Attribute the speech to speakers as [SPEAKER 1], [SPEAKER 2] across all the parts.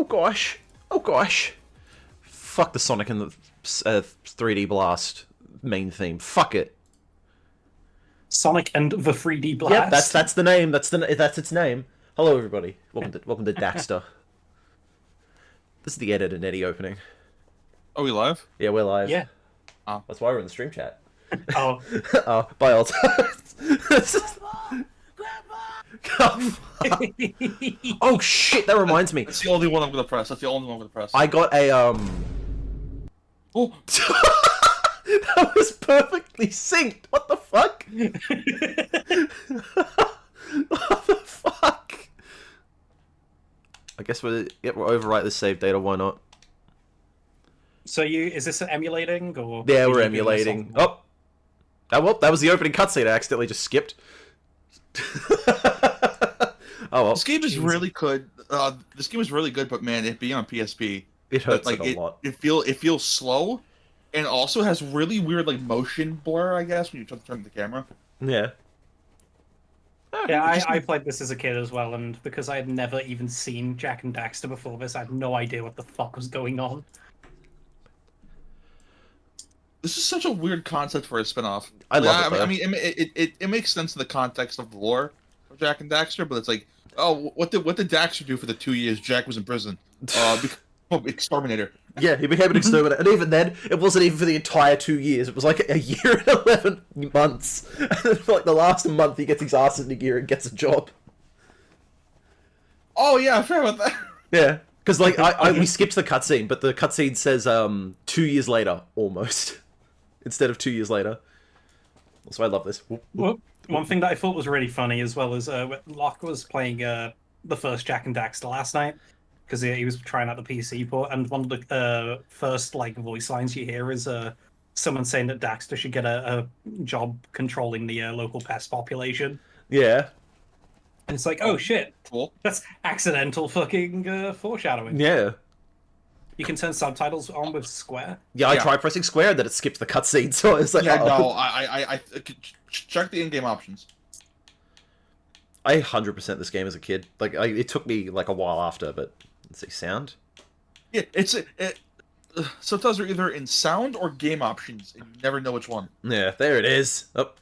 [SPEAKER 1] gosh. Oh gosh. Fuck the Sonic and the 3D Blast main theme. Fuck it.
[SPEAKER 2] Sonic and the 3D Blast.
[SPEAKER 1] Yep, that's the name. That's its name. Hello everybody. Welcome to Daxter. This is the Ed, Ed and Eddie opening.
[SPEAKER 3] Are we live?
[SPEAKER 1] Yeah, we're live.
[SPEAKER 2] Yeah.
[SPEAKER 3] Oh.
[SPEAKER 1] That's why we're in the stream chat.
[SPEAKER 2] Oh.
[SPEAKER 1] Oh, bye all. Oh shit, that reminds me.
[SPEAKER 3] That's the only one I'm gonna press. That's the only one I'm gonna press.
[SPEAKER 1] I got a
[SPEAKER 3] Oh.
[SPEAKER 1] That was perfectly synced. What the fuck? What the fuck? I guess we'll overwrite this save data. Why not?
[SPEAKER 2] So is this emulating or?
[SPEAKER 1] Yeah, we're emulating. Oh, well, that was the opening cutscene. I accidentally just skipped. Oh well.
[SPEAKER 3] This game is really good. This game is really good, but man, it being on PSP,
[SPEAKER 1] It hurts
[SPEAKER 3] like
[SPEAKER 1] a lot.
[SPEAKER 3] It feels slow, and also has really weird like motion blur. I guess when you turn the camera.
[SPEAKER 1] Yeah.
[SPEAKER 2] Yeah, I played this as a kid as well, and because I had never even seen Jak and Daxter before this, I had no idea what the fuck was going on.
[SPEAKER 3] This is such a weird concept for a spinoff.
[SPEAKER 1] I love it.
[SPEAKER 3] I mean, it makes sense in the context of the lore of Jak and Daxter, but it's like, oh, what did Daxter do for the 2 years Jak was in prison? Become exterminator.
[SPEAKER 1] Yeah, he became an exterminator, and even then, it wasn't even for the entire 2 years. It was like a year and 11 months. And then for like the last month, he gets his ass into gear and gets a job.
[SPEAKER 3] Oh yeah, I forgot about that.
[SPEAKER 1] Yeah, because like we skipped the cutscene, but the cutscene says 2 years later, almost, instead of 2 years later. So I love this.
[SPEAKER 2] Well, one thing that I thought was really funny as well is Lach was playing the first Jak and Daxter last night because he was trying out the PC port, and one of the first like voice lines you hear is someone saying that Daxter should get a job controlling the local pest population.
[SPEAKER 1] Yeah.
[SPEAKER 2] And it's like, oh shit,
[SPEAKER 3] Cool.
[SPEAKER 2] that's accidental fucking foreshadowing.
[SPEAKER 1] Yeah.
[SPEAKER 2] You can turn subtitles on with Square.
[SPEAKER 1] Yeah, I tried pressing square, and then it skipped the cutscene, so I was like,
[SPEAKER 3] Yeah,
[SPEAKER 1] uh-oh.
[SPEAKER 3] no, I check the in-game options.
[SPEAKER 1] I 100% this game as a kid. Like, it took me like a while after, but let's see, sound.
[SPEAKER 3] Yeah, sometimes they're either in sound or game options, and you never know which one.
[SPEAKER 1] Yeah, there it is. Oh,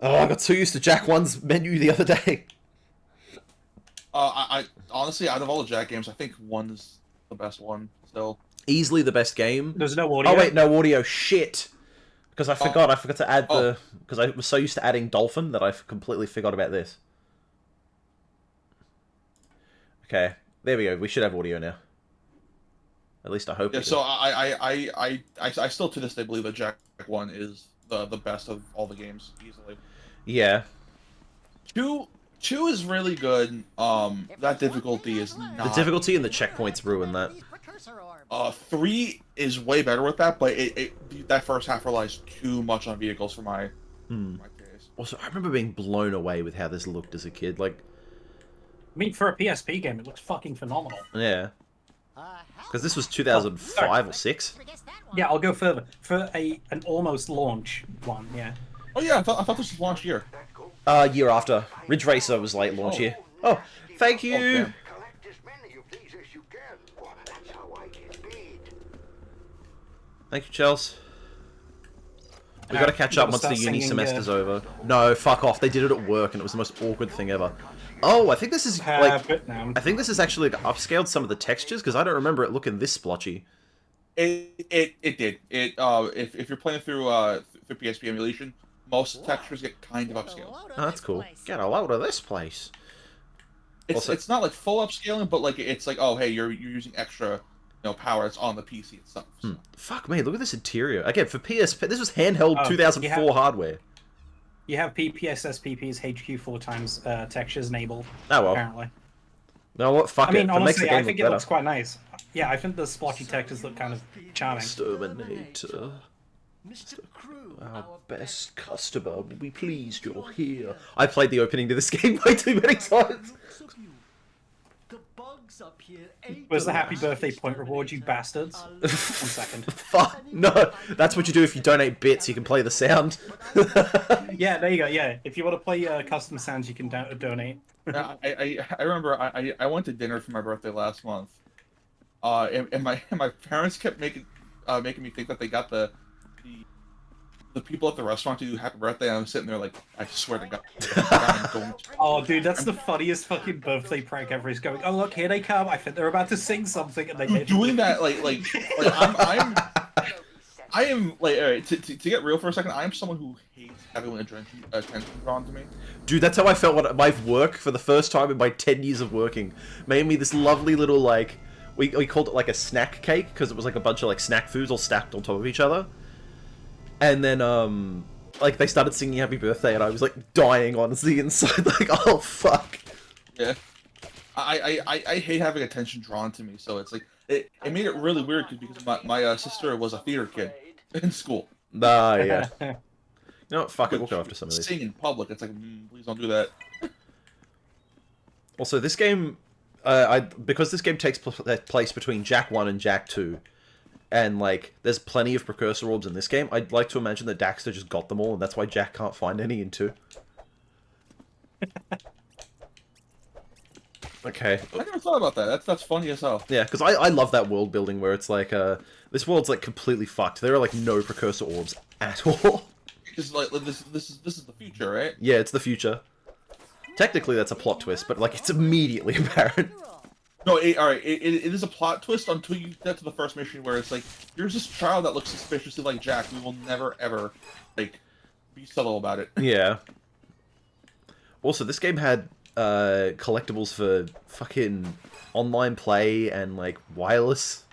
[SPEAKER 1] I got so used to Jak 1's menu the other day.
[SPEAKER 3] I honestly, out of all the Jak games, I think 1 is the best one still.
[SPEAKER 1] Easily the best game.
[SPEAKER 2] There's no audio.
[SPEAKER 1] Oh wait, no audio. Shit. Because I forgot to add because I was so used to adding Dolphin that I completely forgot about this. Okay, there we go. We should have audio now. At least I hope.
[SPEAKER 3] Yeah. So I still to this day believe that Jak 1 is the best of all the games easily.
[SPEAKER 1] Yeah.
[SPEAKER 3] 2 is really good. That difficulty is not.
[SPEAKER 1] The difficulty and the checkpoints ruin that.
[SPEAKER 3] 3 is way better with that, but that first half relies too much on vehicles for my case.
[SPEAKER 1] Also, I remember being blown away with how this looked as a kid. Like,
[SPEAKER 2] I mean, for a PSP game, it looks fucking phenomenal.
[SPEAKER 1] yeah. Because this was 2005 or 6.
[SPEAKER 2] Yeah, I'll go further. For an almost launch one, yeah.
[SPEAKER 3] Oh yeah, I thought this was launch year.
[SPEAKER 1] Year after. Ridge Racer was late launch year. Oh, thank you!
[SPEAKER 3] damn.
[SPEAKER 1] Thank you, Chels. We gotta catch up once the uni semester's over. No, fuck off. They did it at work, and it was the most awkward thing ever. Oh, I think this is like. I think this is actually like, upscaled some of the textures because I don't remember it looking this splotchy.
[SPEAKER 3] It did. If you're playing through PSP emulation, most textures get kind of upscaled.
[SPEAKER 1] Oh, that's cool. Get a load of this place.
[SPEAKER 3] It's not like full upscaling, but like it's like, oh hey, you're using extra power that's on the PC itself. So.
[SPEAKER 1] Fuck me, look at this interior. Again, for PSP, this was handheld 2004 hardware.
[SPEAKER 2] You have PPSSPP's HQ4 times textures enabled.
[SPEAKER 1] Oh well.
[SPEAKER 2] Apparently.
[SPEAKER 1] No, what? Fuck
[SPEAKER 2] I mean,
[SPEAKER 1] it.
[SPEAKER 2] honestly, I think it
[SPEAKER 1] better.
[SPEAKER 2] looks quite nice. Yeah, I think the splotchy textures look kind of charming.
[SPEAKER 1] Exterminator. Our best customer, be pleased you're here. I played the opening to this game way too many times.
[SPEAKER 4] The bugs up here ate
[SPEAKER 2] Where's the happy
[SPEAKER 4] last
[SPEAKER 2] birthday point reward, you bastards?
[SPEAKER 4] exterminator.
[SPEAKER 2] 1 second.
[SPEAKER 1] Fuck, no, that's what you do if you donate bits, you can play the sound.
[SPEAKER 2] Yeah, there you go. Yeah, if you want to play custom sounds, you can donate.
[SPEAKER 3] I remember I went to dinner for my birthday last month. And my parents kept making me think that they got the people at the restaurant to do happy birthday, and I'm sitting there like, I swear to God. I'm going to...
[SPEAKER 2] Oh, dude, that's the funniest fucking birthday prank ever. Is going, oh look, here they come. I think they're about to sing something, and they
[SPEAKER 3] Dude, doing that like I am like, all right, to get real for a second, I am someone who hates having attention drawn to me.
[SPEAKER 1] Dude, that's how I felt when my work, for the first time in my 10 years of working, made me this lovely little, like, we called it like a snack cake, because it was like a bunch of like snack foods all stacked on top of each other. And then, like, they started singing Happy Birthday, and I was, like, dying on the inside, like, oh, fuck.
[SPEAKER 3] Yeah. I hate having attention drawn to me, so it's like, it made it really weird, because my sister was a theater kid in school.
[SPEAKER 1] Nah, yeah. You know what, fuck it, we'll go after some of these.
[SPEAKER 3] Sing in public, it's like, please don't do that.
[SPEAKER 1] Also, this game, because this game takes place between Jak 1 and Jak 2, and, like, there's plenty of precursor orbs in this game, I'd like to imagine that Daxter just got them all, and that's why Jak can't find any in 2. Okay.
[SPEAKER 3] I never thought about that. That's funny as hell.
[SPEAKER 1] Yeah, because I love that world building where it's like, this world's, like, completely fucked. There are, like, no precursor orbs at all.
[SPEAKER 3] Because, like, this is the future, right?
[SPEAKER 1] Yeah, it's the future. Technically, that's a plot twist, but, like, it's immediately apparent.
[SPEAKER 3] No, alright, it is a plot twist until you get to the first mission where it's like, here's this child that looks suspiciously like Jak. We will never, ever, like, be subtle about it.
[SPEAKER 1] Yeah. Also, this game had collectibles for fucking online play and, like, wireless.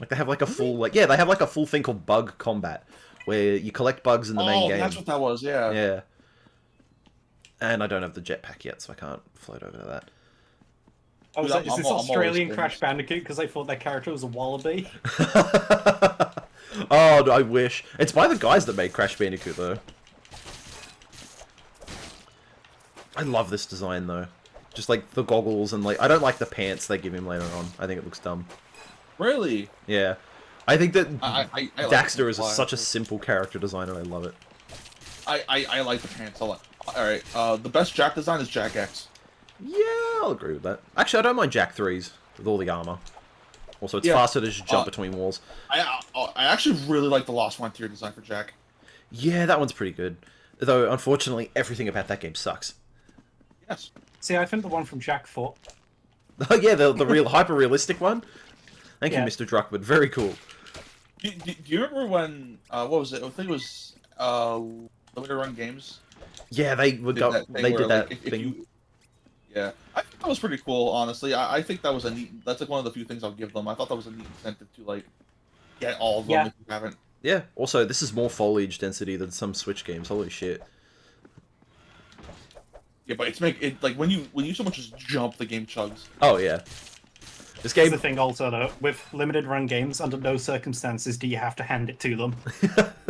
[SPEAKER 1] Like, they have, like, a full, like, yeah, they have, like, a full thing called Bug Combat, where you collect bugs in the main game.
[SPEAKER 3] Oh, that's what that was, yeah.
[SPEAKER 1] Yeah. And I don't have the jetpack yet, so I can't float over to that.
[SPEAKER 2] Oh,
[SPEAKER 3] Dude,
[SPEAKER 2] is this Australian Crash Bandicoot? Because I thought that character was a wallaby.
[SPEAKER 1] Oh, I wish. It's by the guys that made Crash Bandicoot, though. I love this design, though. Just, like, the goggles and, like... I don't like the pants they give him later on. I think it looks dumb.
[SPEAKER 3] Really?
[SPEAKER 1] Yeah. I think that
[SPEAKER 3] I
[SPEAKER 1] Daxter
[SPEAKER 3] like
[SPEAKER 1] is such a simple character design, and I love it.
[SPEAKER 3] I like the pants a lot. Alright, the best Jak design is Jak X.
[SPEAKER 1] Yeah, I'll agree with that. Actually, I don't mind Jak 3's with all the armor. Also, it's
[SPEAKER 3] Yeah.
[SPEAKER 1] faster to just jump between walls.
[SPEAKER 3] I actually really like the Lost Frontier design for Jak.
[SPEAKER 1] Yeah, that one's pretty good. Though, unfortunately, everything about that game sucks.
[SPEAKER 3] Yes.
[SPEAKER 2] See, I think the one from Jak 4.
[SPEAKER 1] Oh yeah, the real hyper-realistic one? Thank
[SPEAKER 2] Yeah.
[SPEAKER 1] you, Mr. Druckman. Very cool.
[SPEAKER 3] Do you remember when, what was it? I think it was, Limited Run Games?
[SPEAKER 1] Yeah, they did that thing.
[SPEAKER 3] Yeah, I think that was pretty cool, honestly. I think that was a neat, that's like one of the few things I'll give them. I thought that was a neat incentive to, like, get all of them if you haven't.
[SPEAKER 1] Yeah, also, this is more foliage density than some Switch games. Holy shit.
[SPEAKER 3] Yeah, but it's like when you so much as jump, the game chugs.
[SPEAKER 1] Oh yeah. This
[SPEAKER 2] Here's
[SPEAKER 1] game.
[SPEAKER 2] the thing also, though. With limited run games, under no circumstances do you have to hand it to them.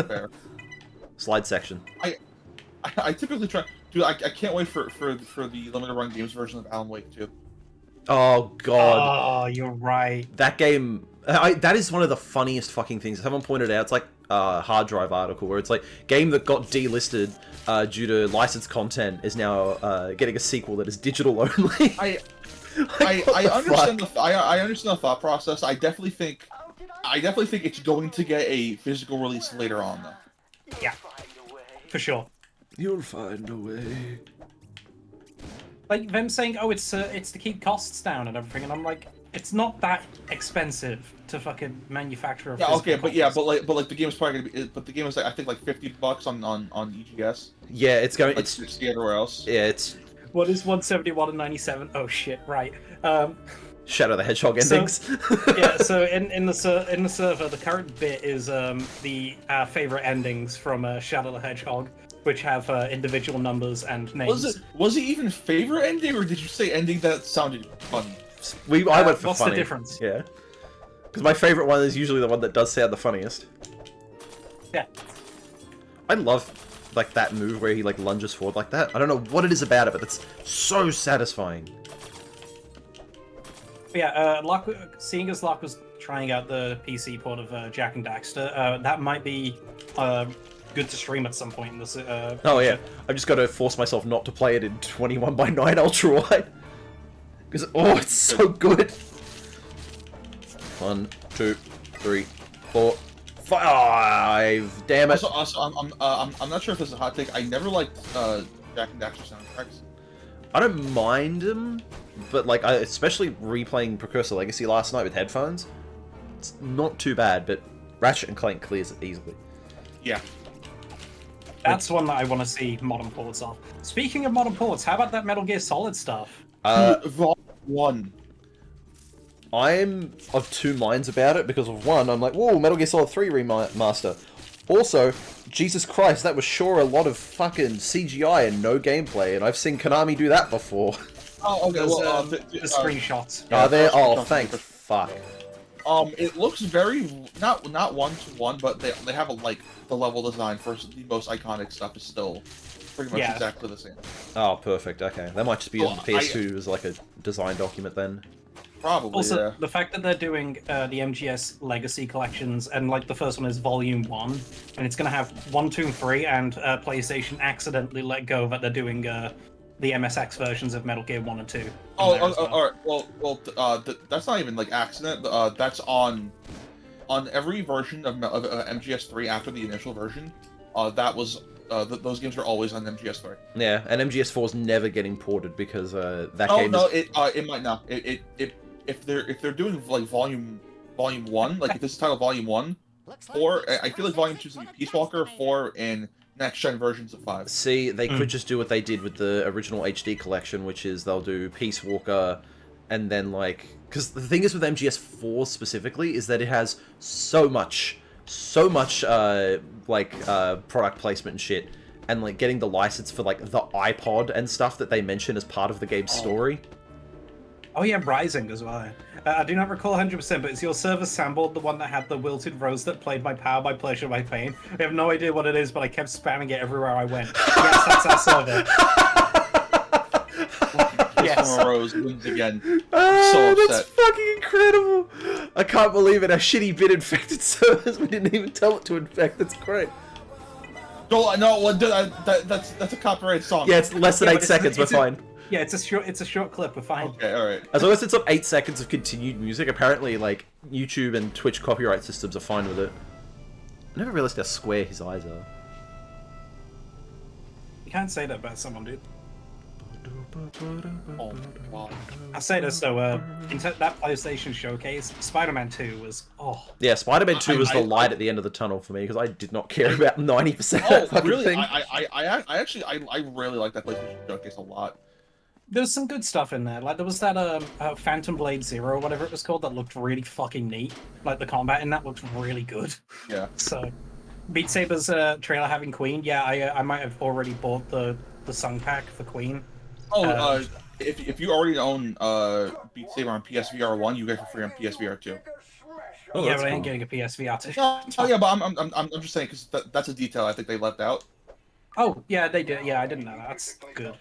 [SPEAKER 3] Fair.
[SPEAKER 1] Slide section.
[SPEAKER 3] I typically try. Dude, I can't wait for the limited run games version of Alan Wake 2.
[SPEAKER 1] Oh god.
[SPEAKER 2] Oh, you're right.
[SPEAKER 1] That game. That is one of the funniest fucking things. Someone pointed out, it's like a hard drive article where it's like, game that got delisted due to licensed content is now getting a sequel that is digital only.
[SPEAKER 3] I understand I understand the thought process. I definitely think it's going to get a physical release later on though.
[SPEAKER 2] Yeah, for sure.
[SPEAKER 1] You'll find a way.
[SPEAKER 2] Like them saying, "Oh, it's to keep costs down and everything," and I'm like, it's not that expensive to fucking manufacture.
[SPEAKER 3] Yeah, okay, but the game is probably gonna be. But the game is like, I think like $50 on EGS.
[SPEAKER 1] Yeah, it's going.
[SPEAKER 3] Like
[SPEAKER 1] It's
[SPEAKER 3] 60 everywhere else.
[SPEAKER 1] yeah, it's
[SPEAKER 2] What is 171 and 97? Oh shit, right.
[SPEAKER 1] Shadow the Hedgehog endings.
[SPEAKER 2] Yeah, so in the server, the current bit is the favorite endings from Shadow the Hedgehog, which have individual numbers and names.
[SPEAKER 3] Was it even favorite ending, or did you say ending that sounded fun?
[SPEAKER 1] I went for
[SPEAKER 2] what's
[SPEAKER 1] funny.
[SPEAKER 2] the difference?
[SPEAKER 1] Yeah, because my favorite one is usually the one that does sound the funniest.
[SPEAKER 2] Yeah.
[SPEAKER 1] I love like that move where he like lunges forward like that. I don't know what it is about it, but it's so satisfying.
[SPEAKER 2] But yeah, seeing as Lach was trying out the PC port of Jak and Daxter, that might be good to stream at some point in this.
[SPEAKER 1] Oh yeah, I've just got to force myself not to play it in 21:9 ultra wide because it's so good. 1, 2, 3, 4, 5. Damn it!
[SPEAKER 3] Also, I'm not sure if this is a hot take. I never liked Jak and Daxter soundtracks.
[SPEAKER 1] I don't mind them, but like, especially replaying Precursor Legacy last night with headphones, it's not too bad. But Ratchet and Clank clears it easily.
[SPEAKER 3] Yeah.
[SPEAKER 2] That's one that I want to see modern ports of. Speaking of modern ports, how about that Metal Gear Solid stuff?
[SPEAKER 3] Volume 1.
[SPEAKER 1] I'm of two minds about it because of one, I'm like, whoa, Metal Gear Solid 3 remaster. Also, Jesus Christ, that was sure a lot of fucking CGI and no gameplay, and I've seen Konami do that before.
[SPEAKER 3] Oh, okay. Well,
[SPEAKER 2] the screenshots.
[SPEAKER 1] Are there? Oh, thank fuck.
[SPEAKER 3] It looks very not 1-to-1, but they have like the level design for the most iconic stuff is still pretty much exactly the same.
[SPEAKER 1] Oh, perfect. Okay, that might just be on the PS2 as like a design document then.
[SPEAKER 3] Probably.
[SPEAKER 2] Also,
[SPEAKER 3] yeah.
[SPEAKER 2] the fact that they're doing the MGS Legacy collections, and like the first one is Volume 1, and it's going to have 1, 2, and 3, and PlayStation accidentally let go that they're doing the MSX versions of Metal Gear 1 and 2.
[SPEAKER 3] Alright. Well, that's not even like accident. That's on every version of MGS3 after the initial version. That was those games are always on MGS3.
[SPEAKER 1] Yeah, and MGS4 is never getting ported because that game.
[SPEAKER 3] Oh no, it might not. If they're doing like volume 1, like if this is titled Volume 1, 4, I feel like Volume 2 is gonna be Peace Walker, 4 in next gen versions of 5.
[SPEAKER 1] See, they could just do what they did with the original HD collection, which is they'll do Peace Walker, and then like, because the thing is with MGS4 specifically is that it has so much product placement and shit, and like getting the license for like the iPod and stuff that they mention as part of the game's story.
[SPEAKER 2] Oh yeah, Rising as well. I do not recall 100%, but is your server sampled the one that had the wilted rose that played My Power, My Pleasure, My Pain? I have no idea what it is, but I kept spamming it everywhere I went. Yes, that's our server.
[SPEAKER 3] Yes. Rose wins again.
[SPEAKER 1] So
[SPEAKER 3] upset.
[SPEAKER 1] That's fucking incredible. I can't believe it. Our shitty bit infected servers. We didn't even tell it to infect. That's great.
[SPEAKER 3] No, that's a copyright song.
[SPEAKER 1] Yeah, it's less than 8 seconds. We're fine.
[SPEAKER 2] Yeah, it's a short clip. We're fine.
[SPEAKER 3] Okay, all right.
[SPEAKER 1] As long as it's up 8 seconds of continued music, apparently, like YouTube and Twitch copyright systems are fine with it. I never realized how square his eyes are.
[SPEAKER 2] You can't say that about someone, dude.
[SPEAKER 3] Oh my god.
[SPEAKER 2] I'll say this though, that PlayStation Showcase, Spider-Man 2 was
[SPEAKER 1] Yeah, Spider-Man 2 was the light at the end of the tunnel for me because I did not care about 90% of that fucking
[SPEAKER 3] really?
[SPEAKER 1] thing.
[SPEAKER 3] I actually really like that PlayStation Showcase a lot.
[SPEAKER 2] There's some good stuff in there. Like there was that Phantom Blade Zero, or whatever it was called, that looked really fucking neat. Like the combat in that looked really good.
[SPEAKER 3] Yeah.
[SPEAKER 2] So, Beat Saber's trailer having Queen. Yeah, I might have already bought the song pack for Queen.
[SPEAKER 3] Oh, if you already own Beat Saber on PSVR 1, you get it for free on PSVR 2.
[SPEAKER 1] Oh,
[SPEAKER 2] yeah,
[SPEAKER 1] that's
[SPEAKER 2] but I ain't
[SPEAKER 1] cool.
[SPEAKER 2] getting a PSVR 2.
[SPEAKER 3] Oh yeah, but I'm just saying because that's a detail I think they left out.
[SPEAKER 2] Oh yeah, they did. Yeah, I didn't know that. That's good.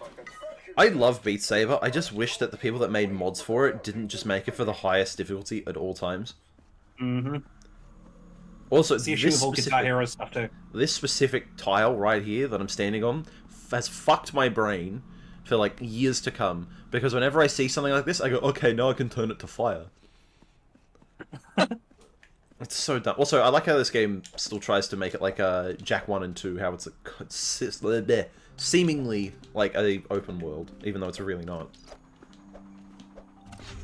[SPEAKER 1] I love Beat Saber. I just wish that the people that made mods for it didn't just make it for the highest difficulty at all times.
[SPEAKER 2] Mm-hmm.
[SPEAKER 1] Also,
[SPEAKER 2] It's the issue with all Guitar Hero stuff too.
[SPEAKER 1] This specific tile right here that I'm standing on has fucked my brain for like years to come, because whenever I see something like this, I go, okay, now I can turn it to fire. It's so dumb. Also, I like how this game still tries to make it like Jak 1 and 2, how it's seemingly like a open world, even though it's really not.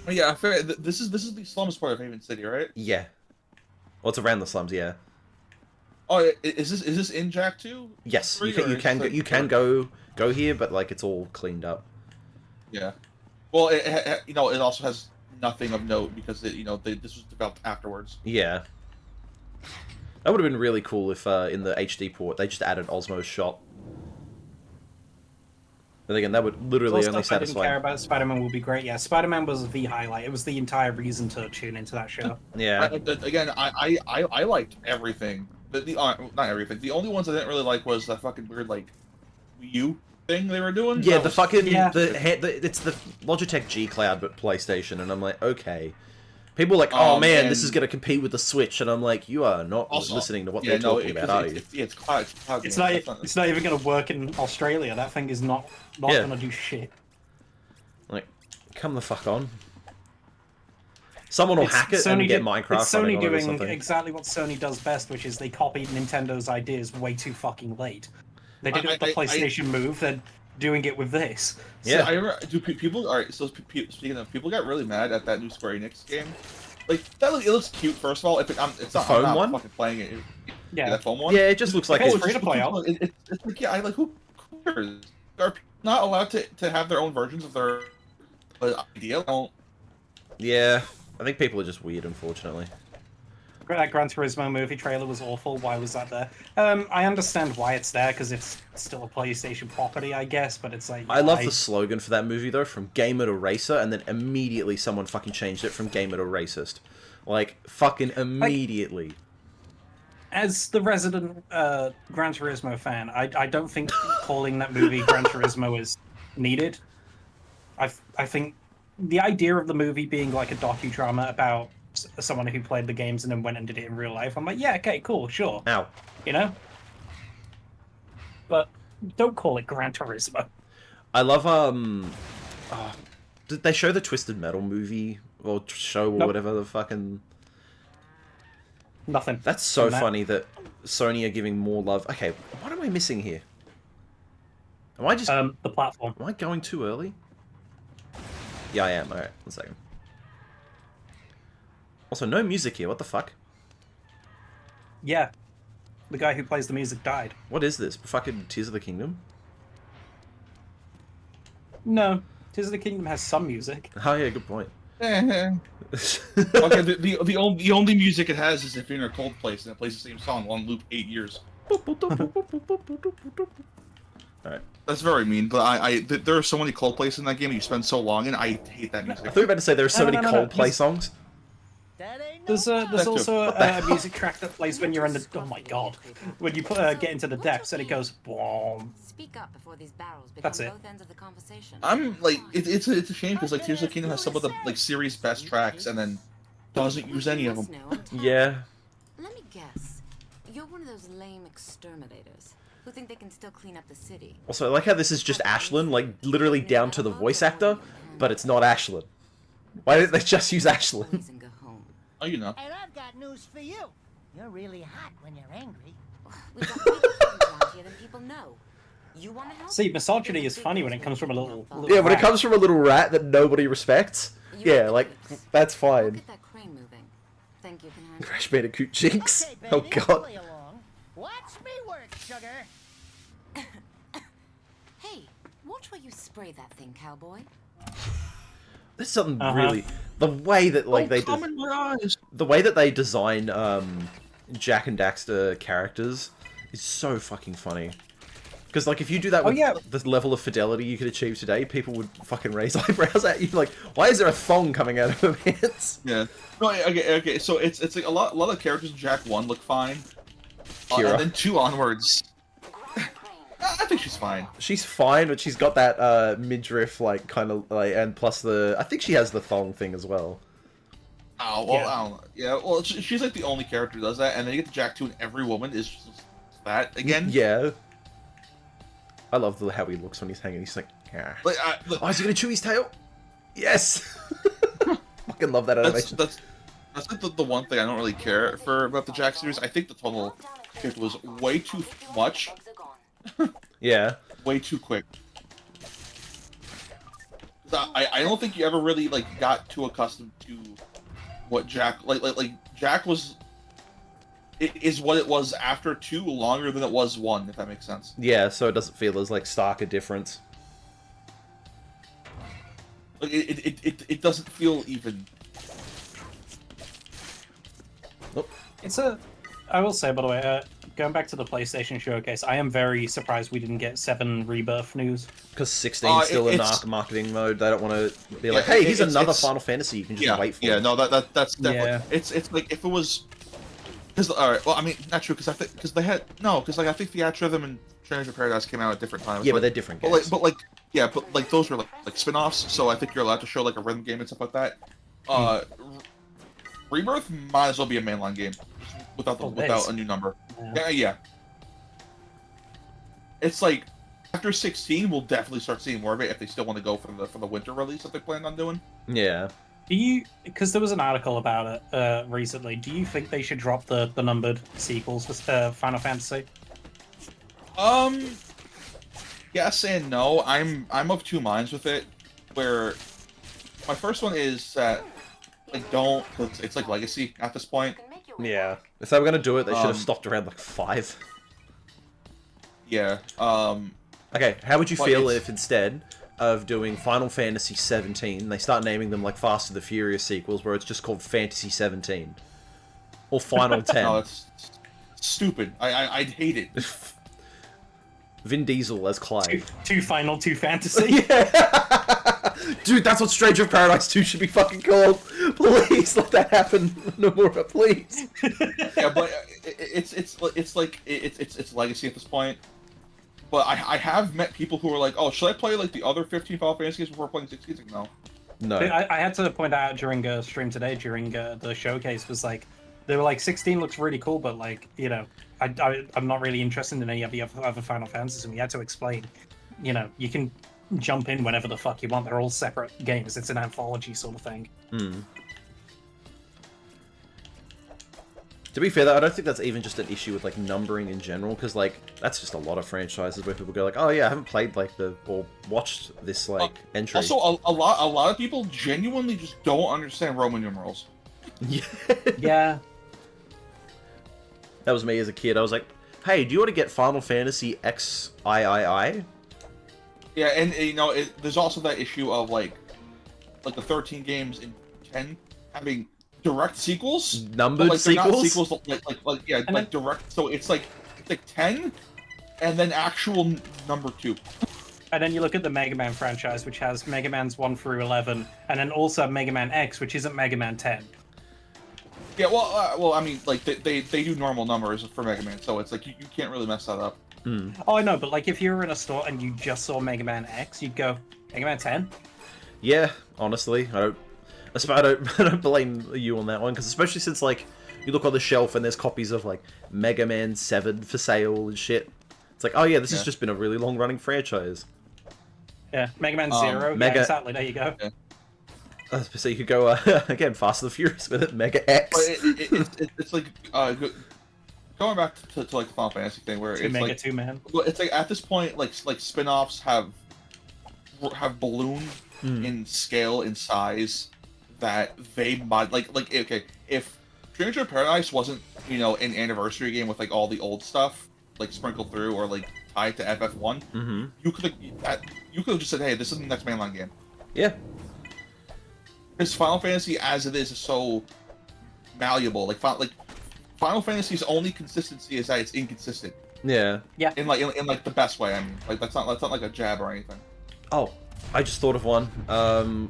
[SPEAKER 3] Oh, yeah, fair. This is the slums part of Haven City, right?
[SPEAKER 1] Yeah. Well, it's around the slums, yeah.
[SPEAKER 3] Oh, is this in Jak 2?
[SPEAKER 1] Yes, you can go here, but like it's all cleaned up.
[SPEAKER 3] Yeah. Well, it also has nothing of note because this was developed afterwards.
[SPEAKER 1] Yeah. That would have been really cool if in the HD port they just added Osmo's shop. But again, that would literally only satisfy. I didn't
[SPEAKER 2] care about Spider-Man would be great. Yeah, Spider-Man was the highlight. It was the entire reason to tune into that show.
[SPEAKER 1] Yeah.
[SPEAKER 3] Again, I liked everything. Not everything. The only ones I didn't really like was that fucking weird like Wii U thing they were doing.
[SPEAKER 1] Yeah,
[SPEAKER 3] That
[SPEAKER 1] the
[SPEAKER 3] was-
[SPEAKER 1] fucking
[SPEAKER 2] Yeah.
[SPEAKER 1] it's the Logitech G Cloud but PlayStation, and I'm like, okay. People are like, oh man, this is gonna compete with the Switch, and I'm like, you are not listening to what they're talking about, are you?
[SPEAKER 3] It's cloud.
[SPEAKER 2] It's not even going to work in Australia. That thing is not
[SPEAKER 1] Yeah.
[SPEAKER 2] going to do shit.
[SPEAKER 1] Like, come the fuck on. Someone will hack it and get Minecraft
[SPEAKER 2] It's
[SPEAKER 1] running
[SPEAKER 2] Sony
[SPEAKER 1] on it or
[SPEAKER 2] doing
[SPEAKER 1] something.
[SPEAKER 2] exactly what Sony does best, which is they copied Nintendo's ideas way too fucking late. They did it with the PlayStation Move, they're doing it with this.
[SPEAKER 1] Yeah.
[SPEAKER 3] I remember, people? All right. So speaking of, people got really mad at that new Square Enix game. Like that, it looks cute. First of all, if it's not,
[SPEAKER 1] phone
[SPEAKER 3] I'm not
[SPEAKER 1] one?
[SPEAKER 3] fucking playing it.
[SPEAKER 2] Yeah.
[SPEAKER 3] That phone one.
[SPEAKER 1] Yeah, it just looks like
[SPEAKER 2] It's
[SPEAKER 1] it's
[SPEAKER 2] free to play out.
[SPEAKER 3] It's like, yeah, I like who cares? Are people not allowed to have their own versions of their idea?
[SPEAKER 1] Yeah, I think people are just weird, unfortunately.
[SPEAKER 2] That Gran Turismo movie trailer was awful. Why was that there? I understand why it's there, because it's still a PlayStation property, I guess, but it's like...
[SPEAKER 1] I love the slogan for that movie, though, from gamer to racer, and then immediately someone fucking changed it from gamer to racist. Like, fucking immediately.
[SPEAKER 2] As the resident Gran Turismo fan, I don't think calling that movie Gran Turismo is needed. I think the idea of the movie being like a docudrama about someone who played the games and then went and did it in real life, I'm like, yeah, okay, cool, sure.
[SPEAKER 1] Ow.
[SPEAKER 2] You know? But don't call it Gran Turismo.
[SPEAKER 1] I love, did they show the Twisted Metal movie? Or show, or
[SPEAKER 2] Nope.
[SPEAKER 1] whatever the fucking...
[SPEAKER 2] Nothing.
[SPEAKER 1] That's so
[SPEAKER 2] Matt?
[SPEAKER 1] funny that Sony are giving more love. Okay, what am I missing here? Am I just...
[SPEAKER 2] The platform.
[SPEAKER 1] Am I going too early? Yeah, I am. Alright, 1 second. Also, no music here. What the fuck?
[SPEAKER 2] Yeah. The guy who plays the music died.
[SPEAKER 1] What is this? Fucking Tears of the Kingdom?
[SPEAKER 2] No. Tears of the Kingdom has some music.
[SPEAKER 1] Oh yeah, good point.
[SPEAKER 3] Okay, the only music it has is if you're in a cold place and it plays the same song on loop 8 years.
[SPEAKER 1] Alright.
[SPEAKER 3] That's very mean, but there are so many cold places in that game that you spend so long in. I hate that music.
[SPEAKER 1] I thought you were about to say there are so many
[SPEAKER 2] No.
[SPEAKER 1] Coldplay songs.
[SPEAKER 4] That ain't no
[SPEAKER 2] There's
[SPEAKER 3] That's
[SPEAKER 2] also
[SPEAKER 3] true.
[SPEAKER 2] a music track that plays when you're in the... Oh my god. When you get into the depths and it goes... Boom.
[SPEAKER 5] Speak up before these barrels become
[SPEAKER 2] That's it.
[SPEAKER 5] both ends of the conversation.
[SPEAKER 3] I'm like, it's a shame because like Tears of the Kingdom has some of the like series best tracks and then doesn't use any of them.
[SPEAKER 1] Yeah.
[SPEAKER 5] Let me guess. You're one of those lame exterminators who think they can still clean up the city.
[SPEAKER 1] Also, I like how this is just Ashlyn, like, literally down to the voice actor, but it's not Ashlyn. Why didn't they just use Ashlyn?
[SPEAKER 5] Please and go home.
[SPEAKER 3] Oh, you know.
[SPEAKER 4] And I've got news for you. You're really hot when you're angry.
[SPEAKER 5] We've got bigger problems around here than people know. You want to help?
[SPEAKER 2] See, misogyny is funny when it comes from a little
[SPEAKER 1] Yeah, when it
[SPEAKER 2] rat.
[SPEAKER 1] comes from a little rat that nobody respects, yeah, like, that's
[SPEAKER 5] Go
[SPEAKER 1] fine.
[SPEAKER 5] get that crane moving. Think you can handle it?
[SPEAKER 1] Crash Bandicoot Jinx.
[SPEAKER 4] Okay,
[SPEAKER 1] Oh
[SPEAKER 4] baby,
[SPEAKER 1] god.
[SPEAKER 4] play along. Watch me work, sugar.
[SPEAKER 5] Hey, watch where you spray that thing, cowboy.
[SPEAKER 1] There's something
[SPEAKER 2] Uh-huh.
[SPEAKER 1] really... The way that, like, they...
[SPEAKER 3] come in my eyes.
[SPEAKER 1] The way that they design, Jack and Daxter characters is so fucking funny. Because, like, if you do that with
[SPEAKER 2] yeah.
[SPEAKER 1] the level of fidelity you could achieve today, people would fucking raise eyebrows at you. Like, why is there a thong coming out of her pants?
[SPEAKER 3] Yeah. No, okay. So it's like a lot of characters in Jack 1 look fine.
[SPEAKER 1] Kira.
[SPEAKER 3] And then 2 onwards. I think she's fine.
[SPEAKER 1] She's fine, but she's got that, midriff, like, kind of, like, and plus the... I think she has the thong thing as well.
[SPEAKER 3] Oh, well,
[SPEAKER 2] Yeah.
[SPEAKER 3] I don't know. Yeah, well, she's like the only character who does that, and then you get to Jack 2 and every woman is just that again.
[SPEAKER 1] Yeah. I love how he looks when he's hanging. He's like, yeah.
[SPEAKER 3] Like,
[SPEAKER 1] Oh, is he gonna chew his tail? Yes! Fucking love that
[SPEAKER 3] that's
[SPEAKER 1] animation.
[SPEAKER 3] like the one thing I don't really care for about the Jack series. I think the tonal shift was way too much,
[SPEAKER 1] Yeah.
[SPEAKER 3] way too quick. I don't think you ever really like got too accustomed to what Jack like Jack was. It is what it was after 2 longer than it was 1, if that makes sense.
[SPEAKER 1] Yeah, so it doesn't feel as, like, stark a difference.
[SPEAKER 3] Like it doesn't feel even.
[SPEAKER 2] It's a... I will say, by the way, going back to the PlayStation Showcase, I am very surprised we didn't get 7 Rebirth news.
[SPEAKER 1] Because 16's still in marketing mode. They don't want to be like, hey, here's another Final Fantasy you can just wait for.
[SPEAKER 3] Yeah, no, that's definitely...
[SPEAKER 2] Yeah.
[SPEAKER 3] It's like if it was... Because all right, well, I mean, not true. Because they had no. Because like I think Theatrhythm and Stranger Paradise came out at different times.
[SPEAKER 1] Yeah, but they're different
[SPEAKER 3] But
[SPEAKER 1] games.
[SPEAKER 3] like those were like spin-offs. So I think you're allowed to show like a rhythm game and stuff like that. Rebirth might as well be a mainline game without a new number. Yeah. It's like after 16, we'll definitely start seeing more of it if they still want to go for the winter release that they plan on doing.
[SPEAKER 1] Yeah.
[SPEAKER 2] Because there was an article about it recently, do you think they should drop the numbered sequels for Final Fantasy?
[SPEAKER 3] Yes and no. I'm of two minds with it. Where my first one is that like don't. It's like legacy at this point.
[SPEAKER 1] Yeah. If they were gonna do it, they should have stopped around like 5.
[SPEAKER 3] Yeah.
[SPEAKER 1] Okay, how would you feel if instead of doing Final Fantasy 17, they start naming them like Fast and the Furious sequels, where it's just called Fantasy 17 or Final 10?
[SPEAKER 3] No, it's stupid. I'd hate it.
[SPEAKER 1] Vin Diesel as Clive.
[SPEAKER 2] Two Final, two Fantasy.
[SPEAKER 1] Yeah. Dude, that's what Stranger of Paradise 2 should be fucking called. Please let that happen. No more of it, please.
[SPEAKER 3] Yeah, but it's legacy at this point. But I have met people who are like, oh, should I play like the other 15 Final Fantasy games before playing 16? Like, no.
[SPEAKER 1] No.
[SPEAKER 2] I had to point out during a stream today, during the showcase, was like, they were like, 16 looks really cool, but like, you know, I'm not really interested in any of the other Final Fantasies, and we had to explain, you know, you can jump in whenever the fuck you want. They're all separate games. It's an anthology sort of thing.
[SPEAKER 1] To be fair, though, I don't think that's even just an issue with like numbering in general, because like that's just a lot of franchises where people go like, "Oh yeah, I haven't played like or watched this like entry."
[SPEAKER 3] Also, a lot of people genuinely just don't understand Roman numerals.
[SPEAKER 2] Yeah.
[SPEAKER 1] That was me as a kid. I was like, "Hey, do you want to get Final Fantasy XIII?"
[SPEAKER 3] Yeah, and you know, there's also that issue of like the 13 games in 10 having direct sequels,
[SPEAKER 1] numbered
[SPEAKER 3] like,
[SPEAKER 1] sequels.
[SPEAKER 3] Not sequels, like direct. So it's like 10, and then actual number 2.
[SPEAKER 2] And then you look at the Mega Man franchise, which has Mega Man's 1 through 11, and then also Mega Man X, which isn't Mega Man 10.
[SPEAKER 3] Yeah, well, I mean, like they do normal numbers for Mega Man, so it's like you can't really mess that up.
[SPEAKER 2] Oh, I know, but like if you were in a store and you just saw Mega Man X, you'd go, Mega Man 10?
[SPEAKER 1] Yeah, honestly, I don't blame you on that one, because especially since like you look on the shelf and there's copies of like Mega Man 7 for sale and shit. It's like, oh yeah, this has just been a really long running franchise.
[SPEAKER 2] Yeah, Mega Man 0. Yeah, exactly. There you go.
[SPEAKER 1] Yeah. So you could go again, Fast and the Furious with it, Mega X.
[SPEAKER 3] But it's like going back to like the Final Fantasy thing, where it's
[SPEAKER 2] Mega
[SPEAKER 3] like
[SPEAKER 2] 2 Man.
[SPEAKER 3] Well, it's like at this point, like spin-offs have ballooned in scale and size that they might like okay, if Stranger of Paradise wasn't, you know, an anniversary game with like all the old stuff like sprinkled through or like tied to FF1, you could have just said, hey, this is the next mainline game.
[SPEAKER 1] Yeah.
[SPEAKER 3] Because Final Fantasy as it is so malleable. Like Final Fantasy's only consistency is that it's inconsistent.
[SPEAKER 1] Yeah.
[SPEAKER 2] Yeah.
[SPEAKER 3] In like the best way. I mean, like that's not like a jab or anything.
[SPEAKER 1] Oh, I just thought of one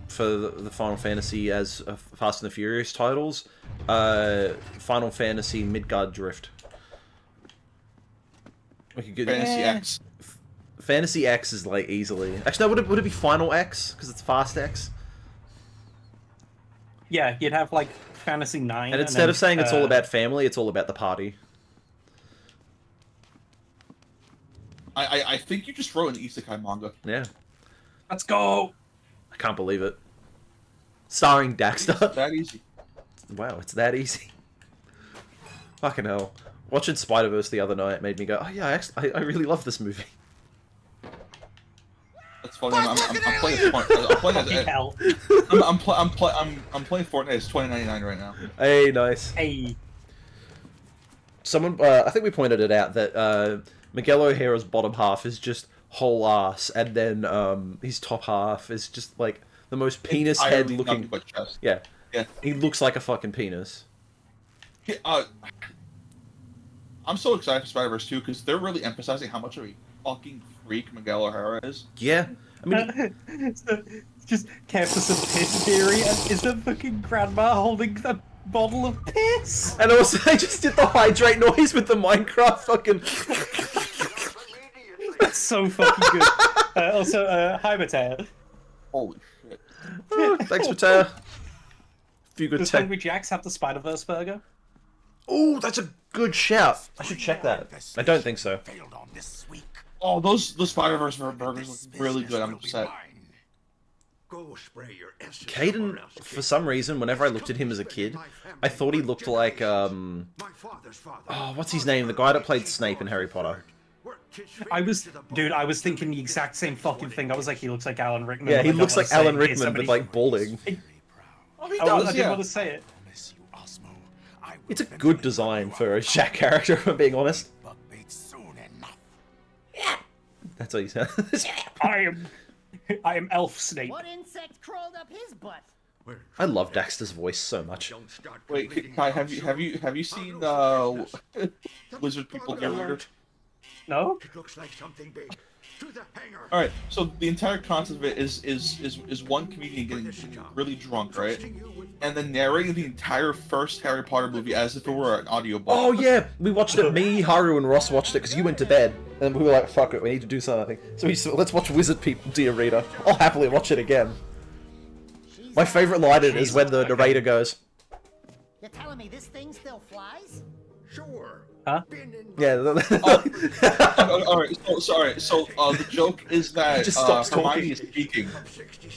[SPEAKER 1] for the Final Fantasy as Fast and the Furious titles. Final Fantasy Midgard Drift. We could get
[SPEAKER 3] Fantasy X.
[SPEAKER 1] Fantasy X is like easily. Actually, no, would it be Final X because it's Fast X?
[SPEAKER 2] Yeah, you'd have like Fantasy 9.
[SPEAKER 1] And instead of saying it's all about family, it's all about the party.
[SPEAKER 3] I think you just wrote an isekai manga.
[SPEAKER 1] Yeah.
[SPEAKER 2] Let's go!
[SPEAKER 1] I can't believe it. Starring Daxter.
[SPEAKER 3] It's that easy.
[SPEAKER 1] Wow, it's that easy. Fucking hell. Watching Spider-Verse the other night made me go, oh yeah, I really love this movie.
[SPEAKER 3] That's funny. I'm playing I'm playing Fortnite. It's $20.99 right now.
[SPEAKER 1] Hey, nice.
[SPEAKER 2] Hey.
[SPEAKER 1] Someone, I think we pointed it out that Miguel O'Hara's bottom half is just whole ass, and then his top half is just like the most penis head looking. Yeah.
[SPEAKER 3] Yeah.
[SPEAKER 1] He looks like a fucking penis.
[SPEAKER 3] Yeah, I'm so excited for Spider-Verse 2 because they're really emphasizing how much of a fucking freak Miguel O'Hara is.
[SPEAKER 1] Yeah. I mean,
[SPEAKER 2] Just campus of piss theory, and is the fucking grandma holding the bottle of piss.
[SPEAKER 1] And also, I just did the hydrate noise with the Minecraft fucking.
[SPEAKER 2] That's so fucking good. Also, hi, Mateo.
[SPEAKER 3] Holy shit.
[SPEAKER 1] Oh, thanks, Mateo. Few good
[SPEAKER 2] Does
[SPEAKER 1] tech.
[SPEAKER 2] Hungry Jack's have the Spider-Verse burger?
[SPEAKER 1] Oh, that's a good shout. I should check that. I don't think so.
[SPEAKER 3] Oh, those Spider-Verse burgers look really good. I'm upset.
[SPEAKER 1] Caden, for some reason, whenever I looked at him as a kid, I thought he looked like, oh, what's his name? The guy that played Snape in Harry Potter.
[SPEAKER 2] I was thinking the exact same fucking thing. I was like, he looks like Alan Rickman.
[SPEAKER 1] Yeah, he
[SPEAKER 2] I don't
[SPEAKER 1] looks
[SPEAKER 2] wanna
[SPEAKER 1] like
[SPEAKER 2] say
[SPEAKER 1] Alan
[SPEAKER 2] it in case
[SPEAKER 1] Rickman, but
[SPEAKER 2] somebody-
[SPEAKER 1] like balding.
[SPEAKER 3] Oh, he
[SPEAKER 2] I
[SPEAKER 3] does,
[SPEAKER 2] didn't want to say it.
[SPEAKER 1] It's a good design for a Shaq character, if I'm being honest. Yeah. That's what he said.
[SPEAKER 2] I am Elf Snape.
[SPEAKER 4] What insect crawled up his butt?
[SPEAKER 1] I love Daxter's voice so much.
[SPEAKER 3] Wait, Kai, have you seen Wizard People Generator?
[SPEAKER 2] No?
[SPEAKER 6] It looks like something big. To the hangar.
[SPEAKER 3] All right, so the entire concept of it is one comedian getting really drunk, right? And then narrating the entire first Harry Potter movie as if it were an audiobook.
[SPEAKER 1] Oh yeah, we watched it. Me, Haru, and Ross watched it because you went to bed, and we were like, "Fuck it, we need to do something." So we said, let's watch Wizard People, dear reader. I'll happily watch it again. My favorite line in it is when the narrator goes,
[SPEAKER 4] You're telling me this thing still flies?
[SPEAKER 6] Sure.
[SPEAKER 2] Huh?
[SPEAKER 6] Been in
[SPEAKER 1] "Yeah."
[SPEAKER 3] All right, so the joke is that
[SPEAKER 1] Just stops
[SPEAKER 3] Hermione
[SPEAKER 1] talking.
[SPEAKER 3] is speaking,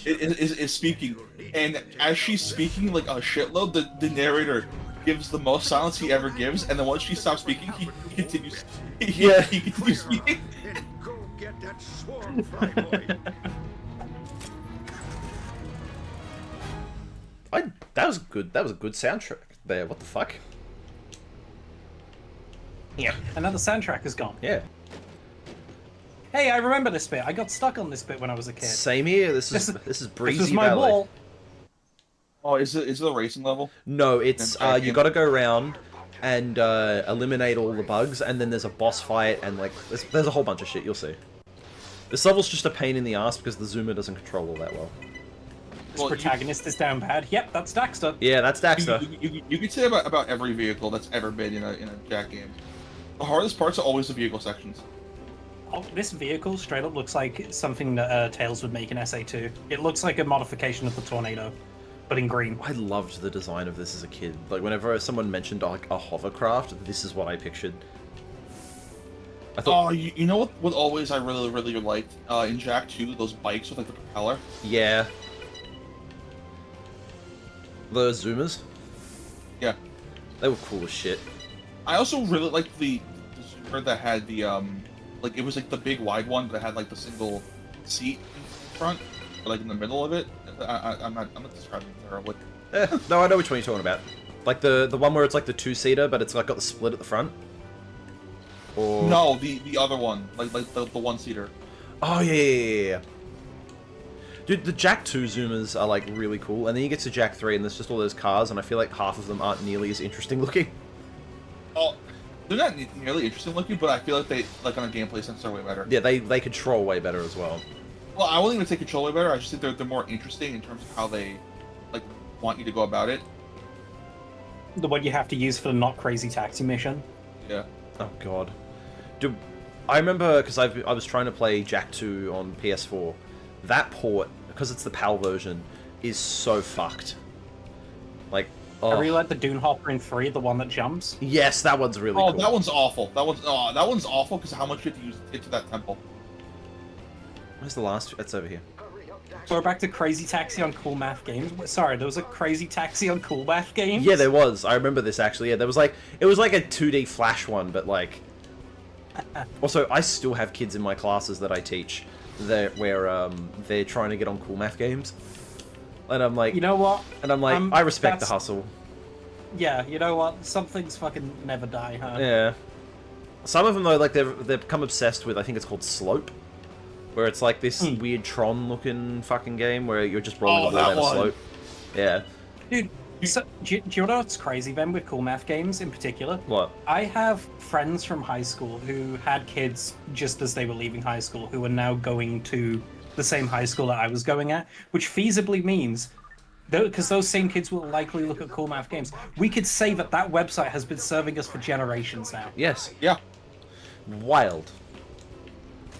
[SPEAKER 3] is speaking, and as she's speaking like a shitload, the narrator gives the most silence he ever gives, and then once she stops speaking, he continues.
[SPEAKER 1] Yeah.
[SPEAKER 3] He continues speaking.
[SPEAKER 6] and go get that swarm fly boy.
[SPEAKER 1] That was good. That was a good soundtrack there. What the fuck? Yeah.
[SPEAKER 2] And now the soundtrack is gone.
[SPEAKER 1] Yeah.
[SPEAKER 2] Hey, I remember this bit. I got stuck on this bit when I was a kid.
[SPEAKER 1] Same here. This is Breezy
[SPEAKER 2] This was my
[SPEAKER 1] Valley.
[SPEAKER 2] wall.
[SPEAKER 3] Oh, is it a racing level?
[SPEAKER 1] No, it's
[SPEAKER 3] And
[SPEAKER 1] you got to go around and eliminate all the bugs, and then there's a boss fight, and like there's a whole bunch of shit. You'll see. This level's just a pain in the ass because the zoomer doesn't control all that well.
[SPEAKER 2] This protagonist is down bad. Yep, that's Daxter.
[SPEAKER 1] Yeah, that's Daxter.
[SPEAKER 3] You could say about every vehicle that's ever been in a Jack game. The hardest parts are always the vehicle sections.
[SPEAKER 2] Oh, this vehicle straight up looks like something that Tails would make in SA2. It looks like a modification of the Tornado, but in green.
[SPEAKER 1] I loved the design of this as a kid. Like whenever someone mentioned like a hovercraft, this is what I pictured. I thought,
[SPEAKER 3] Oh, you know what always I really liked in Jack 2, those bikes with like the propeller.
[SPEAKER 1] yeah, the zoomers,
[SPEAKER 3] Yeah.
[SPEAKER 1] they were cool as shit.
[SPEAKER 3] I also really liked the Zoomer that had the like it was like the big wide one that had like the single seat in front, or, like in the middle of it. I'm not describing it terribly.
[SPEAKER 1] No, I know which one you're talking about. Like the one where it's like the two-seater, but it's like got the split at the front. Or
[SPEAKER 3] No, the other one, like the one-seater.
[SPEAKER 1] Oh yeah. Dude, the Jack 2 zoomers are like really cool, and then you get to Jack 3 and there's just all those cars, and I feel like half of them aren't nearly as interesting looking.
[SPEAKER 3] Oh, they're not nearly interesting looking, but I feel like they like on a gameplay sense they're way better.
[SPEAKER 1] Yeah, they control way better as well.
[SPEAKER 3] Well, I wouldn't even say control way better. I just think they're more interesting in terms of how they like want you to go about it.
[SPEAKER 2] The one you have to use for the not crazy taxi mission.
[SPEAKER 3] Yeah.
[SPEAKER 1] Oh god. Dude, I remember because I was trying to play Jack 2 on PS4. That port, because it's the PAL version, is so fucked. Like, oh.
[SPEAKER 2] I really like the Dune Hopper in 3, the one that jumps.
[SPEAKER 1] Yes, that one's really
[SPEAKER 3] Oh,
[SPEAKER 1] cool.
[SPEAKER 3] that one's awful. That one's awful because how much you have to use to get to that temple.
[SPEAKER 1] Where's the last? It's over here.
[SPEAKER 2] So we're back to Crazy Taxi on Cool Math Games. Sorry, there was a Crazy Taxi on Cool Math Games?
[SPEAKER 1] Yeah, there was. I remember this actually. Yeah, there was like it was like a 2D Flash one, but like. Also, I still have kids in my classes that I teach that where they're trying to get on Cool Math Games, and I'm like,
[SPEAKER 2] You know what?
[SPEAKER 1] and I'm like, I respect the
[SPEAKER 2] that's-
[SPEAKER 1] hustle.
[SPEAKER 2] Yeah, you know what? Some things fucking never die, huh?
[SPEAKER 1] Yeah. Some of them though, like they've become obsessed with. I think it's called Slope, where it's like this weird Tron-looking fucking game where you're just rolling the ball down a slope. Yeah.
[SPEAKER 2] Dude, so, do you know what's crazy, Ben, with Cool Math Games in particular?
[SPEAKER 1] What?
[SPEAKER 2] I have friends from high school who had kids just as they were leaving high school who are now going to the same high school that I was going at, which feasibly means Because those same kids will likely look at cool math games. We could say that that website has been serving us for generations now.
[SPEAKER 1] Yes.
[SPEAKER 3] Yeah.
[SPEAKER 1] Wild.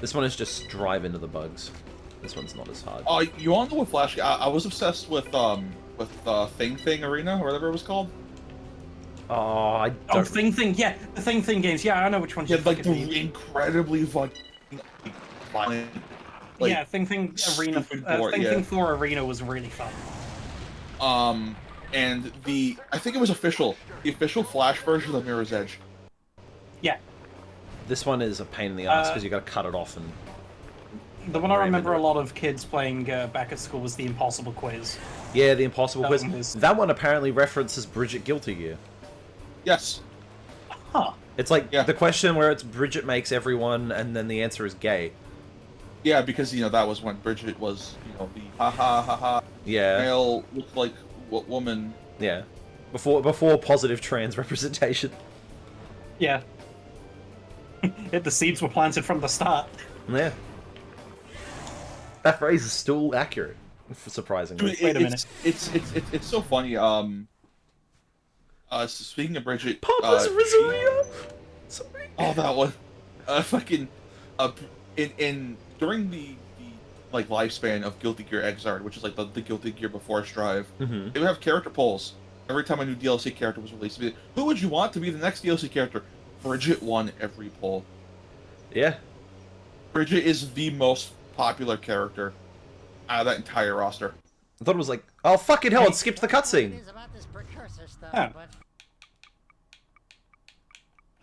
[SPEAKER 1] This one is just drive into the bugs. This one's not as hard.
[SPEAKER 3] You all know with Flash? I was obsessed with Thing Arena or whatever it was called.
[SPEAKER 1] Oh, I don't...
[SPEAKER 2] Oh, Thing, yeah, the Thing games. Yeah, I know which ones.
[SPEAKER 3] Yeah,
[SPEAKER 2] you
[SPEAKER 3] like the
[SPEAKER 2] mean.
[SPEAKER 3] incredibly violent. Like,
[SPEAKER 2] yeah, Thing Arena. Thing 4 Arena was really fun.
[SPEAKER 3] And I think it was the official Flash version of Mirror's Edge.
[SPEAKER 2] Yeah.
[SPEAKER 1] This one is a pain in the ass because you got to cut it off and.
[SPEAKER 2] The one I remember a lot of kids playing back at school was the Impossible Quiz.
[SPEAKER 1] Yeah, the Impossible Quiz.
[SPEAKER 2] Was...
[SPEAKER 1] That one apparently references Bridget Guilty Gear.
[SPEAKER 3] Yes.
[SPEAKER 2] Huh.
[SPEAKER 1] It's like the question where it's Bridget makes everyone, and then the answer is gay.
[SPEAKER 3] Yeah, because that was when Bridget was the ha ha ha ha.
[SPEAKER 1] Yeah.
[SPEAKER 3] Male looked like woman.
[SPEAKER 1] Yeah. Before positive trans representation.
[SPEAKER 2] Yeah. The seeds were planted from the start.
[SPEAKER 1] Yeah. That phrase is still accurate, surprisingly.
[SPEAKER 3] Dude,
[SPEAKER 2] Wait a minute.
[SPEAKER 3] It's so funny. Speaking of Bridget,
[SPEAKER 1] Papa's Rosalia. Sorry.
[SPEAKER 3] Oh, that one. During the lifespan of Guilty Gear Xrd, which is like the Guilty Gear before Strive, they would have character polls every time a new DLC character was released. Who would you want to be the next DLC character? Bridget won every poll.
[SPEAKER 1] Yeah.
[SPEAKER 3] Bridget is the most popular character out of that entire roster.
[SPEAKER 1] I thought it was like, oh fucking hell, it skipped the cutscene.
[SPEAKER 2] Huh.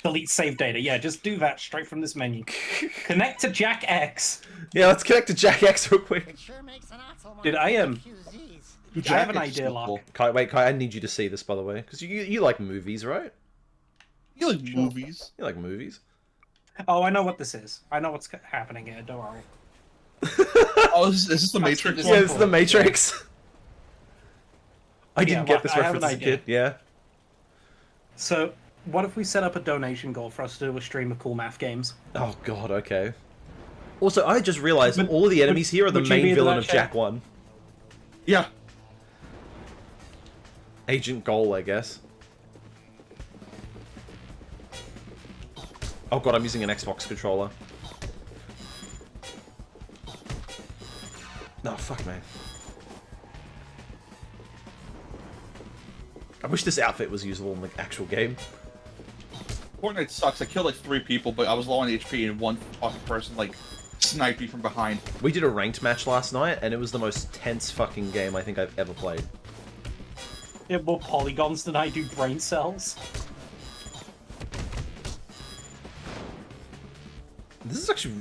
[SPEAKER 2] Delete save data. Yeah, just do that straight from this menu. Connect to Jack X.
[SPEAKER 1] Yeah, let's connect to Jack X real quick.
[SPEAKER 2] Dude, I have an idea, Lach.
[SPEAKER 1] Kai, I need you to see this, by the way, because you like movies, right?
[SPEAKER 3] You like movies?
[SPEAKER 1] You like movies?
[SPEAKER 2] Oh, I know what this is. I know what's happening here. Don't worry.
[SPEAKER 3] Oh, is this the Matrix?
[SPEAKER 1] Yeah, it's the Matrix. I didn't get this
[SPEAKER 2] I have
[SPEAKER 1] reference
[SPEAKER 2] an
[SPEAKER 1] as a
[SPEAKER 2] idea.
[SPEAKER 1] kid. Yeah.
[SPEAKER 2] So, what if we set up a donation goal for us to do a stream of cool math games?
[SPEAKER 1] Oh god, okay. Also, I just realized all of the enemies here are the main villain of Jack 1.
[SPEAKER 3] Yeah.
[SPEAKER 1] Agent Goal, I guess. Oh god, I'm using an Xbox controller. No, fuck, man. I wish this outfit was usable in the actual game.
[SPEAKER 3] Fortnite sucks. I killed like 3 people, but I was low on HP and one fucking person sniped me from behind.
[SPEAKER 1] We did a ranked match last night, and it was the most tense fucking game I think I've ever played.
[SPEAKER 2] You have more polygons than I do brain cells.
[SPEAKER 1] This is actually...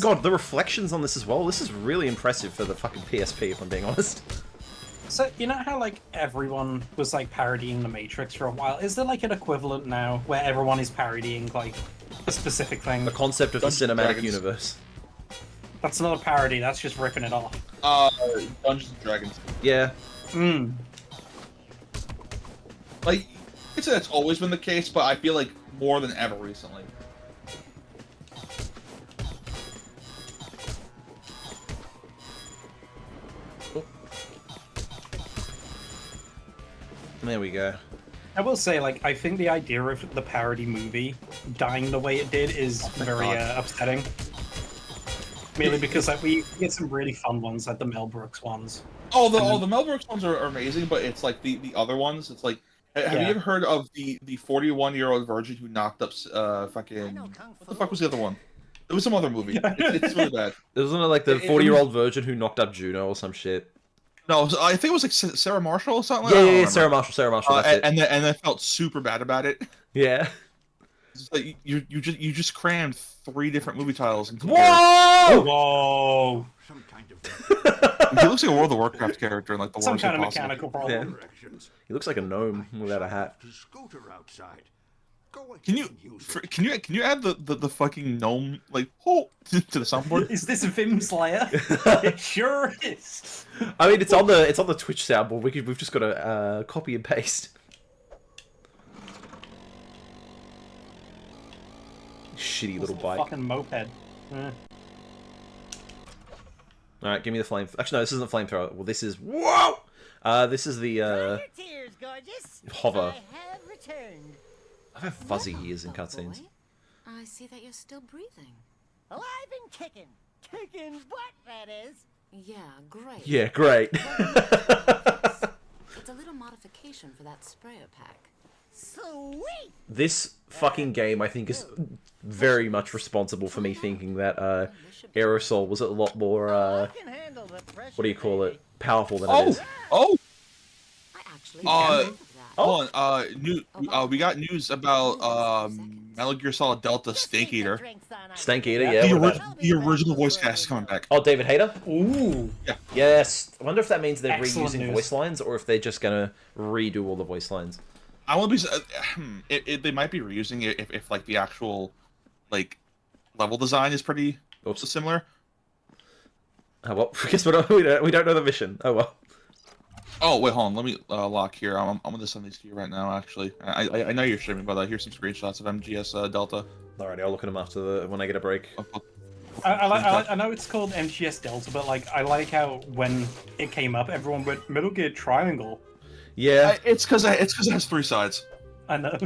[SPEAKER 1] God, the reflections on this as well, this is really impressive for the fucking PSP, if I'm being honest.
[SPEAKER 2] So, you know how, everyone was, parodying The Matrix for a while? Is there, an equivalent now where everyone is parodying, a specific thing?
[SPEAKER 1] The concept of the cinematic universe.
[SPEAKER 2] That's not a parody, that's just ripping it off.
[SPEAKER 3] Dungeons and Dragons.
[SPEAKER 1] Yeah.
[SPEAKER 3] I'd say that's always been the case, but I feel like more than ever recently.
[SPEAKER 1] There we go.
[SPEAKER 2] I will say, I think the idea of the parody movie dying the way it did is very upsetting. Mainly because we get some really fun ones, like the Mel Brooks ones.
[SPEAKER 3] The Mel Brooks ones are amazing, but it's the other ones. It's have you ever heard of the 41-year-old virgin who knocked up fucking... What the fuck was the other one? It was some other movie. It's really bad.
[SPEAKER 1] It was one of the 40-year-old virgin who knocked up Juno or some shit.
[SPEAKER 3] No, I think it was Sarah Marshall or something.
[SPEAKER 1] Yeah, Sarah Marshall. That's it.
[SPEAKER 3] And I felt super bad about it.
[SPEAKER 1] Yeah.
[SPEAKER 3] It's like you just crammed 3 different movie titles into
[SPEAKER 2] Whoa! Whoa!
[SPEAKER 6] Some kind of
[SPEAKER 3] He looks like a World of Warcraft character in the
[SPEAKER 2] some kind of mechanical problem.
[SPEAKER 1] Yeah. He looks like a gnome without a hat.
[SPEAKER 6] scooter outside. Go
[SPEAKER 3] Can you add the fucking gnome to the soundboard?
[SPEAKER 2] Is this Vim Slayer? It sure is.
[SPEAKER 1] I mean, it's on the Twitch soundboard. We've just got to copy and paste. Shitty little bike.
[SPEAKER 2] Fucking moped.
[SPEAKER 1] Alright, give me the flame. Actually, no, this isn't a flamethrower. Well, this is... Whoa! This is the
[SPEAKER 4] Dry your tears, gorgeous.
[SPEAKER 1] hover.
[SPEAKER 4] I have returned.
[SPEAKER 1] I have fuzzy ears in
[SPEAKER 5] Little
[SPEAKER 1] cutscenes.
[SPEAKER 5] boy, I see that you're still breathing.
[SPEAKER 4] Alive and kicking. Kicking butt, that is.
[SPEAKER 5] Yeah, great.
[SPEAKER 1] Yeah, great.
[SPEAKER 5] It's a little modification for that sprayer pack.
[SPEAKER 4] Sweet.
[SPEAKER 1] This fucking game, I think, is very much responsible for me thinking that aerosol was a lot more,
[SPEAKER 4] I can handle the pressure,
[SPEAKER 1] what do you call
[SPEAKER 4] baby.
[SPEAKER 1] it, powerful than it
[SPEAKER 3] Oh,
[SPEAKER 1] is.
[SPEAKER 3] oh,
[SPEAKER 5] I actually
[SPEAKER 3] Uh,
[SPEAKER 5] love that.
[SPEAKER 3] hold on. We got news about Metal Gear Solid Delta
[SPEAKER 4] Just
[SPEAKER 3] Snake
[SPEAKER 4] leave the
[SPEAKER 3] Eater.
[SPEAKER 4] drinks on ice.
[SPEAKER 1] Snake Eater,
[SPEAKER 2] Yeah.
[SPEAKER 1] yeah.
[SPEAKER 3] The,
[SPEAKER 1] What about it?
[SPEAKER 3] the original voice cast is coming back.
[SPEAKER 1] Oh, David Hayter?
[SPEAKER 2] Ooh.
[SPEAKER 1] Yes. I wonder if that means they're
[SPEAKER 2] Excellent
[SPEAKER 1] reusing
[SPEAKER 2] news.
[SPEAKER 1] voice lines, or if they're just gonna redo all the voice lines.
[SPEAKER 3] I want to be. They might be reusing it if like the actual like level design is pretty
[SPEAKER 1] Oops.
[SPEAKER 3] similar.
[SPEAKER 1] Oh, well, guess we don't know the mission. Oh, well.
[SPEAKER 3] Oh wait, hold on. Let me lock here. I'm gonna send these to you right now. Actually, I know you're streaming, but here's some screenshots of MGS Delta.
[SPEAKER 1] Alrighty, I'll look at them after when I get a break.
[SPEAKER 2] I know it's called MGS Delta, but like I like how when it came up, everyone went Metal Gear Triangle.
[SPEAKER 1] Yeah.
[SPEAKER 3] It's because it has 3 sides.
[SPEAKER 2] I know.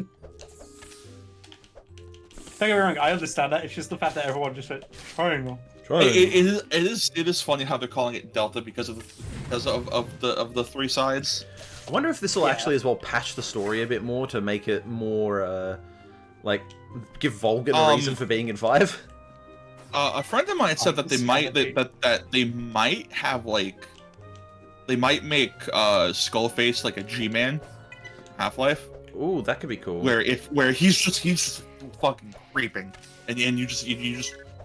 [SPEAKER 2] Don't get me wrong, I understand that. It's just the fact that everyone just went Triangle.
[SPEAKER 3] It is funny how they're calling it Delta because of the 3 sides.
[SPEAKER 1] I wonder if this will
[SPEAKER 2] Yeah.
[SPEAKER 1] actually as well patch the story a bit more to make it more, like, give Volgan a reason for being in 5.
[SPEAKER 3] A friend of mine said that they might that they might have like they might make Skullface like a G-Man Half-Life,
[SPEAKER 1] Ooh, that could be cool.
[SPEAKER 3] where he's just fucking creeping, and you just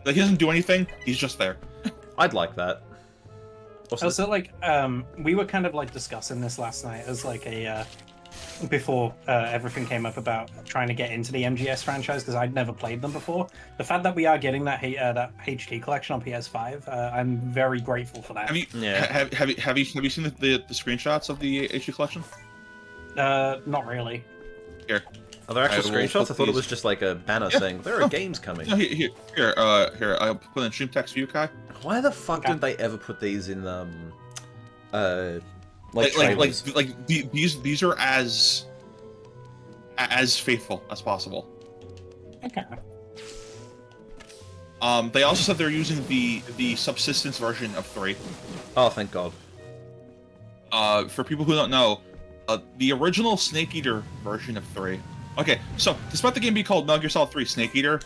[SPEAKER 3] like he doesn't do anything, he's just there.
[SPEAKER 1] I'd like that.
[SPEAKER 2] Also, like, we were kind of like discussing this last night as like a before everything came up about trying to get into the MGS franchise because I'd never played them before. The fact that we are getting that that HD collection on PS5, I'm very grateful for that.
[SPEAKER 3] Have you
[SPEAKER 1] Yeah.
[SPEAKER 3] have you seen the screenshots of the HD collection?
[SPEAKER 2] Not really.
[SPEAKER 3] Here.
[SPEAKER 1] Are there actual
[SPEAKER 3] I will
[SPEAKER 1] screenshots? I
[SPEAKER 3] put
[SPEAKER 1] thought it
[SPEAKER 3] these-
[SPEAKER 1] was just like a banner saying there are games coming.
[SPEAKER 3] No, here. I'll put in stream text for you, Kai.
[SPEAKER 1] Why the fuck
[SPEAKER 2] Okay.
[SPEAKER 1] didn't they ever put these in
[SPEAKER 3] Like
[SPEAKER 1] trailers?
[SPEAKER 3] these are as faithful as possible.
[SPEAKER 2] Okay.
[SPEAKER 3] They also said they're using the subsistence version of 3.
[SPEAKER 1] Oh, thank God.
[SPEAKER 3] For people who don't know, the original Snake Eater version of 3. Okay, so despite the game being called Metal Gear Solid 3 Snake Eater,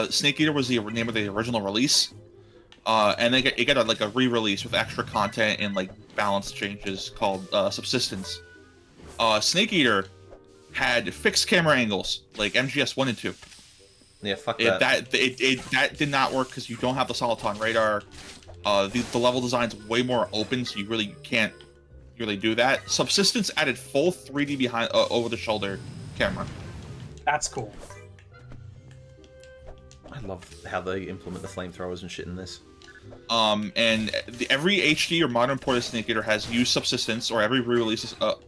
[SPEAKER 3] Snake Eater was the name of the original release. And it got like a re-release with extra content and like balance changes called Subsistence. Snake Eater had fixed camera angles like MGS 1 and 2.
[SPEAKER 1] Yeah, fuck
[SPEAKER 3] That
[SPEAKER 1] that.
[SPEAKER 3] that did not work because you don't have the Soliton radar. The level design's way more open, so you really can't really do that. Subsistence added full 3D behind over the shoulder camera.
[SPEAKER 2] That's cool.
[SPEAKER 1] I love how they implement the flamethrowers and shit in this.
[SPEAKER 3] And every HD or modern port of Snake Eater has used Subsistence, or every re-release of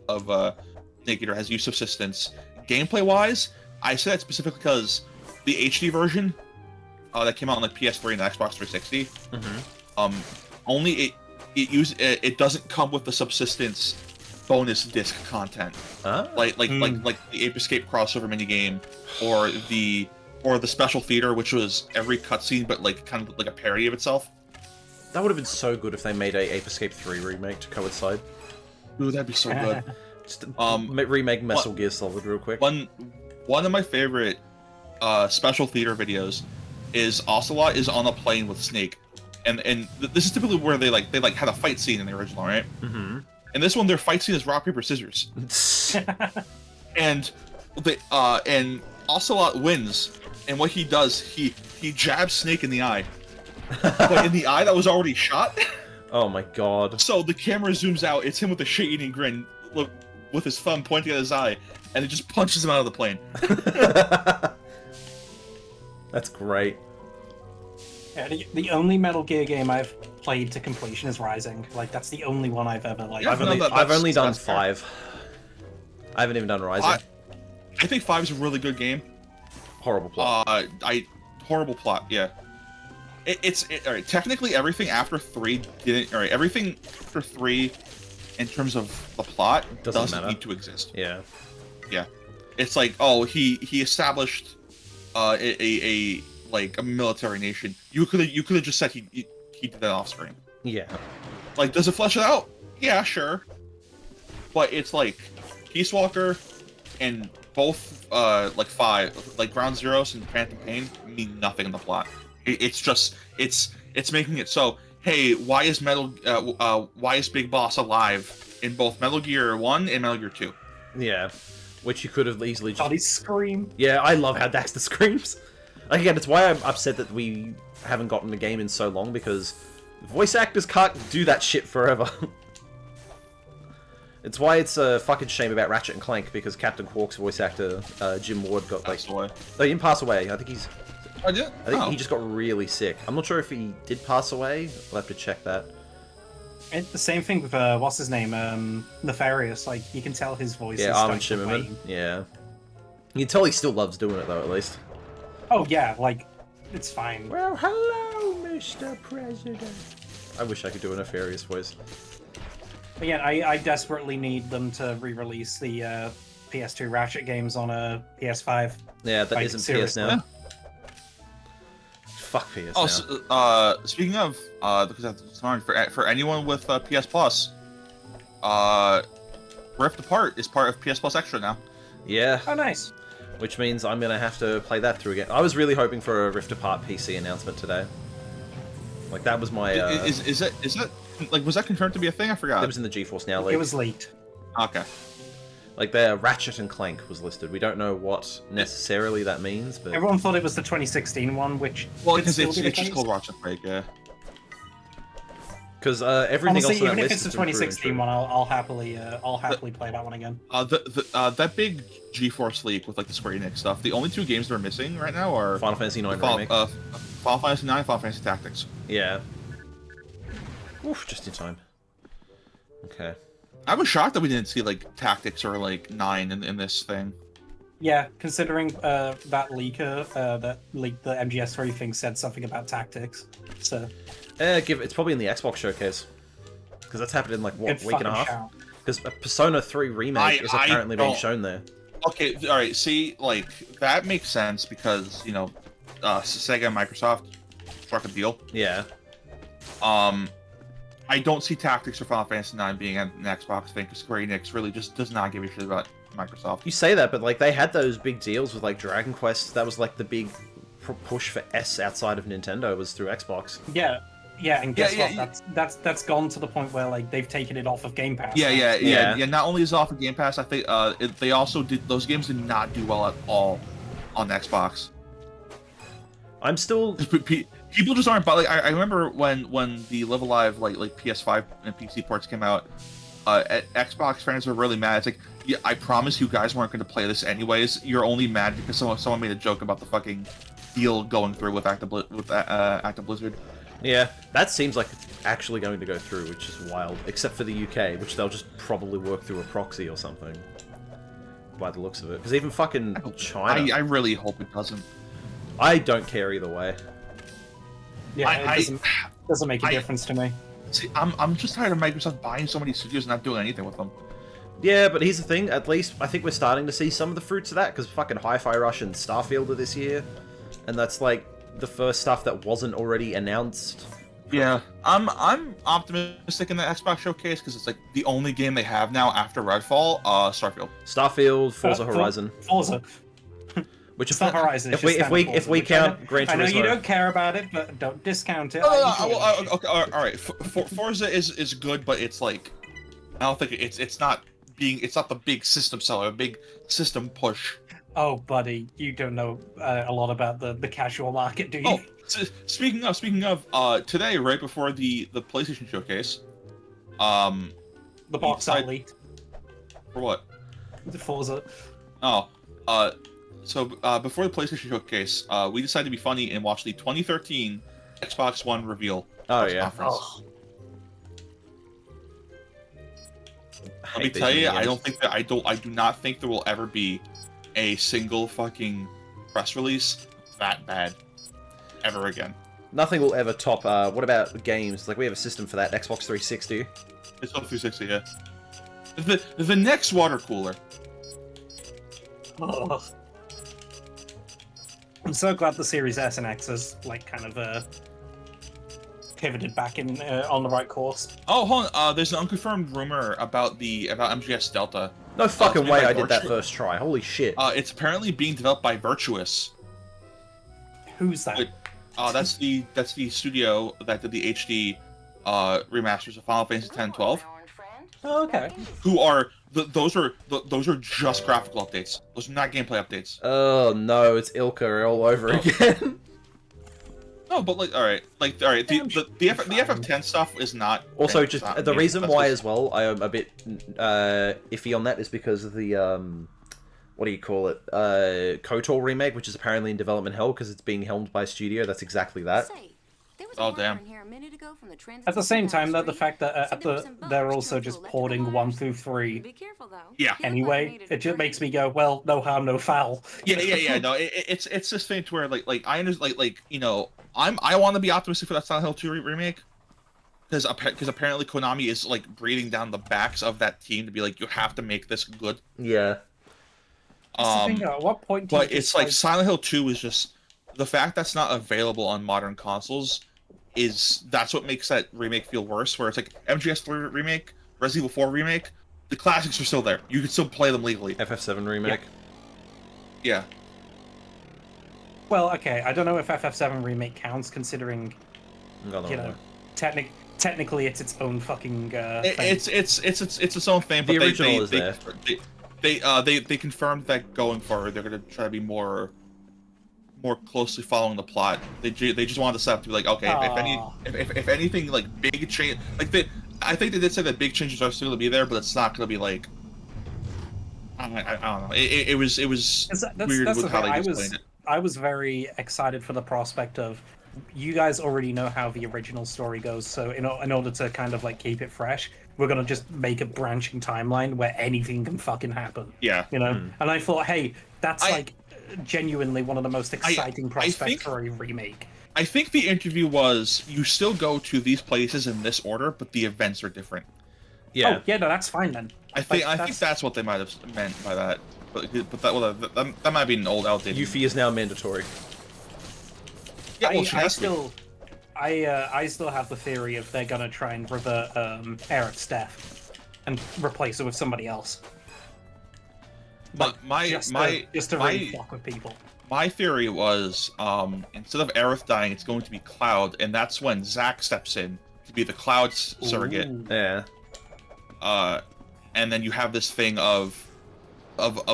[SPEAKER 3] Snake Eater has used Subsistence. Gameplay-wise, I say that specifically because the HD version that came out on like PS3 and the Xbox 360, only it doesn't come with the Subsistence bonus disc content, like the Ape Escape crossover minigame, or the special theater, which was every cutscene but like kind of like a parody of itself.
[SPEAKER 1] That would have been so good if they made a Ape Escape 3 remake to coincide.
[SPEAKER 3] Ooh, that'd be so good.
[SPEAKER 1] Just remake Metal Gear Solid real quick.
[SPEAKER 3] One of my favorite special theater videos is Ocelot is on a plane with Snake, and this is typically where they had a fight scene in the original, right?
[SPEAKER 1] Mm-hmm.
[SPEAKER 3] And this one, their fight scene is rock paper scissors, and and Ocelot wins, and what he does, he jabs Snake in the eye, but in the eye that was already shot.
[SPEAKER 1] Oh my God.
[SPEAKER 3] So the camera zooms out. It's him with a shit-eating grin, with his thumb pointing at his eye, and it just punches him out of the plane.
[SPEAKER 1] That's great.
[SPEAKER 2] Yeah, the only Metal Gear game I've played to completion is Rising. Like that's the only one I've ever like.
[SPEAKER 3] Yeah,
[SPEAKER 1] I've only done
[SPEAKER 3] that's fair.
[SPEAKER 1] 5. I haven't even done Rising.
[SPEAKER 3] I think 5 is a really good game.
[SPEAKER 1] Horrible plot.
[SPEAKER 3] Horrible plot. Yeah. All right. Technically, everything after 3 didn't. All right. Everything after 3 in terms of the plot, doesn't
[SPEAKER 1] matter.
[SPEAKER 3] need to exist.
[SPEAKER 1] Yeah.
[SPEAKER 3] Yeah, it's like, oh, he established a military nation. You could have just said he did that off screen.
[SPEAKER 1] Yeah.
[SPEAKER 3] Like, does it flesh it out? Yeah, sure. But it's like Peace Walker and both Ground Zeroes and Phantom Pain mean nothing in the plot. It's just it's making it so, hey, why is Big Boss alive in both Metal Gear 1 and Metal Gear 2?
[SPEAKER 1] Yeah. Which you could have easily just...
[SPEAKER 2] Bloody scream.
[SPEAKER 1] Yeah, I love how Daxter screams. Like, again, it's why I'm upset that we haven't gotten a game in so long, because voice actors can't do that shit forever. It's why it's a fucking shame about Ratchet and Clank, because Captain Quark's voice actor, Jim Ward, got, like...
[SPEAKER 3] Passed away.
[SPEAKER 1] No, he didn't pass away. I think he's...
[SPEAKER 3] I did?
[SPEAKER 1] I think he just got really sick. I'm not sure if he did pass away. I'll have to check that.
[SPEAKER 2] It's the same thing with, what's his name? Nefarious. Like, you can tell his voice is
[SPEAKER 1] Armin
[SPEAKER 2] starting to
[SPEAKER 1] Shimmerman.
[SPEAKER 2] wane.
[SPEAKER 1] Yeah. You can tell he still loves doing it, though, at least.
[SPEAKER 2] Oh, yeah, like, it's fine.
[SPEAKER 1] Well, hello, Mr. President. I wish I could do a Nefarious voice.
[SPEAKER 2] Again, I desperately need them to re-release the PS2 Ratchet games on a PS5.
[SPEAKER 1] Yeah, that
[SPEAKER 2] Like,
[SPEAKER 1] isn't
[SPEAKER 2] seriously.
[SPEAKER 1] PS now. Fuck PS now.
[SPEAKER 3] Speaking of, because sorry, for anyone with PS Plus, Rift Apart is part of PS Plus Extra now.
[SPEAKER 1] Yeah.
[SPEAKER 2] Oh, nice.
[SPEAKER 1] Which means I'm gonna have to play that through again. I was really hoping for a Rift Apart PC announcement today. Like, that was my...
[SPEAKER 3] Is that like, was that confirmed to be a thing? I forgot.
[SPEAKER 1] It was in the GeForce Now leak.
[SPEAKER 2] It was leaked.
[SPEAKER 3] Okay.
[SPEAKER 1] Like, their Ratchet and Clank was listed. We don't know what necessarily that means, but...
[SPEAKER 2] Everyone thought it was the 2016 one, which
[SPEAKER 3] Well,
[SPEAKER 2] could
[SPEAKER 3] because
[SPEAKER 2] still
[SPEAKER 3] it's
[SPEAKER 2] be the
[SPEAKER 3] just
[SPEAKER 2] case.
[SPEAKER 3] called Ratchet and Clank, yeah.
[SPEAKER 1] Because everything
[SPEAKER 2] Honestly,
[SPEAKER 1] else on
[SPEAKER 2] even
[SPEAKER 1] that
[SPEAKER 2] if
[SPEAKER 1] list
[SPEAKER 2] it's the
[SPEAKER 1] has been proven
[SPEAKER 2] 2016
[SPEAKER 1] true.
[SPEAKER 2] one, I'll happily play that one again.
[SPEAKER 3] That big GeForce leak with, like, the Square Enix stuff, the only two games that are missing right now are...
[SPEAKER 1] Final Fantasy IX
[SPEAKER 3] Final
[SPEAKER 1] Remake.
[SPEAKER 3] Fantasy IX, Final Fantasy Tactics.
[SPEAKER 1] Yeah. Oof, just in time. Okay.
[SPEAKER 3] I was shocked that we didn't see, like, Tactics or, like, 9 in this thing.
[SPEAKER 2] Yeah, considering that leaker that leaked the MGS3 thing said something about tactics, so...
[SPEAKER 1] It's probably in the Xbox showcase. Because that's happened in, like, what,
[SPEAKER 2] good
[SPEAKER 1] week and a
[SPEAKER 2] fucking
[SPEAKER 1] half?
[SPEAKER 2] shout.
[SPEAKER 1] Because Persona 3 Remake is apparently being
[SPEAKER 3] don't-
[SPEAKER 1] shown there.
[SPEAKER 3] Okay, alright, see, like, that makes sense because, you know, Sega and Microsoft struck a deal.
[SPEAKER 1] Yeah.
[SPEAKER 3] I don't see Tactics or Final Fantasy IX being an Xbox thing because Square Enix really just does not give a shit about Microsoft.
[SPEAKER 1] You say that, but, like, they had those big deals with, like, Dragon Quest. That was, like, the big push for S outside of Nintendo was through Xbox.
[SPEAKER 2] Yeah, and guess
[SPEAKER 3] Yeah,
[SPEAKER 2] what? That's gone to the point where, like, they've taken it off of Game Pass.
[SPEAKER 3] Yeah. Not only is it off of Game Pass, I think they also did. Those games did not do well at all on Xbox.
[SPEAKER 1] I'm still...
[SPEAKER 3] People just aren't. But like, I remember when the Live Alive like PS5 and PC ports came out, Xbox fans were really mad. It's like, yeah, I promise you guys weren't going to play this anyways. You're only mad because someone made a joke about the fucking deal going through with Active Blizzard.
[SPEAKER 1] Yeah, that seems like it's actually going to go through, which is wild. Except for the UK, which they'll just probably work through a proxy or something. By the looks of it. Because even fucking China...
[SPEAKER 3] I really hope it doesn't.
[SPEAKER 1] I don't care either way.
[SPEAKER 2] Yeah, it doesn't make a difference to me.
[SPEAKER 3] See, I'm just tired of Microsoft buying so many studios and not doing anything with them.
[SPEAKER 1] Yeah, but here's the thing, at least I think we're starting to see some of the fruits of that, because fucking Hi-Fi Rush and Starfield are this year, and that's like the first stuff that wasn't already announced.
[SPEAKER 3] Yeah, I'm optimistic in the Xbox showcase because it's like the only game they have now after Redfall,
[SPEAKER 1] Starfield, Forza Horizon.
[SPEAKER 2] Forza.
[SPEAKER 1] Which
[SPEAKER 2] It's not Horizon.
[SPEAKER 1] if we count Gran Turismo.
[SPEAKER 2] I know you don't care about it, but don't discount it.
[SPEAKER 3] Okay, all right. Forza is good, but it's like I don't think it's not the big system seller, a big system push.
[SPEAKER 2] Oh, buddy, you don't know a lot about the casual market, do you?
[SPEAKER 3] Oh, speaking of, today right before the PlayStation showcase,
[SPEAKER 2] the box art leaked.
[SPEAKER 3] For what?
[SPEAKER 2] The Forza.
[SPEAKER 3] Oh, so before the PlayStation showcase, we decided to be funny and watch the 2013 Xbox One reveal.
[SPEAKER 1] Oh yeah.
[SPEAKER 3] Conference.
[SPEAKER 2] Oh.
[SPEAKER 3] Let me tell you, I do not think there will ever be a single fucking press release that bad ever again.
[SPEAKER 1] Nothing will ever top. What about games? Like we have a system for that, Xbox 360.
[SPEAKER 3] It's on 360, yeah. The next water cooler.
[SPEAKER 2] Ugh. I'm so glad the Series S and X has like kind of pivoted back in on the right course.
[SPEAKER 3] Oh, hold on. There's an unconfirmed rumor about MGS Delta.
[SPEAKER 1] No fucking way I did that first try. Holy shit.
[SPEAKER 3] It's apparently being developed by Virtuous.
[SPEAKER 2] Who's that?
[SPEAKER 3] That's the studio that did the HD remasters of Final Fantasy X and 12.
[SPEAKER 2] Oh, okay.
[SPEAKER 3] Who are those are just graphical updates. Those are not gameplay updates.
[SPEAKER 1] Oh no, it's Ilka all over again.
[SPEAKER 3] No, but like, all right, the FF10 stuff is not.
[SPEAKER 1] Also,
[SPEAKER 3] it's
[SPEAKER 1] just
[SPEAKER 3] not
[SPEAKER 1] the reason why
[SPEAKER 3] just...
[SPEAKER 1] as well I am a bit iffy on that is because of the what do you call it? KOTOR remake, which is apparently in development hell because it's being helmed by a studio. That's exactly that.
[SPEAKER 3] Oh damn.
[SPEAKER 2] At the same time, though, the fact that they're also just porting 1 through 3.
[SPEAKER 3] Yeah.
[SPEAKER 2] Anyway, it just makes me go, well, no harm, no foul.
[SPEAKER 3] Yeah. No, it's this thing to where like I understand like you know I want to be optimistic for that Silent Hill 2 remake because apparently Konami is like breathing down the backs of that team to be like, you have to make this good.
[SPEAKER 1] Yeah.
[SPEAKER 2] At what point?
[SPEAKER 3] But it's like Silent Hill 2 is just the fact that's not available on modern consoles. That's what makes that remake feel worse, where it's like MGS3 remake, Resident Evil 4 remake, the classics are still there. You can still play them legally.
[SPEAKER 1] FF7 remake.
[SPEAKER 3] Yeah.
[SPEAKER 2] Well, okay, I don't know if FF7 remake counts, considering, technically it's its own fucking thing.
[SPEAKER 3] It's its own thing. But
[SPEAKER 1] the original is there.
[SPEAKER 3] They confirmed that going forward they're gonna try to be more closely following the plot. They just wanted the setup to be like, okay, if anything like big change, like I think they did say that big changes are still gonna be there, but it's not gonna be like I don't know. It was weird with how they explained it.
[SPEAKER 2] I was very excited for the prospect of, you guys already know how the original story goes, so in order to kind of like keep it fresh, we're gonna just make a branching timeline where anything can fucking happen.
[SPEAKER 3] Yeah.
[SPEAKER 2] You know? And I thought, hey, that's like genuinely one of the most exciting prospects for a remake.
[SPEAKER 3] I think the interview was, you still go to these places in this order, but the events are different.
[SPEAKER 1] Yeah.
[SPEAKER 2] Oh, yeah, no, that's fine then.
[SPEAKER 3] I think that's what they might have meant by that. But that might be an old outdated.
[SPEAKER 1] Yuffie is now mandatory.
[SPEAKER 3] Yeah, well,
[SPEAKER 2] I still have the theory of they're gonna try and revert Eric's death and replace it with somebody else.
[SPEAKER 3] But
[SPEAKER 2] just to really fuck with people.
[SPEAKER 3] My theory was, instead of Aerith dying, it's going to be Cloud, and that's when Zack steps in to be the Cloud surrogate.
[SPEAKER 1] Yeah.
[SPEAKER 3] And then you have this thing of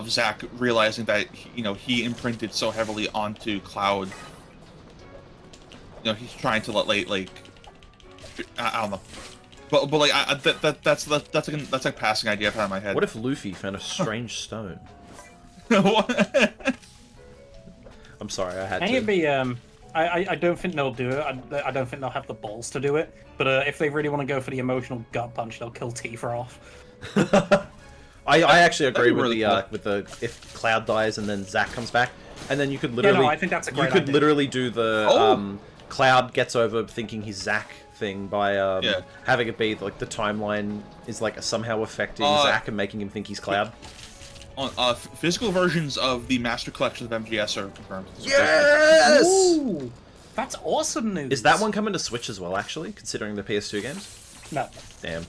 [SPEAKER 3] Zack realizing that he imprinted so heavily onto Cloud. He's trying to like I don't know, but like that's a passing idea I've had in my head.
[SPEAKER 1] What if Luffy found a strange stone? I'm sorry, I had to.
[SPEAKER 2] It'd be I don't think they'll do it. I don't think they'll have the balls to do it. But if they really want to go for the emotional gut punch, they'll kill Tifa off.
[SPEAKER 1] I actually agree with
[SPEAKER 3] really
[SPEAKER 1] with the if Cloud dies and then Zack comes back, and then you could literally
[SPEAKER 2] I think that's a great
[SPEAKER 1] you could
[SPEAKER 2] idea.
[SPEAKER 1] literally do the Cloud gets over thinking he's Zack thing by having it be like the timeline is like somehow affecting Zack and making him think he's Cloud.
[SPEAKER 3] Physical versions of the Master Collection of MGS are confirmed.
[SPEAKER 1] Yes!
[SPEAKER 2] Ooh, that's awesome news.
[SPEAKER 1] Is that one coming to Switch as well? Actually, considering the PS2 games.
[SPEAKER 2] No.
[SPEAKER 1] Damn.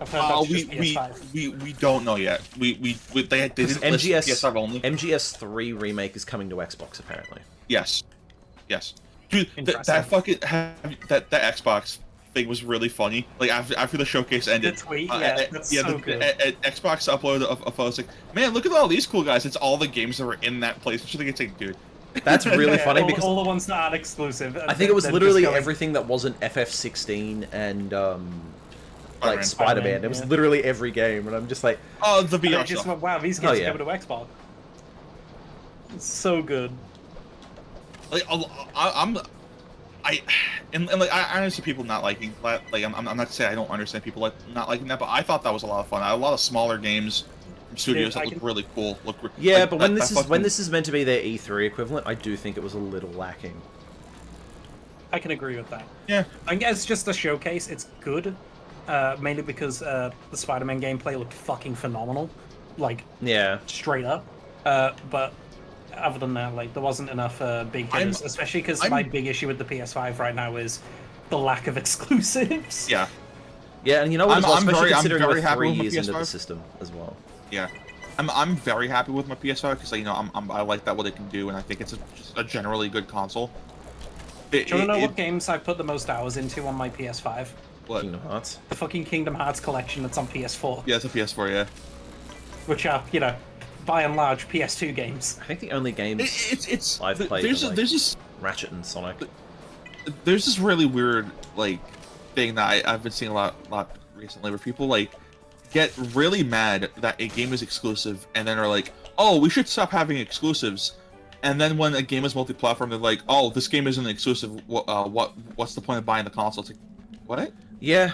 [SPEAKER 2] I've heard that's just PS5.
[SPEAKER 3] We don't know yet. They didn't list PS5 only.
[SPEAKER 1] MGS3 remake is coming to Xbox apparently.
[SPEAKER 3] Yes. Dude, that fucking that Xbox thing was really funny. Like after the showcase ended,
[SPEAKER 2] the tweet, that's so good.
[SPEAKER 3] Xbox uploaded a photo. It's like, man, look at all these cool guys. It's all the games that were in that place. It's like, dude.
[SPEAKER 1] That's really funny because
[SPEAKER 2] all the ones that aren't exclusive.
[SPEAKER 1] I think it was literally everything that wasn't FF16 and like Spider-Man. It was literally every game, and I'm just like,
[SPEAKER 3] oh, the VR stuff.
[SPEAKER 2] Wow, these games are coming to Xbox. It's so good.
[SPEAKER 3] Like I understand people not liking that. Like I'm not saying I don't understand people not liking that, but I thought that was a lot of fun. A lot of smaller games from studios that look really cool.
[SPEAKER 1] Yeah,
[SPEAKER 3] like,
[SPEAKER 1] but when this is meant to be their E3 equivalent, I do think it was a little lacking.
[SPEAKER 2] I can agree with that.
[SPEAKER 3] Yeah,
[SPEAKER 2] I guess just a showcase. It's good, mainly because the Spider-Man gameplay looked fucking phenomenal, like
[SPEAKER 1] Yeah.
[SPEAKER 2] straight up. But other than that, like there wasn't enough big hitters, especially because my big issue with the PS5 right now is the lack of exclusives.
[SPEAKER 3] Yeah.
[SPEAKER 1] Yeah, and you know what?
[SPEAKER 3] I'm
[SPEAKER 1] Especially
[SPEAKER 3] very
[SPEAKER 1] considering
[SPEAKER 3] happy
[SPEAKER 1] we're 3
[SPEAKER 3] with my
[SPEAKER 1] years into the
[SPEAKER 3] PS5.
[SPEAKER 1] system as well.
[SPEAKER 3] Yeah. I'm very happy with my PS5 because you know I like that what it can do, and I think it's just a generally good console.
[SPEAKER 2] Do you want to know what games I've put the most hours into on my PS5?
[SPEAKER 3] What?
[SPEAKER 1] Kingdom Hearts.
[SPEAKER 2] The fucking Kingdom Hearts collection that's on PS4.
[SPEAKER 3] Yeah, it's a PS4. Yeah.
[SPEAKER 2] Which are, you know, by and large PS2 games.
[SPEAKER 1] I think the only games
[SPEAKER 3] It's
[SPEAKER 1] I've played
[SPEAKER 3] there's
[SPEAKER 1] are like
[SPEAKER 3] there's this
[SPEAKER 1] Ratchet and Sonic.
[SPEAKER 3] there's this really weird like thing that I've been seeing a lot recently where people like get really mad that a game is exclusive and then are like, oh, we should stop having exclusives. And then when a game is multi-platform, they're like, oh, this game isn't exclusive. What's the point of buying the console? It's like, what?
[SPEAKER 1] Yeah,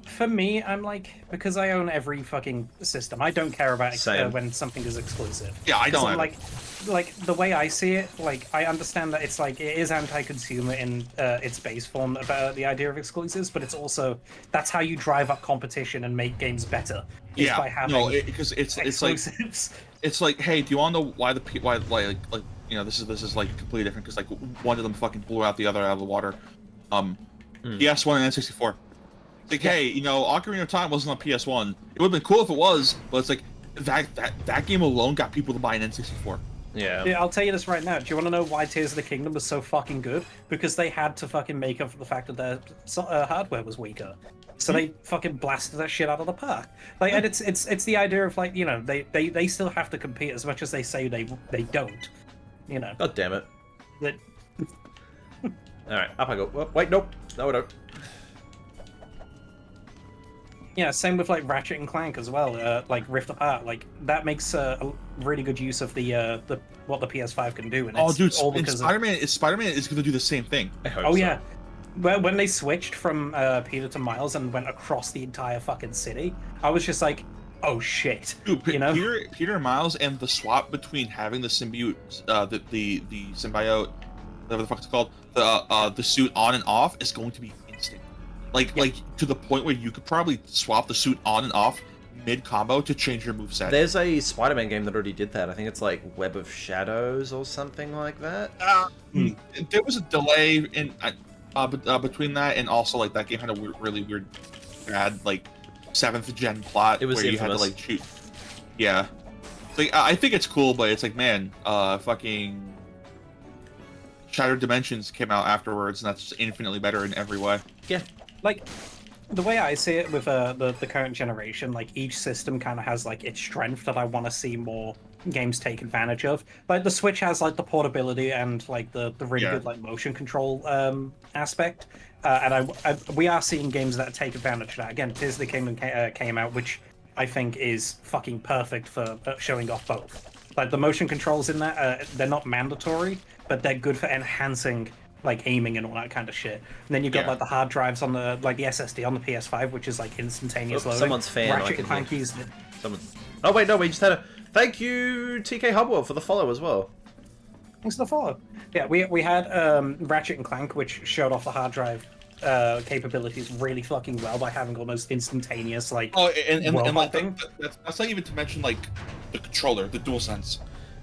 [SPEAKER 2] For me, I'm like, because I own every fucking system, I don't care about when something is exclusive.
[SPEAKER 3] Yeah, I don't.
[SPEAKER 2] Like the way I see it, like I understand that it's like it is anti-consumer in its base form about the idea of exclusives, but it's also that's how you drive up competition and make games better.
[SPEAKER 3] Yeah,
[SPEAKER 2] by having
[SPEAKER 3] because it's
[SPEAKER 2] exclusives.
[SPEAKER 3] It's like, hey, do you want to know why like you know this is like completely different because like one of them fucking blew out the other out of the water. PS1 and N64. It's like, hey, you know, Ocarina of Time wasn't on PS1. It would have been cool if it was, but it's like that game alone got people to buy an N64.
[SPEAKER 1] Yeah.
[SPEAKER 2] Yeah, I'll tell you this right now. Do you want to know why Tears of the Kingdom was so fucking good? Because they had to fucking make up for the fact that their hardware was weaker. So they fucking blasted that shit out of the park. Like, and it's the idea of like, you know, they still have to compete as much as they say they don't. You know.
[SPEAKER 1] God damn it.
[SPEAKER 2] That.
[SPEAKER 1] All right, up I go. Oh, wait, nope. No, I don't.
[SPEAKER 2] Yeah, same with like Ratchet and Clank as well. Like Rift Apart, like that makes a really good use of the what the PS5 can do. And
[SPEAKER 3] Oh,
[SPEAKER 2] it's
[SPEAKER 3] dude,
[SPEAKER 2] all because
[SPEAKER 3] Spider-Man is going to do the same thing.
[SPEAKER 1] I hope
[SPEAKER 2] Oh
[SPEAKER 1] so.
[SPEAKER 2] yeah. Well, when they switched from Peter to Miles and went across the entire fucking city, I was just like, oh shit.
[SPEAKER 3] Dude,
[SPEAKER 2] you know?
[SPEAKER 3] Peter and Miles and the swap between having the symbiote, the symbiote, whatever the fuck it's called, the suit on and off is going to be instant. Like to the point where you could probably swap the suit on and off mid combo to change your moveset.
[SPEAKER 1] There's a Spider-Man game that already did that. I think it's like Web of Shadows or something like that.
[SPEAKER 3] There was a delay in between that and also like that game had a really weird, bad like 7th gen plot
[SPEAKER 1] It was
[SPEAKER 3] where you had to like shoot. Yeah, like I think it's cool, but it's like, man, fucking Shattered Dimensions came out afterwards, and that's just infinitely better in every way.
[SPEAKER 1] Yeah.
[SPEAKER 2] Like, the way I see it with the current generation, like each system kind of has like its strength that I want to see more games take advantage of. Like the Switch has like the portability and like the really good like motion control aspect, and we are seeing games that take advantage of that. Again, Tears of the Kingdom came out, which I think is fucking perfect for showing off both. Like the motion controls in that, they're not mandatory, but they're good for enhancing like aiming and all that kind of shit. And then you've got like the hard drives on the like the SSD on the PS5, which is like instantaneous loading.
[SPEAKER 1] Someone's fan.
[SPEAKER 2] Ratchet and Clanky's.
[SPEAKER 1] Oh wait, no, we just had a thank you TK Hubwell for the follow as well.
[SPEAKER 2] Thanks for the follow. Yeah, we had Ratchet and Clank, which showed off the hard drive capabilities really fucking well by having almost instantaneous like.
[SPEAKER 3] Oh, and like
[SPEAKER 2] thing.
[SPEAKER 3] that's not even to mention like the controller, the DualSense.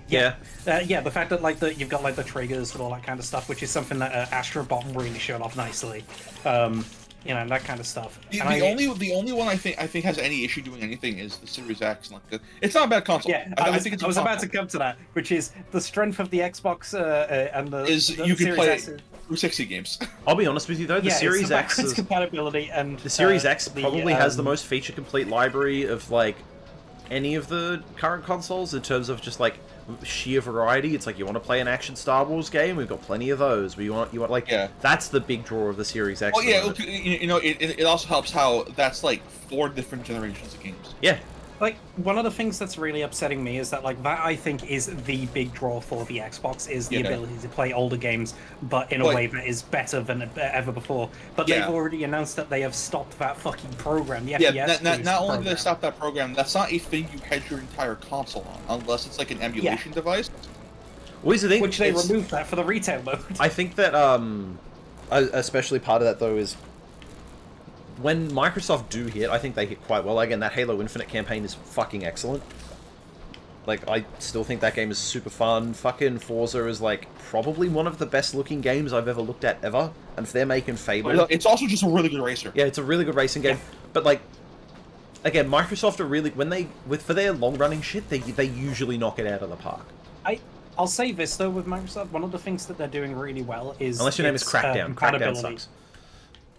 [SPEAKER 1] Yeah.
[SPEAKER 2] Yeah, the fact that like you've got like the triggers and all that kind of stuff, which is something that Astro Bot really showed off nicely. You know, and that kind of stuff.
[SPEAKER 3] The only one I think has any issue doing anything is the Series X. Like it's not a bad console.
[SPEAKER 2] Yeah, I was about to come to that, which is the strength of the Xbox and the
[SPEAKER 3] you can
[SPEAKER 2] Series
[SPEAKER 3] play
[SPEAKER 2] X.
[SPEAKER 3] 360 games.
[SPEAKER 1] I'll be honest with you though, the Series X
[SPEAKER 2] is compatibility and
[SPEAKER 1] the Series X probably has the most feature complete library of like any of the current consoles in terms of just like sheer variety. It's like you want to play an action Star Wars game, we've got plenty of those. You want like that's the big draw of the Series X.
[SPEAKER 3] Well, yeah, you know, it also helps how that's like 4 different generations of games.
[SPEAKER 1] Yeah.
[SPEAKER 2] Like, one of the things that's really upsetting me is that, like, that I think is the big draw for the Xbox, is the ability to play older games, but in a way that is better than ever before. But they've already announced that they have stopped that fucking program, the FPS
[SPEAKER 3] not only did they stop that program, that's not a thing you head your entire console on, unless it's like an emulation device.
[SPEAKER 1] Well, here's the thing,
[SPEAKER 2] which they removed that for the retail mode.
[SPEAKER 1] I think that, especially part of that, though, is when Microsoft do hit, I think they hit quite well. Again, that Halo Infinite campaign is fucking excellent. Like, I still think that game is super fun. Fucking Forza is, like, probably one of the best looking games I've ever looked at ever. And if they're making Fable...
[SPEAKER 3] It's also just a really good racer.
[SPEAKER 1] Yeah, it's a really good racing game. But, like, again, Microsoft are really... for their long-running shit, they usually knock it out of the park.
[SPEAKER 2] I'll say this, though, with Microsoft. One of the things that they're doing really well is...
[SPEAKER 1] Unless your name is Crackdown. Crackdown sucks.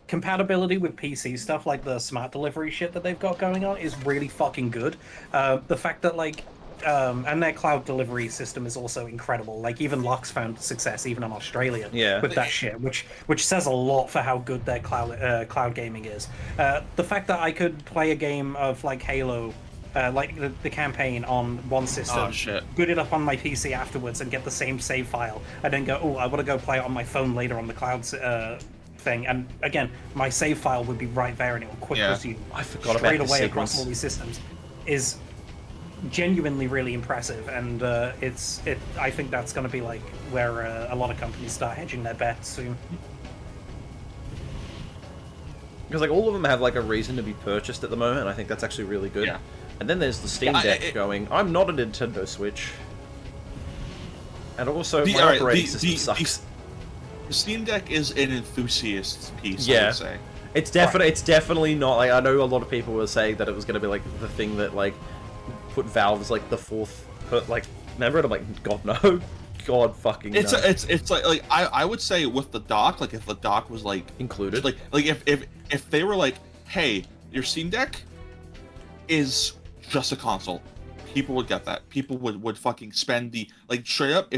[SPEAKER 2] Compatibility with PC stuff, like the smart delivery shit that they've got going on, is really fucking good. The fact that, like... and their cloud delivery system is also incredible. Like, even Lach's found success even in Australia with that shit, which says a lot for how good their cloud gaming is. The fact that I could play a game of, like, Halo, like the campaign on one system, boot it up on my PC afterwards and get the same save file, and then go, oh, I want to go play it on my phone later on the cloud thing. And again, my save file would be right there and it will quick resume straight away across all these systems. Is genuinely really impressive, and I think that's going to be like where a lot of companies start hedging their bets soon.
[SPEAKER 1] Because like all of them have like a reason to be purchased at the moment, and I think that's actually really good. Yeah. And then there's the Steam Deck going, I'm not a Nintendo Switch. And also my operating system sucks.
[SPEAKER 3] The Steam Deck is an enthusiast piece, I would say.
[SPEAKER 1] It's definitely not, like, I know a lot of people were saying that it was going to be like the thing that like put Valve as like the fourth, like, remember it? I'm like, God no. God fucking no.
[SPEAKER 3] It's like I would say with the dock, like if the dock was like
[SPEAKER 1] included,
[SPEAKER 3] like if they were like, hey, your Steam Deck is just a console, people would get that. People would fucking spend the, like, straight up,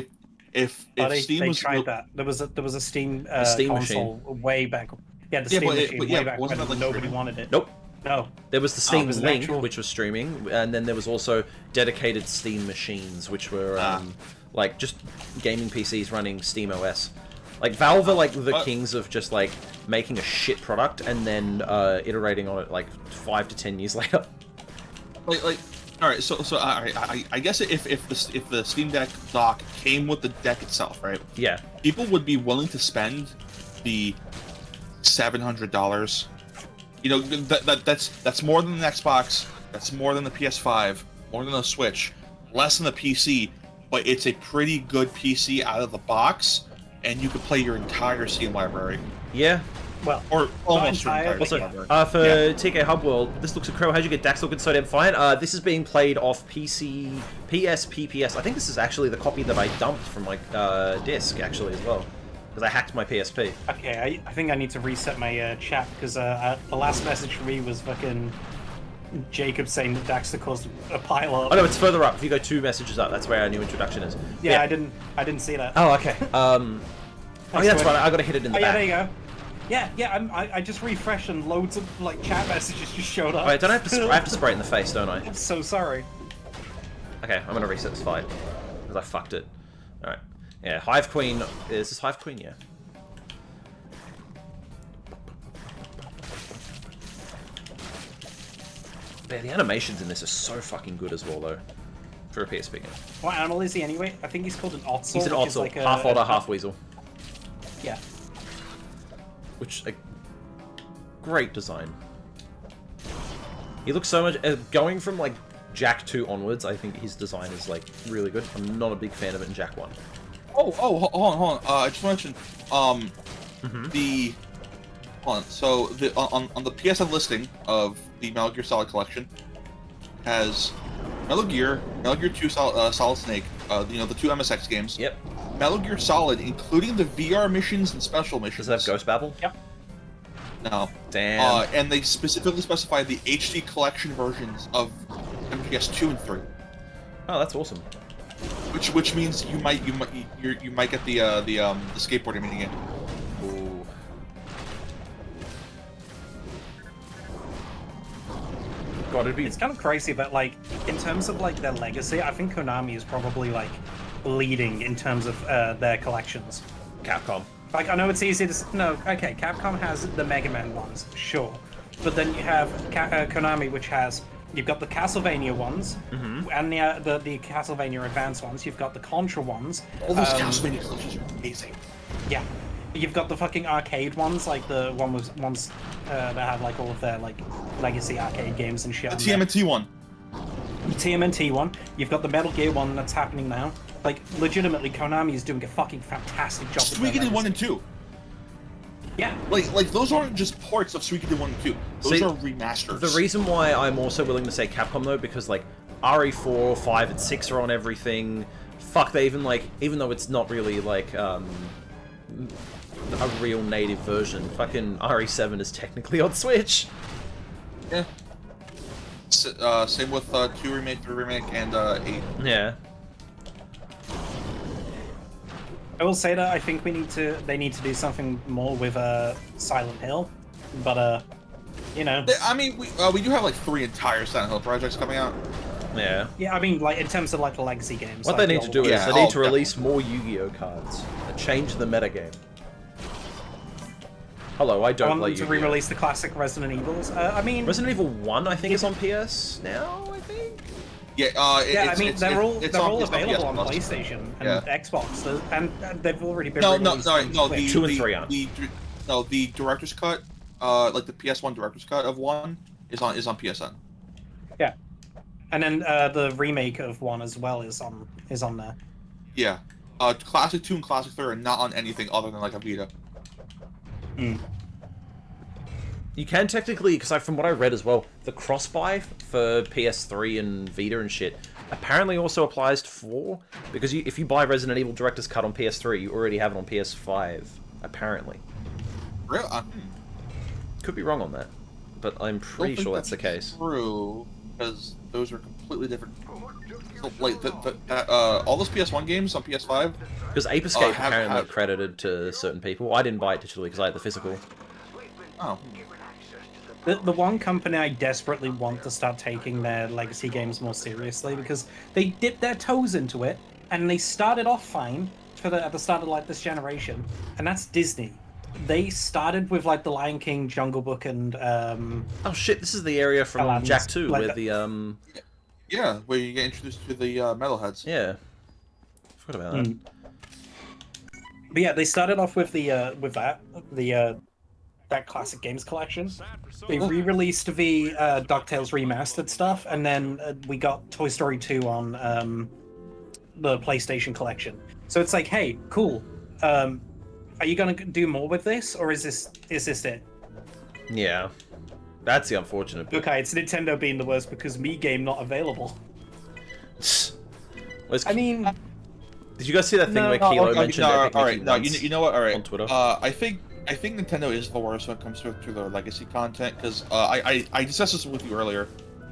[SPEAKER 3] if Steam was
[SPEAKER 2] tried that. There was a Steam
[SPEAKER 1] Steam
[SPEAKER 2] console
[SPEAKER 1] machine
[SPEAKER 2] way back. Yeah, the Steam machine way back when
[SPEAKER 3] like
[SPEAKER 2] nobody wanted it.
[SPEAKER 1] Nope.
[SPEAKER 2] No.
[SPEAKER 1] There was the Steam Link, which was streaming, and then there was also dedicated Steam machines, which were like just gaming PCs running Steam OS. Like Valve are like the kings of just like making a shit product and then iterating on it like 5 to 10 years later.
[SPEAKER 3] Like all right, so I guess if the Steam Deck dock came with the deck itself, right?
[SPEAKER 1] Yeah.
[SPEAKER 3] People would be willing to spend the $700. You know, that's more than the Xbox, that's more than the PS5, more than the Switch, less than the PC, but it's a pretty good PC out of the box, and you could play your entire Steam library.
[SPEAKER 1] Yeah.
[SPEAKER 3] Well, or almost your entire
[SPEAKER 1] also,
[SPEAKER 3] library.
[SPEAKER 1] For TK Hub World, this looks incredible. How'd you get Dax looking so damn fine? This is being played off PC, PS, PPS. I think this is actually the copy that I dumped from my disc, actually, as well. Because I hacked my PSP.
[SPEAKER 2] Okay, I think I need to reset my chat, because the last message for me was fucking Jacob saying that Daxter caused a pile up.
[SPEAKER 1] Oh no, it's further up. If you go 2 messages up, that's where our new introduction is.
[SPEAKER 2] Yeah, I didn't see that.
[SPEAKER 1] Oh, okay. Oh yeah, that's right. I gotta hit it in the back.
[SPEAKER 2] Yeah, there you go. Yeah. I just refreshed and loads of like chat messages just showed up.
[SPEAKER 1] Wait, don't I have to? I have to spray it in the face, don't I?
[SPEAKER 2] I'm so sorry.
[SPEAKER 1] Okay, I'm gonna reset this fight because I fucked it. All right. Yeah, Hive Queen. Is this Hive Queen? Yeah. Yeah, the animations in this are so fucking good as well, though. For a PSP game.
[SPEAKER 2] What animal is he anyway? I think he's called an Ottsel.
[SPEAKER 1] He's an Ottsel. Like half otter, half weasel.
[SPEAKER 2] Yeah.
[SPEAKER 1] Which, a great design. He looks so much... going from, like, Jak 2 onwards, I think his design is, like, really good. I'm not a big fan of it in Jak 1.
[SPEAKER 3] Oh, hold on. I just mentioned, the... Hold on. So, on the PSN listing of the Metal Gear Solid collection has Metal Gear 2 Solid Snake, you know, the 2 MSX games.
[SPEAKER 1] Yep.
[SPEAKER 3] Metal Gear Solid, including the VR missions and special missions.
[SPEAKER 1] Does it have Ghost Babel?
[SPEAKER 2] Yep.
[SPEAKER 3] No.
[SPEAKER 1] Damn.
[SPEAKER 3] And they specifically specify the HD collection versions of MGS 2 and 3.
[SPEAKER 1] Oh, that's awesome.
[SPEAKER 3] Which means you might get the skateboarding mini game.
[SPEAKER 1] Ooh. God, it'd be...
[SPEAKER 2] It's kind of crazy, but like in terms of like their legacy, I think Konami is probably like leading in terms of their collections.
[SPEAKER 1] Capcom.
[SPEAKER 2] Like, I know it's easy to... No, okay, Capcom has the Mega Man ones, sure. But then you have Konami, which has... You've got the Castlevania ones, and the Castlevania Advance ones. You've got the Contra ones.
[SPEAKER 3] All those Castlevania collections are amazing.
[SPEAKER 2] Yeah. You've got the fucking arcade ones, like the ones that have like all of their like legacy arcade games and shit.
[SPEAKER 3] The TMNT one.
[SPEAKER 2] The TMNT one. You've got the Metal Gear one that's happening now. Like, legitimately, Konami is doing a fucking fantastic job.
[SPEAKER 3] Suikoden 1 and 2.
[SPEAKER 2] Yeah.
[SPEAKER 3] Like those aren't just ports of Suikoden 1 and 2. Those are remasters.
[SPEAKER 1] The reason why I'm also willing to say Capcom though, because like RE4, 5, and 6 are on everything. Fuck, they even though it's not really like a real native version, fucking RE7 is technically on Switch.
[SPEAKER 3] Yeah. Same with 2 remake, 3 remake, and 8.
[SPEAKER 1] Yeah.
[SPEAKER 2] I will say that I think they need to do something more with Silent Hill, but you know.
[SPEAKER 3] I mean, we do have like 3 entire Silent Hill projects coming out.
[SPEAKER 1] Yeah.
[SPEAKER 2] Yeah, I mean, like in terms of like the legacy games.
[SPEAKER 1] What
[SPEAKER 2] like,
[SPEAKER 1] they need to do is
[SPEAKER 3] Yeah,
[SPEAKER 1] they need to release more Yu-Gi-Oh cards and change the metagame. Hello, I don't
[SPEAKER 2] want
[SPEAKER 1] play
[SPEAKER 2] them to
[SPEAKER 1] Yu-Gi-Oh.
[SPEAKER 2] re-release the classic Resident Evils. I mean,
[SPEAKER 1] Resident Evil 1, I think, is on PS now. I think.
[SPEAKER 3] Yeah.
[SPEAKER 2] I mean, they're all available on
[SPEAKER 3] PS
[SPEAKER 2] PlayStation and Xbox, and they've already been
[SPEAKER 3] No,
[SPEAKER 2] released.
[SPEAKER 3] the
[SPEAKER 1] 2 and 3 aren't.
[SPEAKER 3] The director's cut, like the PS1 director's cut of 1 is on PSN.
[SPEAKER 2] Yeah, and then the remake of 1 as well is on there.
[SPEAKER 3] Yeah. Classic 2 and Classic 3 are not on anything other than like a Vita.
[SPEAKER 1] You can technically, because from what I read as well, the cross-buy for PS3 and Vita and shit apparently also applies to 4, because if you buy Resident Evil Director's Cut on PS3, you already have it on PS5, apparently.
[SPEAKER 3] Really?
[SPEAKER 1] Could be wrong on that, but I'm pretty sure that's the case.
[SPEAKER 3] True, because those are completely different. So, like, all those PS1 games on PS5...
[SPEAKER 1] Because Ape Escape apparently credited to certain people. I didn't buy it digitally because I had the physical.
[SPEAKER 3] Oh.
[SPEAKER 2] The one company I desperately want to start taking their legacy games more seriously, because they dipped their toes into it and they started off fine at the start of like this generation, and that's Disney. They started with like the Lion King, Jungle Book, and
[SPEAKER 1] oh shit! This is the area from
[SPEAKER 2] Aladdin's,
[SPEAKER 1] Jak 2
[SPEAKER 2] like
[SPEAKER 1] where the
[SPEAKER 3] Yeah, where you get introduced to the metalheads.
[SPEAKER 1] Yeah. Forgot about that.
[SPEAKER 2] But yeah, they started off with that classic games collection. They re-released the DuckTales remastered stuff, and then we got Toy Story 2 on the PlayStation collection. So it's like, hey, cool. Are you gonna do more with this, or is this it?
[SPEAKER 1] Yeah, that's the unfortunate bit.
[SPEAKER 2] Okay, it's Nintendo being the worst because Me Game not available. I mean,
[SPEAKER 1] did you guys see that thing where Kilo mentioned Epic
[SPEAKER 3] all right,
[SPEAKER 1] making
[SPEAKER 3] no,
[SPEAKER 1] nuts
[SPEAKER 3] you know what? All right,
[SPEAKER 1] on Twitter?
[SPEAKER 3] I think Nintendo is the worst when it comes to their legacy content, because I discussed this with you earlier.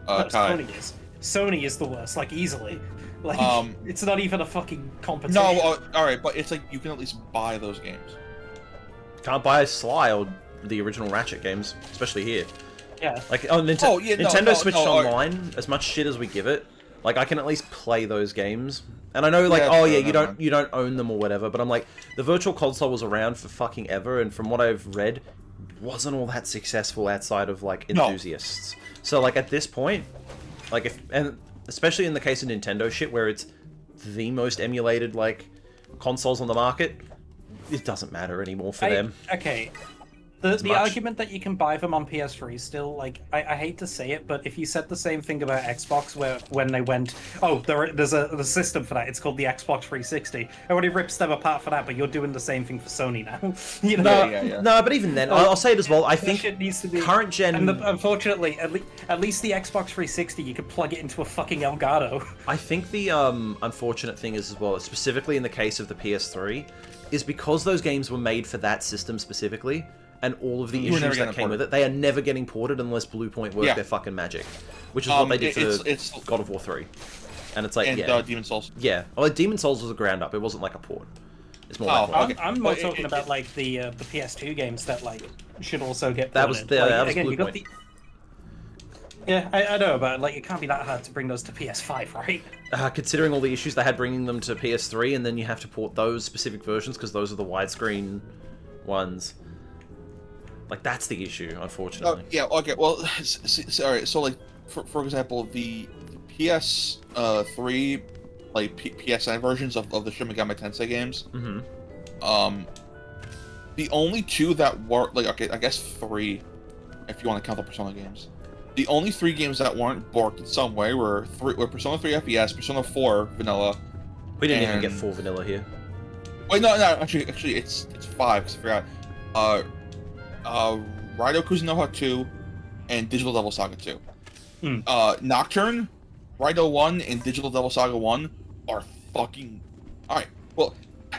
[SPEAKER 2] Sony is the worst, like easily. Like it's not even a fucking competition.
[SPEAKER 3] No, all right, but it's like you can at least buy those games.
[SPEAKER 1] Can't buy Sly or the original Ratchet games, especially here.
[SPEAKER 2] Yeah.
[SPEAKER 1] Like Nintendo Switch Online, as much shit as we give it, like I can at least play those games. And I know, like, you don't own them or whatever, but I'm like, the Virtual Console was around for fucking ever, and from what I've read, wasn't all that successful outside of like enthusiasts. So like at this point, like and especially in the case of Nintendo shit, where it's the most emulated like consoles on the market, it doesn't matter anymore for them.
[SPEAKER 2] Okay. The argument that you can buy them on PS3 still, like, I hate to say it, but if you said the same thing about Xbox, when they went, oh, there's a system for that, it's called the Xbox 360. Everybody rips them apart for that, but you're doing the same thing for Sony now. You know?
[SPEAKER 1] No, but even then, I'll say it as well. I think
[SPEAKER 2] shit needs to be
[SPEAKER 1] current gen.
[SPEAKER 2] And unfortunately, at least the Xbox 360, you could plug it into a fucking Elgato.
[SPEAKER 1] I think the unfortunate thing is as well, specifically in the case of the PS3, is because those games were made for that system specifically. And all of the issues that came with it, they are never getting ported unless Bluepoint worked their fucking magic. Which is what they did for God of War 3. And it's like,
[SPEAKER 3] Demon Souls.
[SPEAKER 1] Yeah. Well, like, Demon Souls was a ground up, it wasn't like a port. It's more
[SPEAKER 2] like I'm more talking about, like, the PS2 games that, like, should also get ported.
[SPEAKER 1] That was
[SPEAKER 2] again,
[SPEAKER 1] Bluepoint.
[SPEAKER 2] you got the... Yeah, I know, but, like, it can't be that hard to bring those to PS5, right?
[SPEAKER 1] Considering all the issues they had bringing them to PS3, and then you have to port those specific versions, because those are the widescreen ones. Like, that's the issue, unfortunately.
[SPEAKER 3] Yeah, okay, well, alright, so, like, for example, the PS3, like, PSN versions of the Shin Megami Tensei games, the only two that were like, okay, I guess three, if you want to count the Persona games. The only 3 games that weren't borked in some way were Persona 3 FES, Persona 4 Vanilla.
[SPEAKER 1] We didn't even get 4 vanilla here.
[SPEAKER 3] Wait, no, actually, it's 5. Cause I forgot. Raido Kuzunoha 2, and Digital Devil Saga 2. Nocturne, Raido 1, and Digital Devil Saga 1 are fucking alright. Well,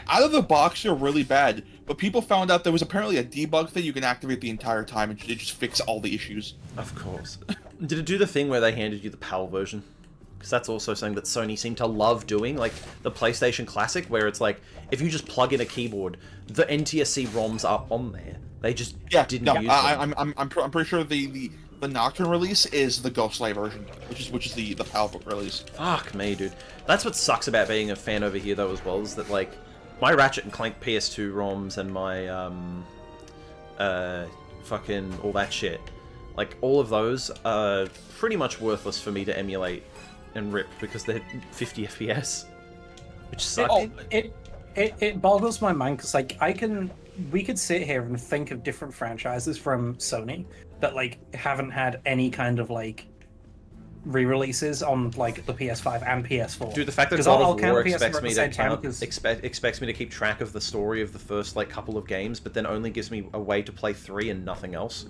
[SPEAKER 3] out of the box, they're really bad. But people found out there was apparently a debug thing you can activate the entire time, and it just fix all the issues.
[SPEAKER 1] Of course. Did it do the thing where they handed you the PAL version? Because that's also something that Sony seemed to love doing, like the PlayStation Classic, where it's like, if you just plug in a keyboard, the NTSC ROMs are on there. They just didn't use them.
[SPEAKER 3] I'm pretty sure the Nocturne release is the Ghostlight version, which is the PAL release.
[SPEAKER 1] Fuck me, dude. That's what sucks about being a fan over here, though, as well, is that, like, my Ratchet and Clank PS2 ROMs and my, fucking all that shit, like, all of those are pretty much worthless for me to emulate and rip because they're 50 FPS, which sucks.
[SPEAKER 2] It boggles my mind because, like, we could sit here and think of different franchises from Sony that, like, haven't had any kind of, like, re-releases on, like, the PS5 and PS4.
[SPEAKER 1] Dude, the fact that God of War expects me to keep track of the story of the first, like, couple of games, but then only gives me a way to play 3 and nothing else.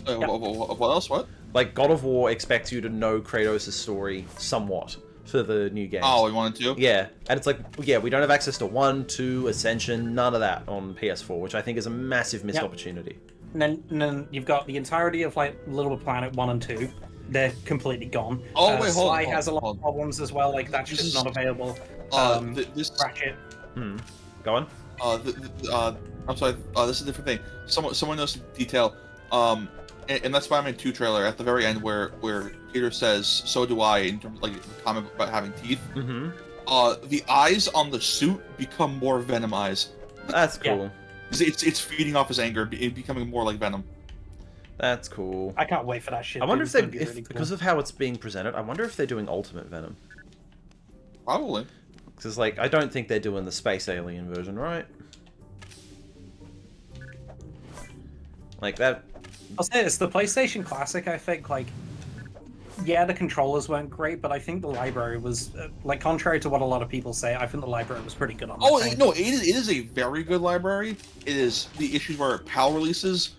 [SPEAKER 3] What else? What?
[SPEAKER 1] Like, God of War expects you to know Kratos' story somewhat for the new games.
[SPEAKER 3] Oh, we wanted to?
[SPEAKER 1] Yeah, and it's like, yeah, we don't have access to 1, 2, Ascension, none of that on PS4, which I think is a massive missed opportunity.
[SPEAKER 2] And then you've got the entirety of, like, Little Big Planet 1 and 2. They're completely gone.
[SPEAKER 3] Oh, wait, hold
[SPEAKER 2] Sly
[SPEAKER 3] on.
[SPEAKER 2] has a lot of problems as well, like, that's just not available. Ratchet.
[SPEAKER 1] Go on.
[SPEAKER 3] I'm sorry, this is a different thing. Someone knows the detail. And that's Spider-Man 2 trailer at the very end where Peter says, "So do I," in terms of, like, the comment about having teeth. The eyes on the suit become more Venom eyes.
[SPEAKER 1] That's cool.
[SPEAKER 3] Yeah. It's feeding off his anger, becoming more like Venom.
[SPEAKER 1] That's cool.
[SPEAKER 2] I can't wait for that shit.
[SPEAKER 1] I wonder because of how it's being presented, I wonder if they're doing Ultimate Venom.
[SPEAKER 3] Probably.
[SPEAKER 1] Because, like, I don't think they're doing the Space Alien version, right? Like, that...
[SPEAKER 2] I'll say it's the PlayStation Classic, I think, like... Yeah, the controllers weren't great, but I think the library was... like, contrary to what a lot of people say, I think the library was pretty good on that.
[SPEAKER 3] Oh, no, it is a very good library. It is the issues where PAL releases...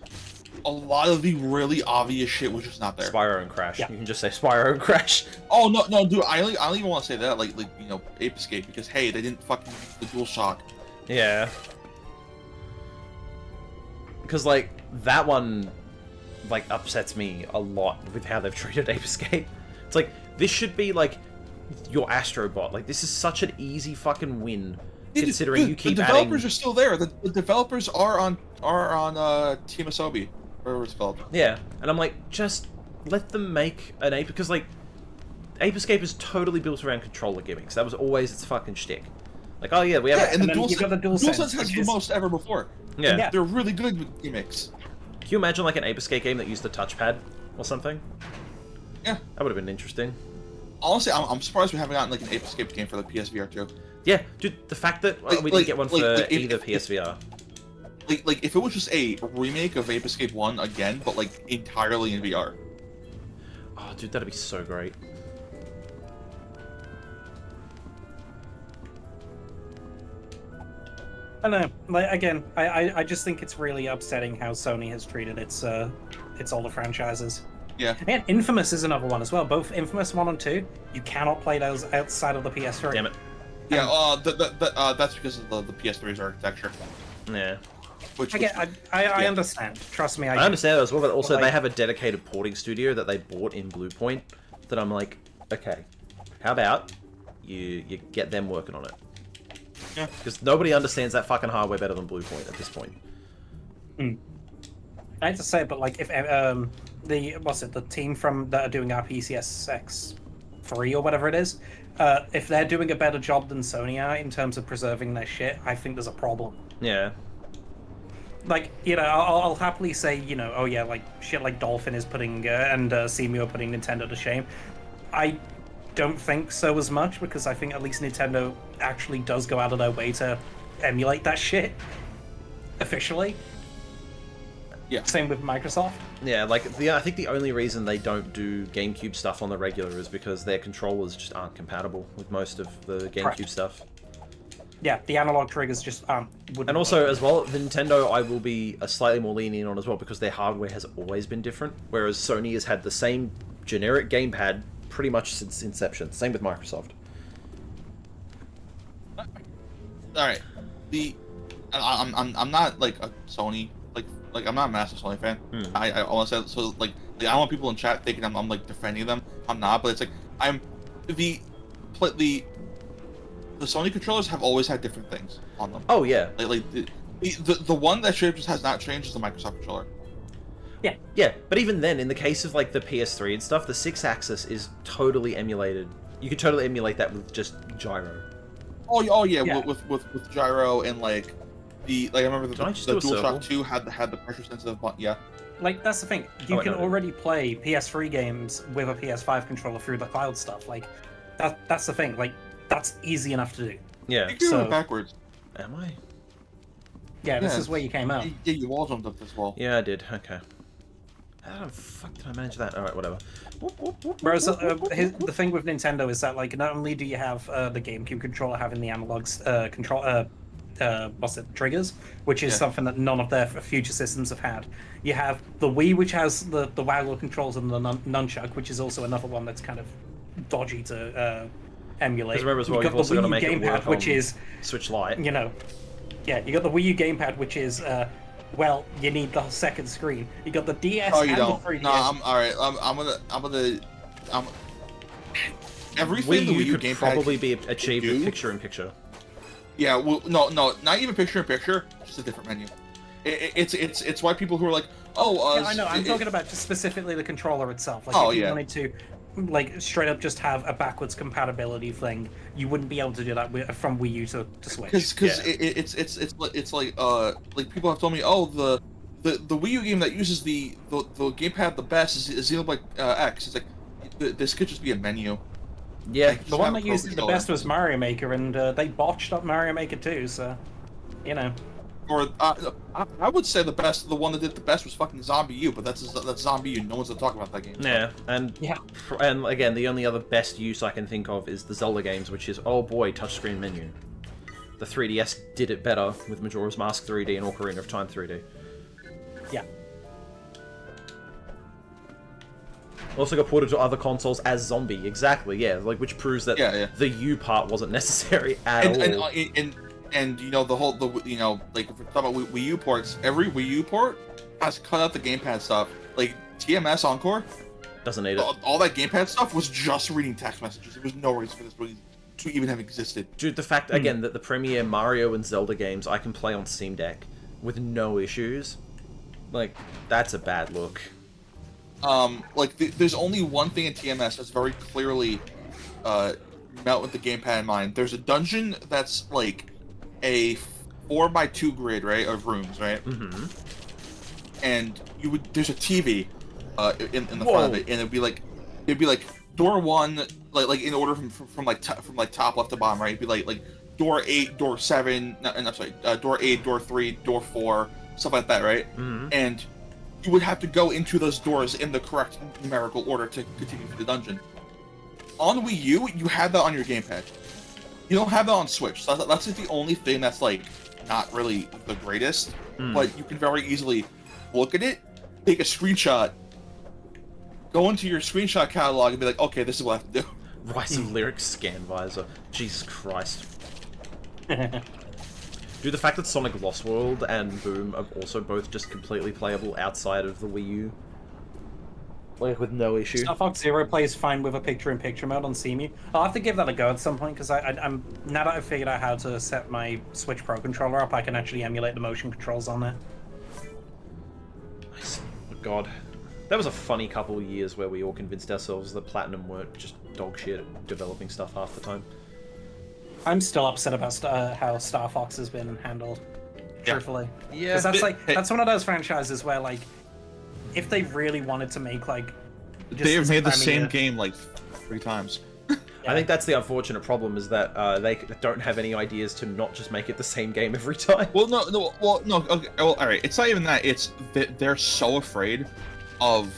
[SPEAKER 3] A lot of the really obvious shit was just not there.
[SPEAKER 1] Spyro and Crash. Yeah. You can just say Spyro and Crash.
[SPEAKER 3] Oh, no, dude, I don't even want to say that, like, you know, Ape Escape, because, hey, they didn't fucking use the DualShock.
[SPEAKER 1] Yeah. Because, like, that one, like, upsets me a lot with how they've treated Ape Escape. It's like, this should be, like, your Astrobot. Like, this is such an easy fucking win, considering you keep
[SPEAKER 3] the developers are still there. The developers are on Team Asobi. Whatever it's called.
[SPEAKER 1] Yeah, and I'm like, just let them make an Ape, because, like, Ape Escape is totally built around controller gimmicks. That was always its fucking shtick. Like, oh yeah, we have...
[SPEAKER 3] Yeah, and the DualSense has the most ever before.
[SPEAKER 1] Yeah.
[SPEAKER 3] They're really good with gimmicks.
[SPEAKER 1] Can you imagine, like, an Ape Escape game that used the touchpad or something?
[SPEAKER 3] Yeah.
[SPEAKER 1] That would have been interesting.
[SPEAKER 3] Honestly, I'm surprised we haven't gotten, like, an Ape Escape game for the PSVR 2.
[SPEAKER 1] Yeah, dude, the fact that we didn't get one for either PSVR.
[SPEAKER 3] Like, if it was just a remake of Ape Escape 1 again, but, like, entirely in VR.
[SPEAKER 1] Oh, dude, that'd be so great.
[SPEAKER 2] I don't know. Like, again, I just think it's really upsetting how Sony has treated its older franchises.
[SPEAKER 3] Yeah.
[SPEAKER 2] And Infamous is another one as well. Both Infamous 1 and 2, you cannot play those outside of the PS3.
[SPEAKER 1] Damn it.
[SPEAKER 3] Yeah, that's because of the PS3's architecture.
[SPEAKER 1] Yeah.
[SPEAKER 3] Which
[SPEAKER 2] I understand. Trust me,
[SPEAKER 1] I understand that as well, but also they have a dedicated porting studio that they bought in Bluepoint that I'm like, okay, how about you get them working on it?
[SPEAKER 3] Yeah.
[SPEAKER 1] Because nobody understands that fucking hardware better than Bluepoint at this point.
[SPEAKER 2] I have to say, but like, if the team that are doing our PCSX 3 or whatever it is, if they're doing a better job than Sony are in terms of preserving their shit, I think there's a problem.
[SPEAKER 1] Yeah.
[SPEAKER 2] Like, you know, I'll happily say, you know, oh yeah, like, shit like Dolphin is putting, and Seymour putting Nintendo to shame. I don't think so as much, because I think at least Nintendo actually does go out of their way to emulate that shit. officially.
[SPEAKER 3] Yeah.
[SPEAKER 2] Same with Microsoft.
[SPEAKER 1] Yeah, like I think the only reason they don't do GameCube stuff on the regular is because their controllers just aren't compatible with most of the GameCube stuff.
[SPEAKER 2] Yeah, the analog triggers just wouldn't
[SPEAKER 1] And also,
[SPEAKER 2] work.
[SPEAKER 1] as well, Nintendo I will be slightly more lenient on as well because their hardware has always been different, whereas Sony has had the same generic gamepad pretty much since inception. Same with Microsoft.
[SPEAKER 3] All right, I'm not like a Sony like I'm not a massive Sony fan. I want to say so like I don't want people in chat thinking I'm like defending them. I'm not, but it's like I'm the Sony controllers have always had different things on them.
[SPEAKER 1] Oh yeah,
[SPEAKER 3] Like the one that just has not changed is the Microsoft controller.
[SPEAKER 1] yeah. But even then, in the case of like the PS3 and stuff, the 6-axis is totally emulated. You could totally emulate that with just gyro.
[SPEAKER 3] Oh yeah,
[SPEAKER 2] Yeah.
[SPEAKER 3] with gyro and like I remember the
[SPEAKER 1] Can I just do a circle?
[SPEAKER 3] DualShock 2 had the pressure sensitive button. Yeah.
[SPEAKER 2] Like, that's the thing. You
[SPEAKER 1] wait,
[SPEAKER 2] can
[SPEAKER 1] no.
[SPEAKER 2] already play PS3 games with a PS5 controller through the cloud stuff. Like, that's the thing. Like, that's easy enough to do.
[SPEAKER 1] Yeah.
[SPEAKER 3] You're doing
[SPEAKER 2] So-
[SPEAKER 3] it backwards.
[SPEAKER 1] Am I?
[SPEAKER 2] Yeah, this
[SPEAKER 3] Yeah.
[SPEAKER 2] is where you came out.
[SPEAKER 3] Yeah, you wall jumped up this wall.
[SPEAKER 1] Yeah, I did. Okay. How the fuck did I manage that? Alright, whatever.
[SPEAKER 2] Whereas the thing with Nintendo is that, like, not only do you have the GameCube controller having the analogs triggers, which is
[SPEAKER 3] Yeah.
[SPEAKER 2] something that none of their future systems have had. You have the Wii, which has the waggle controls and the nunchuck, which is also another one that's kind of dodgy to emulate.
[SPEAKER 1] Because remember as well,
[SPEAKER 2] You've
[SPEAKER 1] you've
[SPEAKER 2] got
[SPEAKER 1] also
[SPEAKER 2] the
[SPEAKER 1] got to
[SPEAKER 2] Wii U
[SPEAKER 1] make it
[SPEAKER 2] gamepad,
[SPEAKER 1] work
[SPEAKER 2] which
[SPEAKER 1] on
[SPEAKER 2] is,
[SPEAKER 1] Switch Lite.
[SPEAKER 2] you know, yeah, you got the Wii U gamepad, which is, well, you need the second screen. You got the DS
[SPEAKER 3] Oh, you
[SPEAKER 2] and
[SPEAKER 3] don't.
[SPEAKER 2] the 3DS.
[SPEAKER 3] No, I'm all right. Everything
[SPEAKER 1] Wii
[SPEAKER 3] the Wii
[SPEAKER 1] U
[SPEAKER 3] U
[SPEAKER 1] could
[SPEAKER 3] gamepad
[SPEAKER 1] probably
[SPEAKER 3] can
[SPEAKER 1] be achieved with
[SPEAKER 3] do?
[SPEAKER 1] picture-in-picture.
[SPEAKER 3] Yeah, well, no, not even picture-in-picture, just a different menu. It's why people who are like, oh,
[SPEAKER 2] Yeah, I know. I'm talking about just specifically the controller itself. Like,
[SPEAKER 3] Oh,
[SPEAKER 2] if you
[SPEAKER 3] yeah.
[SPEAKER 2] wanted to, like, straight up just have a backwards compatibility thing, you wouldn't be able to do that from Wii U to Switch.
[SPEAKER 3] because
[SPEAKER 1] Yeah.
[SPEAKER 3] it's like people have told me, oh, the Wii U game that uses the gamepad the best is Xenoblade X. It's like this could just be a menu.
[SPEAKER 1] Yeah.
[SPEAKER 3] Like,
[SPEAKER 2] The
[SPEAKER 3] just
[SPEAKER 2] one
[SPEAKER 3] have a
[SPEAKER 2] that used it the
[SPEAKER 3] controller.
[SPEAKER 2] best was Mario Maker, and they botched up Mario Maker 2, so, you know.
[SPEAKER 3] Or I would say the one that did the best was fucking Zombie U, but that's Zombie U. No one's gonna talk about that game.
[SPEAKER 1] Yeah, and
[SPEAKER 2] Yeah.
[SPEAKER 1] and again, the only other best use I can think of is the Zelda games, which is, oh boy, touchscreen menu. The 3DS did it better with Majora's Mask 3D and Ocarina of Time 3D.
[SPEAKER 2] Yeah.
[SPEAKER 1] Also got ported to other consoles as Zombie, exactly, yeah, like which proves that
[SPEAKER 3] Yeah.
[SPEAKER 1] the U part wasn't necessary at all.
[SPEAKER 3] And you know you know, like if we're talking about Wii U ports, every Wii U port has cut out the gamepad stuff. Like TMS Encore,
[SPEAKER 1] Doesn't need it.
[SPEAKER 3] all that gamepad stuff was just reading text messages. There was no reason for this to even have existed.
[SPEAKER 1] Dude, the fact, again, that the premier Mario and Zelda games I can play on Steam Deck with no issues, like, that's a bad look.
[SPEAKER 3] There's only one thing in TMS that's very clearly met with the gamepad in mind. There's a dungeon that's like a 4x2 grid, right, of rooms, right?
[SPEAKER 1] Mm-hmm.
[SPEAKER 3] And there's a TV in the front of it, and it'd be like door 1, like in order from top left to bottom, right? It'd be like door 8, door 7, door 8, door 3, door 4, stuff like that, right?
[SPEAKER 1] Mm-hmm.
[SPEAKER 3] And you would have to go into those doors in the correct numerical order to continue through the dungeon. On Wii U, you have that on your gamepad. You don't have that on Switch. So that's the only thing that's like not really the greatest, but you can very easily look at it, take a screenshot, go into your screenshot catalog, and be like, okay, this is what I have to do.
[SPEAKER 1] Rise of Lyrics Scan Visor. Jesus Christ. Dude, the fact that Sonic Lost World and Boom are also both just completely playable outside of the Wii U. Like, with no issue.
[SPEAKER 2] Star Fox Zero plays fine with a picture-in-picture mode on CMU. I'll have to give that a go at some point, because I'm now that I've figured out how to set my Switch Pro controller up, I can actually emulate the motion controls on there.
[SPEAKER 1] Nice. Oh, God. That was a funny couple of years where we all convinced ourselves that Platinum weren't just dog shit at developing stuff half the time.
[SPEAKER 2] I'm still upset about how Star Fox has been handled, truthfully.
[SPEAKER 1] Yeah.
[SPEAKER 2] Because that's one of those franchises where, like, if they really wanted to make, like, just
[SPEAKER 3] They have
[SPEAKER 2] this
[SPEAKER 3] made the
[SPEAKER 2] premier-
[SPEAKER 3] same game like 3 times.
[SPEAKER 1] I think that's the unfortunate problem, is that they don't have any ideas to not just make it the same game every time.
[SPEAKER 3] Well, no. Okay, well, all right. It's not even that. It's that they're so afraid of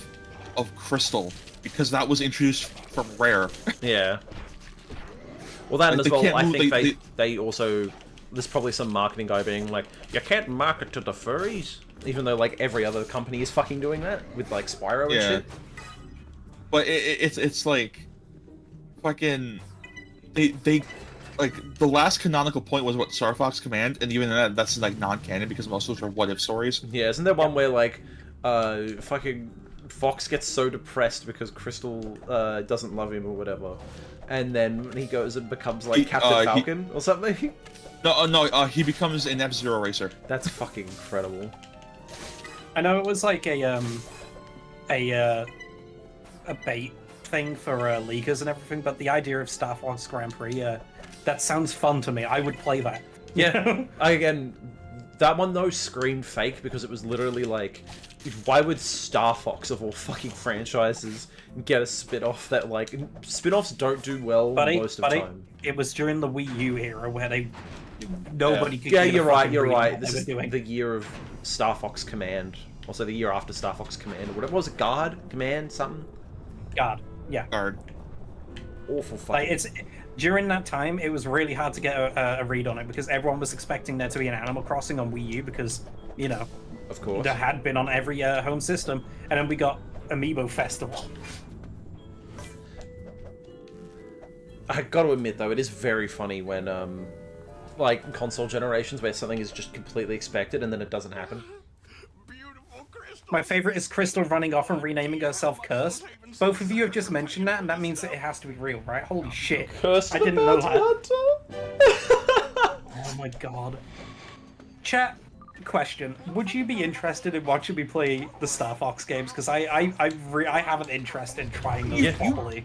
[SPEAKER 3] Crystal because that was introduced from Rare.
[SPEAKER 1] Yeah. Well, that, and
[SPEAKER 3] Like,
[SPEAKER 1] as well, I think
[SPEAKER 3] they
[SPEAKER 1] they also... There's probably some marketing guy being like, you can't market to the furries, even though like every other company is fucking doing that with like Spyro and shit.
[SPEAKER 3] But it's like fucking they like the last canonical point was what Star Fox Command, and even that's like non-canon because most of those are what-if stories.
[SPEAKER 1] Yeah, isn't there one where like fucking Fox gets so depressed because Crystal doesn't love him or whatever, and then he goes and becomes like Captain Falcon or something?
[SPEAKER 3] No, he becomes an F-Zero racer.
[SPEAKER 1] That's fucking incredible.
[SPEAKER 2] I know it was like a bait thing for leakers and everything, but the idea of Star Fox Grand Prix, that sounds fun to me. I would play that.
[SPEAKER 1] Yeah, again, that one though screamed fake because it was literally like, why would Star Fox of all fucking franchises get a spin-off that like spin-offs don't do well most of the time?
[SPEAKER 2] It was during the Wii U era where nobody could.
[SPEAKER 1] Yeah, you're right. This is the year of Star Fox Command. Also, the year after Star Fox Command, or whatever was it, Guard, Command, something.
[SPEAKER 2] Guard, yeah.
[SPEAKER 3] Guard.
[SPEAKER 1] Awful fucking.
[SPEAKER 2] Like during that time, it was really hard to get a read on it because everyone was expecting there to be an Animal Crossing on Wii U because
[SPEAKER 1] of course,
[SPEAKER 2] there had been on every home system, and then we got Amiibo Festival.
[SPEAKER 1] I gotta admit though, it is very funny when like console generations where something is just completely expected and then it doesn't happen.
[SPEAKER 2] My favorite is Crystal running off and renaming herself Cursed. Both of you have just mentioned that, and that means that it has to be real, right? Holy shit.
[SPEAKER 1] Cursed,
[SPEAKER 2] I didn't know that. Oh my god. Chat, question. Would you be interested in watching me play the Star Fox games? Because I have an interest in trying those properly.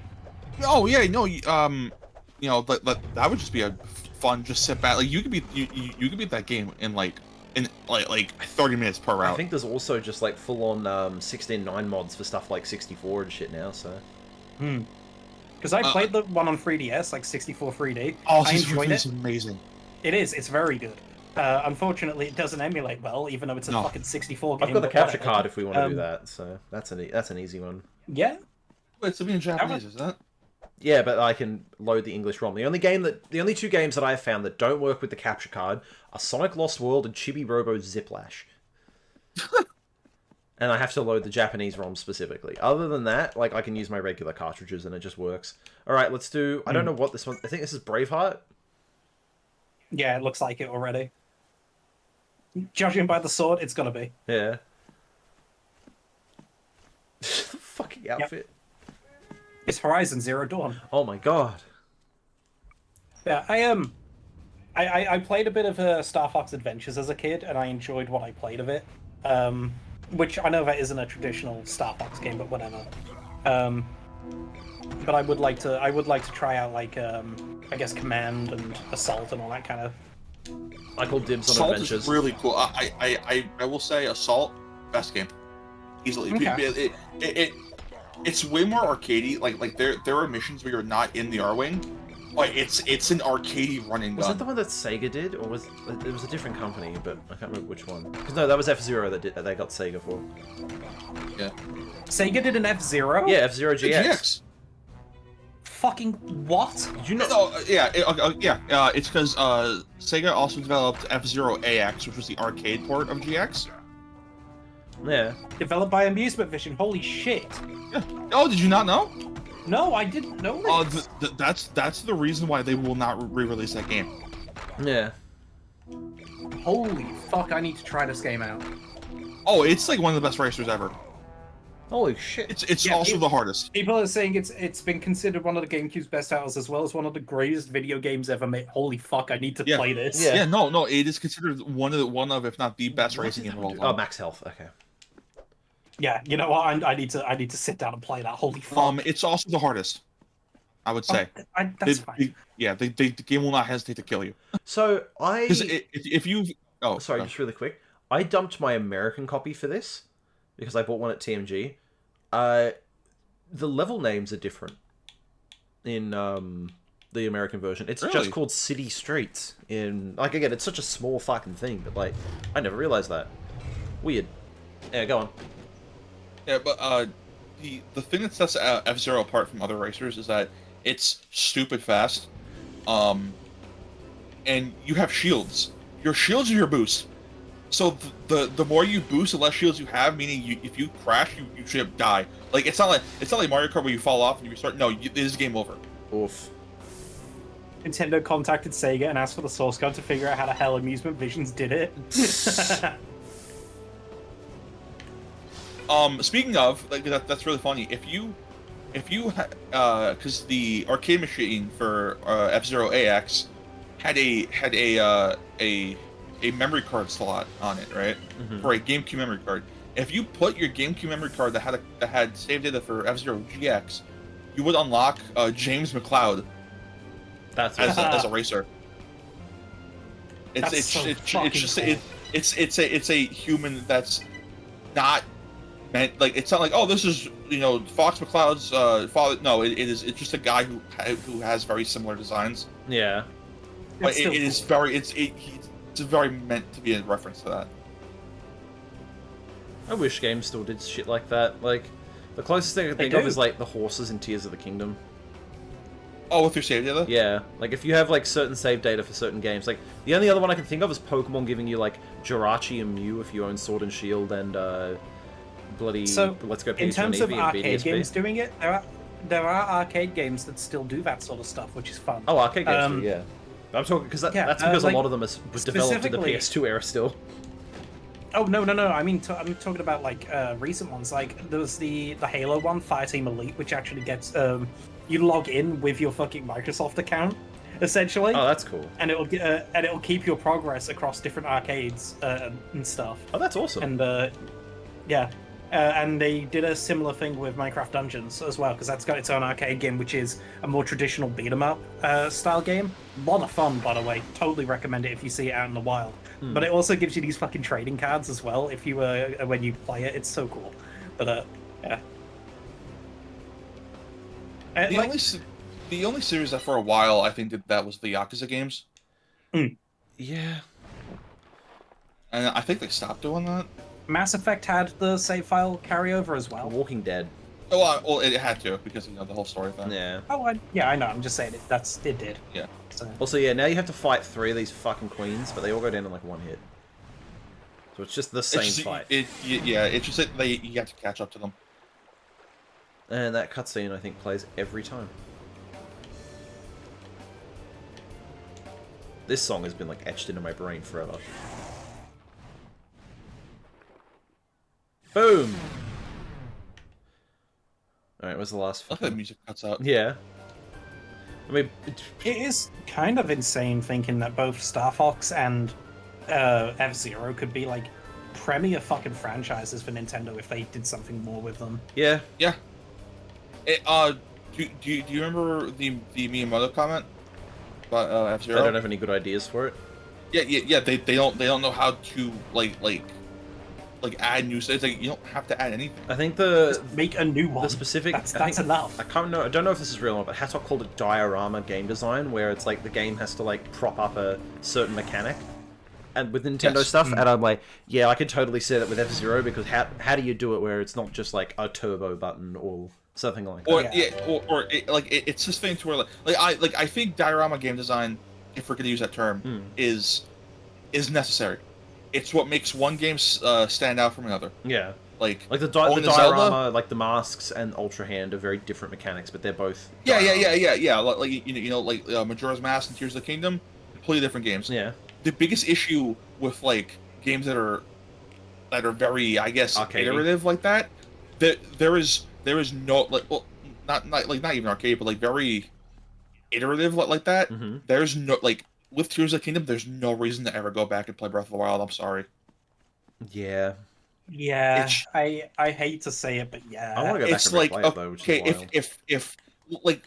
[SPEAKER 3] Oh yeah, no, that would just be a fun, just sit back. Like you could beat that game in like 30 minutes per route.
[SPEAKER 1] I think there's also just like full-on 16:9 mods for stuff like 64 and shit now, so...
[SPEAKER 2] Because I played the one on 3DS, like 64 3D.
[SPEAKER 3] Oh,
[SPEAKER 2] I enjoyed it.
[SPEAKER 3] It's amazing.
[SPEAKER 2] It is, it's very good. Unfortunately, it doesn't emulate well, even though it's a fucking 64 game.
[SPEAKER 1] I've got the capture card if we want to do that, so that's an easy one.
[SPEAKER 2] Yeah.
[SPEAKER 3] Wait, it's in Japanese, is that?
[SPEAKER 1] Yeah, but I can load the English ROM. The only two games that I have found that don't work with the capture card are Sonic Lost World and Chibi Robo Ziplash. And I have to load the Japanese ROM specifically. Other than that, like, I can use my regular cartridges and it just works. Alright, let's do... I don't know what this one... I think this is Braveheart?
[SPEAKER 2] Yeah, it looks like it already. Judging by the sword, it's gonna be.
[SPEAKER 1] Yeah. Fucking outfit.
[SPEAKER 2] Yep. It's Horizon Zero Dawn.
[SPEAKER 1] Oh my god.
[SPEAKER 2] Yeah, I played a bit of Star Fox Adventures as a kid, and I enjoyed what I played of it. Which I know that isn't a traditional Star Fox game, but whatever. But I would like to try out like I guess Command and Assault and all that kind of.
[SPEAKER 1] I call dibs on
[SPEAKER 3] Assault
[SPEAKER 1] Adventures.
[SPEAKER 3] is really cool. I will say Assault, best game, easily.
[SPEAKER 2] Okay.
[SPEAKER 3] It's way more arcadey. Like there are missions where you're not in the R-wing. Like it's an arcadey running gun.
[SPEAKER 1] Was that the one that Sega did, or was it was a different company? But I can't remember which one. Because no, that was F-Zero that they got Sega for.
[SPEAKER 3] Yeah.
[SPEAKER 2] Sega did an F-Zero?
[SPEAKER 1] Yeah, F-Zero GX.
[SPEAKER 2] Fucking what?
[SPEAKER 1] Did you know?
[SPEAKER 3] No, yeah, it's because Sega also developed F-Zero AX, which was the arcade port of GX.
[SPEAKER 1] Yeah.
[SPEAKER 2] Developed by Amusement Vision. Holy shit.
[SPEAKER 3] Yeah. Oh, did you not know?
[SPEAKER 2] No, I didn't know this.
[SPEAKER 3] That's the reason why they will not re-release that game.
[SPEAKER 1] Yeah.
[SPEAKER 2] Holy fuck, I need to try this game out.
[SPEAKER 3] Oh, it's like one of the best racers ever.
[SPEAKER 1] Holy shit.
[SPEAKER 3] It's also the hardest.
[SPEAKER 2] People are saying it's been considered one of the GameCube's best titles as well as one of the greatest video games ever made. Holy fuck, I need to play this.
[SPEAKER 1] Yeah.
[SPEAKER 3] No, it is considered one of if not the best racing game of all time.
[SPEAKER 1] Oh, Max Health. Okay.
[SPEAKER 2] Yeah, you know what? I need to sit down and play that. Holy fuck.
[SPEAKER 3] It's also the hardest, I would say.
[SPEAKER 2] That's fine.
[SPEAKER 3] The game will not hesitate to kill you.
[SPEAKER 1] So
[SPEAKER 3] if you
[SPEAKER 1] sorry, just really quick. I dumped my American copy for this because I bought one at TMG. The level names are different in the American version. It's
[SPEAKER 3] Really?
[SPEAKER 1] just called City Streets. In like again, it's such a small fucking thing, but like I never realized that. Weird. Yeah, go on.
[SPEAKER 3] Yeah, but the thing that sets F-Zero apart from other racers is that it's stupid fast, and you have shields. Your shields are your boost. So the more you boost, the less shields you have. Meaning, if you crash, you should die. Like it's not like Mario Kart where you fall off and you restart. No, this is game over.
[SPEAKER 1] Oof.
[SPEAKER 2] Nintendo contacted Sega and asked for the source code to figure out how the hell Amusement Visions did it.
[SPEAKER 3] Speaking of, like that's really funny. If you because the arcade machine for F-Zero AX had a memory card slot on it, right?
[SPEAKER 1] Mm-hmm.
[SPEAKER 3] For a GameCube memory card. If you put your GameCube memory card that had save data for F-Zero GX, you would unlock James McCloud
[SPEAKER 1] That's
[SPEAKER 3] as a racer. It's a human that's not meant like it's not like, oh, this is Fox McCloud's father. No, it's just a guy who has very similar designs.
[SPEAKER 1] Yeah.
[SPEAKER 3] But it's very meant to be a reference to that.
[SPEAKER 1] I wish games still did shit like that. Like, the closest thing I can think of is, like, the horses in Tears of the Kingdom.
[SPEAKER 3] Oh, with your save data?
[SPEAKER 1] Yeah. Like, if you have, like, certain save data for certain games. Like, the only other one I can think of is Pokemon giving you, like, Jirachi and Mew if you own Sword and Shield and, bloody Let's Go
[SPEAKER 2] in
[SPEAKER 1] Pikachu
[SPEAKER 2] terms
[SPEAKER 1] and
[SPEAKER 2] of
[SPEAKER 1] Eevee and
[SPEAKER 2] arcade
[SPEAKER 1] BDSP.
[SPEAKER 2] games doing it, there are arcade games that still do that sort of stuff, which is fun.
[SPEAKER 1] Oh, arcade games do, yeah. I'm talking because that's because a lot of them was developed in the PS2 era still.
[SPEAKER 2] Oh no! I mean, I'm talking about like recent ones. Like there was the Halo one, Fireteam Elite, which actually gets you log in with your fucking Microsoft account, essentially.
[SPEAKER 1] Oh, that's cool.
[SPEAKER 2] And it'll keep your progress across different arcades and stuff.
[SPEAKER 1] Oh, that's awesome.
[SPEAKER 2] And yeah. And they did a similar thing with Minecraft Dungeons as well, because that's got its own arcade game, which is a more traditional beat-em-up style game. A lot of fun, by the way. Totally recommend it if you see it out in the wild. But it also gives you these fucking trading cards as well. If you when you play it, it's so cool. But yeah.
[SPEAKER 3] The only series that for a while I think did that was the Yakuza games.
[SPEAKER 1] Yeah.
[SPEAKER 3] And I think they stopped doing that.
[SPEAKER 2] Mass Effect had the save file carryover as well.
[SPEAKER 1] Walking Dead.
[SPEAKER 3] Oh, well, it had to because the whole story thing.
[SPEAKER 1] Yeah.
[SPEAKER 2] Oh, I know. I'm just saying it did.
[SPEAKER 3] Yeah.
[SPEAKER 2] So.
[SPEAKER 1] Also, yeah, now you have to fight 3 of these fucking queens, but they all go down in like one hit. So it's just the same fight.
[SPEAKER 3] It's just that you have to catch up to them.
[SPEAKER 1] And that cutscene, I think, plays every time. This song has been like etched into my brain forever. Boom! Alright, where's the last
[SPEAKER 3] I think the music cuts out.
[SPEAKER 1] Yeah. I mean...
[SPEAKER 2] It is kind of insane thinking that both Star Fox and F-Zero could be, like, premier fucking franchises for Nintendo if they did something more with them.
[SPEAKER 1] Yeah.
[SPEAKER 3] Yeah. Do you remember the Miyamoto comment about F-Zero?
[SPEAKER 1] I don't have any good ideas for it.
[SPEAKER 3] Yeah. They don't know how to like add new stuff. It's like you don't have to add anything.
[SPEAKER 1] I think
[SPEAKER 2] Just make a new one.
[SPEAKER 1] The specific
[SPEAKER 2] that's enough.
[SPEAKER 1] I don't know if this is real or not, but Hattok called it diorama game design, where it's like the game has to like prop up a certain mechanic. And with Nintendo stuff, and I'm like, yeah, I can totally see that with F-Zero, because how do you do it where it's not just like a turbo button or something like that?
[SPEAKER 3] It's just things where I think diorama game design, if we're gonna use that term, is necessary. It's what makes one game stand out from another.
[SPEAKER 1] Yeah.
[SPEAKER 3] Like
[SPEAKER 1] the diorama, Zelda, like the masks and Ultra Hand are very different mechanics, but they're both.
[SPEAKER 3] Yeah. Like Majora's Mask and Tears of the Kingdom, completely different games.
[SPEAKER 1] Yeah.
[SPEAKER 3] The biggest issue with like games that are very, I guess,
[SPEAKER 1] arcade-y,
[SPEAKER 3] iterative like that, there is no not even arcade, but like very iterative like that.
[SPEAKER 1] Mm-hmm.
[SPEAKER 3] There's no with Tears of the Kingdom, there's no reason to ever go back and play Breath of the Wild. I'm sorry.
[SPEAKER 1] Yeah.
[SPEAKER 2] Yeah, I hate to say it, but yeah.
[SPEAKER 1] I want to go back and replay it, though, which is wild.
[SPEAKER 3] if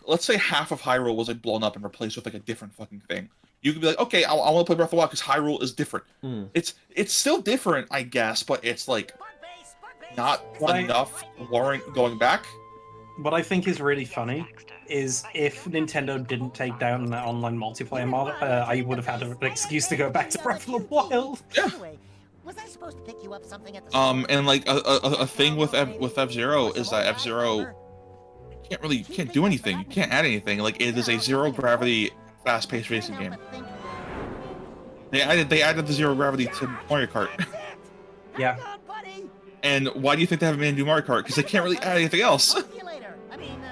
[SPEAKER 3] let's say half of Hyrule was like blown up and replaced with like a different fucking thing, you could be like, okay, I want to play Breath of the Wild because Hyrule is different. It's still different, I guess, but it's like not enough warrant going back.
[SPEAKER 2] What I think is really funny is if Nintendo didn't take down that online multiplayer mod, I would have had an excuse to go back to Breath of the Wild.
[SPEAKER 3] Yeah.
[SPEAKER 4] Anyway, was I supposed to pick you up something at the
[SPEAKER 3] And like a thing with F-Zero is that F-Zero can't do anything. You can't add anything. Like, it is a zero gravity, fast-paced racing game. They added the zero gravity to Mario Kart.
[SPEAKER 2] Yeah.
[SPEAKER 3] And why do you think they haven't made a new Mario Kart? Because they can't really add anything else.
[SPEAKER 4] See you later. I mean,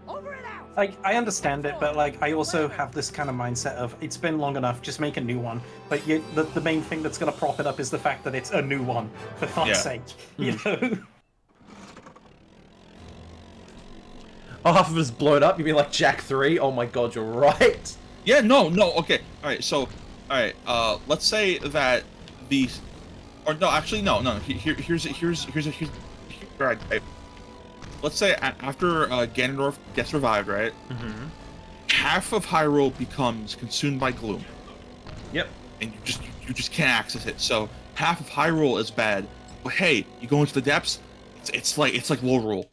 [SPEAKER 4] over and out.
[SPEAKER 2] Like, I understand it, but like, I also have this kind of mindset of it's been long enough, just make a new one. But the main thing that's gonna prop it up is the fact that it's a new one, for fuck's sake. You know?
[SPEAKER 1] Oh, half of it is blown up. You mean like Jak 3? Oh my god, you're right.
[SPEAKER 3] Yeah, no, okay. Alright, so, alright, let's say that or no, actually, no, here's right. Let's say after Ganondorf gets revived, right?
[SPEAKER 1] Mm-hmm.
[SPEAKER 3] Half of Hyrule becomes consumed by gloom.
[SPEAKER 1] Yep.
[SPEAKER 3] And you just can't access it. So half of Hyrule is bad. But hey, you go into the depths, it's like Lorule.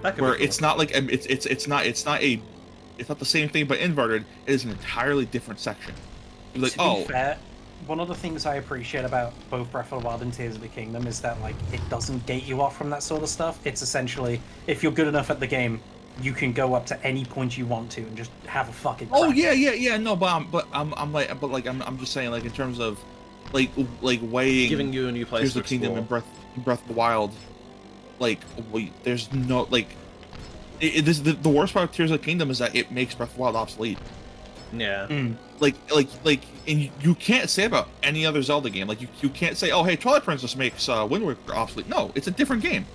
[SPEAKER 1] That could
[SPEAKER 3] Where
[SPEAKER 1] be cool.
[SPEAKER 3] it's not like it's not the same thing but inverted. It is an entirely different section. You're like,
[SPEAKER 2] To be fair, one of the things I appreciate about both Breath of the Wild and Tears of the Kingdom is that like it doesn't gate you off from that sort of stuff. It's essentially, if you're good enough at the game, you can go up to any point you want to and just have a fucking crack.
[SPEAKER 3] oh yeah. No, but I'm just saying, like, in terms of like weighing
[SPEAKER 1] Giving you a new place
[SPEAKER 3] Tears
[SPEAKER 1] to
[SPEAKER 3] of the Kingdom
[SPEAKER 1] explore.
[SPEAKER 3] and Breath of the Wild. Like, there's no like. The worst part of Tears of the Kingdom is that it makes Breath of the Wild obsolete.
[SPEAKER 1] Yeah.
[SPEAKER 3] Like, and you can't say about any other Zelda game. Like, you can't say, oh, hey, Twilight Princess makes Wind Waker obsolete. No, it's a different game.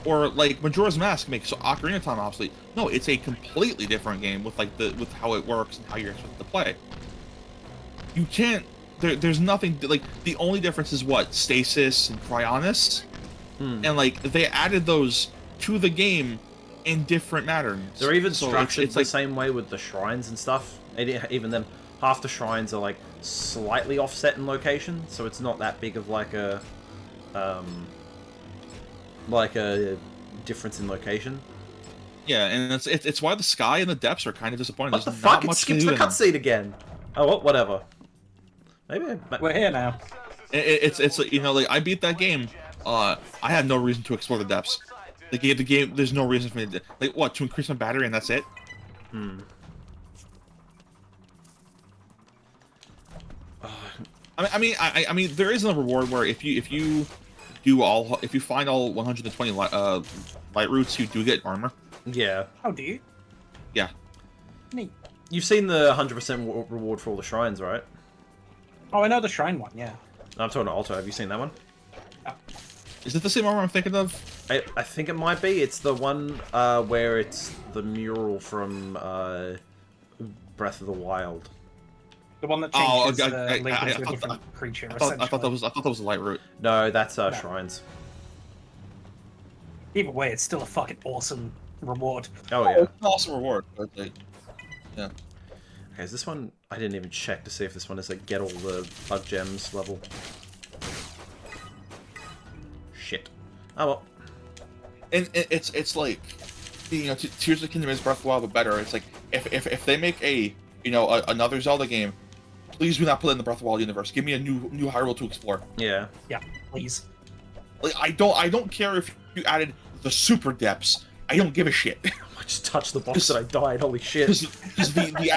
[SPEAKER 3] Or like Majora's Mask makes Ocarina of Time obsolete. No, it's a completely different game with with how it works and how you're expected to play. You can't. There's nothing like, the only difference is what, stasis and cryonis, and like they added those to the game in different patterns.
[SPEAKER 1] They're even
[SPEAKER 3] So
[SPEAKER 1] structured
[SPEAKER 3] it's
[SPEAKER 1] the
[SPEAKER 3] like,
[SPEAKER 1] same way with the shrines and stuff. Even then, half the shrines are like slightly offset in location, so it's not that big of like a difference in location.
[SPEAKER 3] yeah, and it's why the sky and the depths are kind of disappointing.
[SPEAKER 1] What the
[SPEAKER 3] There's
[SPEAKER 1] fuck?
[SPEAKER 3] not
[SPEAKER 1] It
[SPEAKER 3] much to
[SPEAKER 1] skips
[SPEAKER 3] do
[SPEAKER 1] the
[SPEAKER 3] in them.
[SPEAKER 1] cutscene again. Oh, well, whatever. Maybe.
[SPEAKER 2] We're here now.
[SPEAKER 3] It's you know, like, I beat that game. I had no reason to explore the depths. The game. There's no reason for me to, like, what, to increase my battery and that's it. I mean, there is a reward where if you find all 120 light roots, you do get armor.
[SPEAKER 1] Yeah.
[SPEAKER 2] How do you?
[SPEAKER 3] Yeah.
[SPEAKER 2] Neat.
[SPEAKER 1] You've seen the 100% reward for all the shrines, right?
[SPEAKER 2] Oh, I know the shrine one, yeah.
[SPEAKER 1] I'm talking to Alto. Have you seen that one?
[SPEAKER 3] Is it the same armor I'm thinking of?
[SPEAKER 1] I think it might be. It's the one where it's the mural from Breath of the Wild.
[SPEAKER 2] The one that
[SPEAKER 3] Oh,
[SPEAKER 2] changes
[SPEAKER 3] okay,
[SPEAKER 2] Link
[SPEAKER 3] I
[SPEAKER 2] into a
[SPEAKER 3] thought-
[SPEAKER 2] different creature,
[SPEAKER 3] I thought that
[SPEAKER 2] essentially.
[SPEAKER 3] was a light root.
[SPEAKER 1] No, that's shrines.
[SPEAKER 2] Either way, it's still a fucking awesome reward.
[SPEAKER 1] Oh yeah.
[SPEAKER 3] It's an awesome reward, but like, yeah.
[SPEAKER 1] Okay, is this one? I didn't even check to see if this one is like get all the bug gems level. Shit. Oh well.
[SPEAKER 3] And it's like, you know, Tears of the Kingdom is Breath of the Wild, but better. It's like, if they make another Zelda game, please do not put it in the Breath of the Wild universe. Give me a new Hyrule to explore.
[SPEAKER 1] Yeah.
[SPEAKER 2] Yeah, please.
[SPEAKER 3] Like, I don't care if you added the super depths. I don't give a shit.
[SPEAKER 1] I just touched the box and I died. Holy shit.
[SPEAKER 3] Because the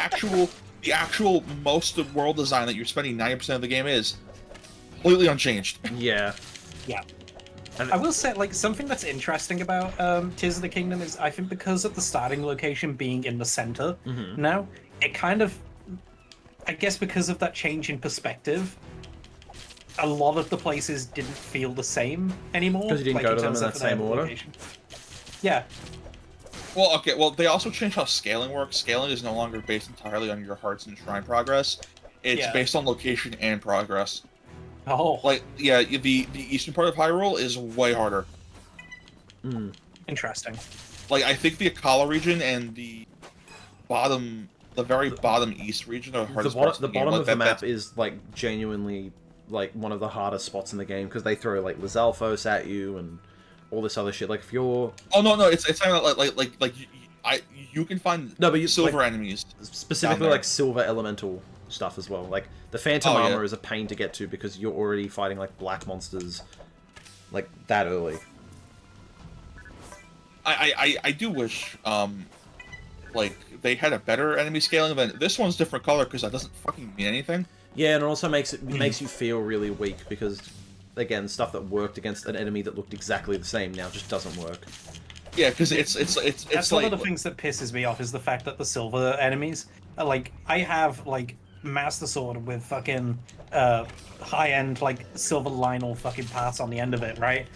[SPEAKER 3] actual most of world design that you're spending 90% of the game is completely unchanged.
[SPEAKER 1] Yeah.
[SPEAKER 2] Yeah.
[SPEAKER 1] And
[SPEAKER 2] I will say, like, something that's interesting about Tears of the Kingdom is, I think, because of the starting location being in the center now, it kind of, I guess because of that change in perspective, a lot of the places didn't feel the same anymore.
[SPEAKER 1] 'Cause you didn't
[SPEAKER 2] like,
[SPEAKER 1] go to them
[SPEAKER 2] terms
[SPEAKER 1] in
[SPEAKER 2] of
[SPEAKER 1] that same
[SPEAKER 2] their
[SPEAKER 1] order?
[SPEAKER 2] location. Yeah.
[SPEAKER 3] Well, okay, well, they also changed how scaling works. Scaling is no longer based entirely on your hearts and shrine progress. It's
[SPEAKER 2] Yeah.
[SPEAKER 3] based on location and progress.
[SPEAKER 2] Oh,
[SPEAKER 3] Like, yeah, the eastern part of Hyrule is way harder.
[SPEAKER 2] interesting.
[SPEAKER 3] Like, I think the Akala region and the very bottom east region are the hardest parts
[SPEAKER 1] the
[SPEAKER 3] of the game.
[SPEAKER 1] bottom
[SPEAKER 3] Like,
[SPEAKER 1] of the map
[SPEAKER 3] that's-
[SPEAKER 1] is like genuinely like one of the hardest spots in the game because they throw like Lizalfos at you and all this other shit. Like if you're
[SPEAKER 3] Oh no, it's kind of like you can find
[SPEAKER 1] no, but you
[SPEAKER 3] silver
[SPEAKER 1] like,
[SPEAKER 3] enemies
[SPEAKER 1] specifically like silver elemental stuff as well. Like the Phantom armor is a pain to get to because you're already fighting like black monsters like that early.
[SPEAKER 3] I do wish like they had a better enemy scaling than this one's different color because that doesn't fucking mean anything.
[SPEAKER 1] Yeah, and it also makes you feel really weak because again, stuff that worked against an enemy that looked exactly the same now just doesn't work.
[SPEAKER 3] Yeah, because it's
[SPEAKER 2] That's
[SPEAKER 3] like,
[SPEAKER 2] one of the things that pisses me off is the fact that the silver enemies are like I have like Master Sword with fucking high end like silver Lionel fucking parts on the end of it, right?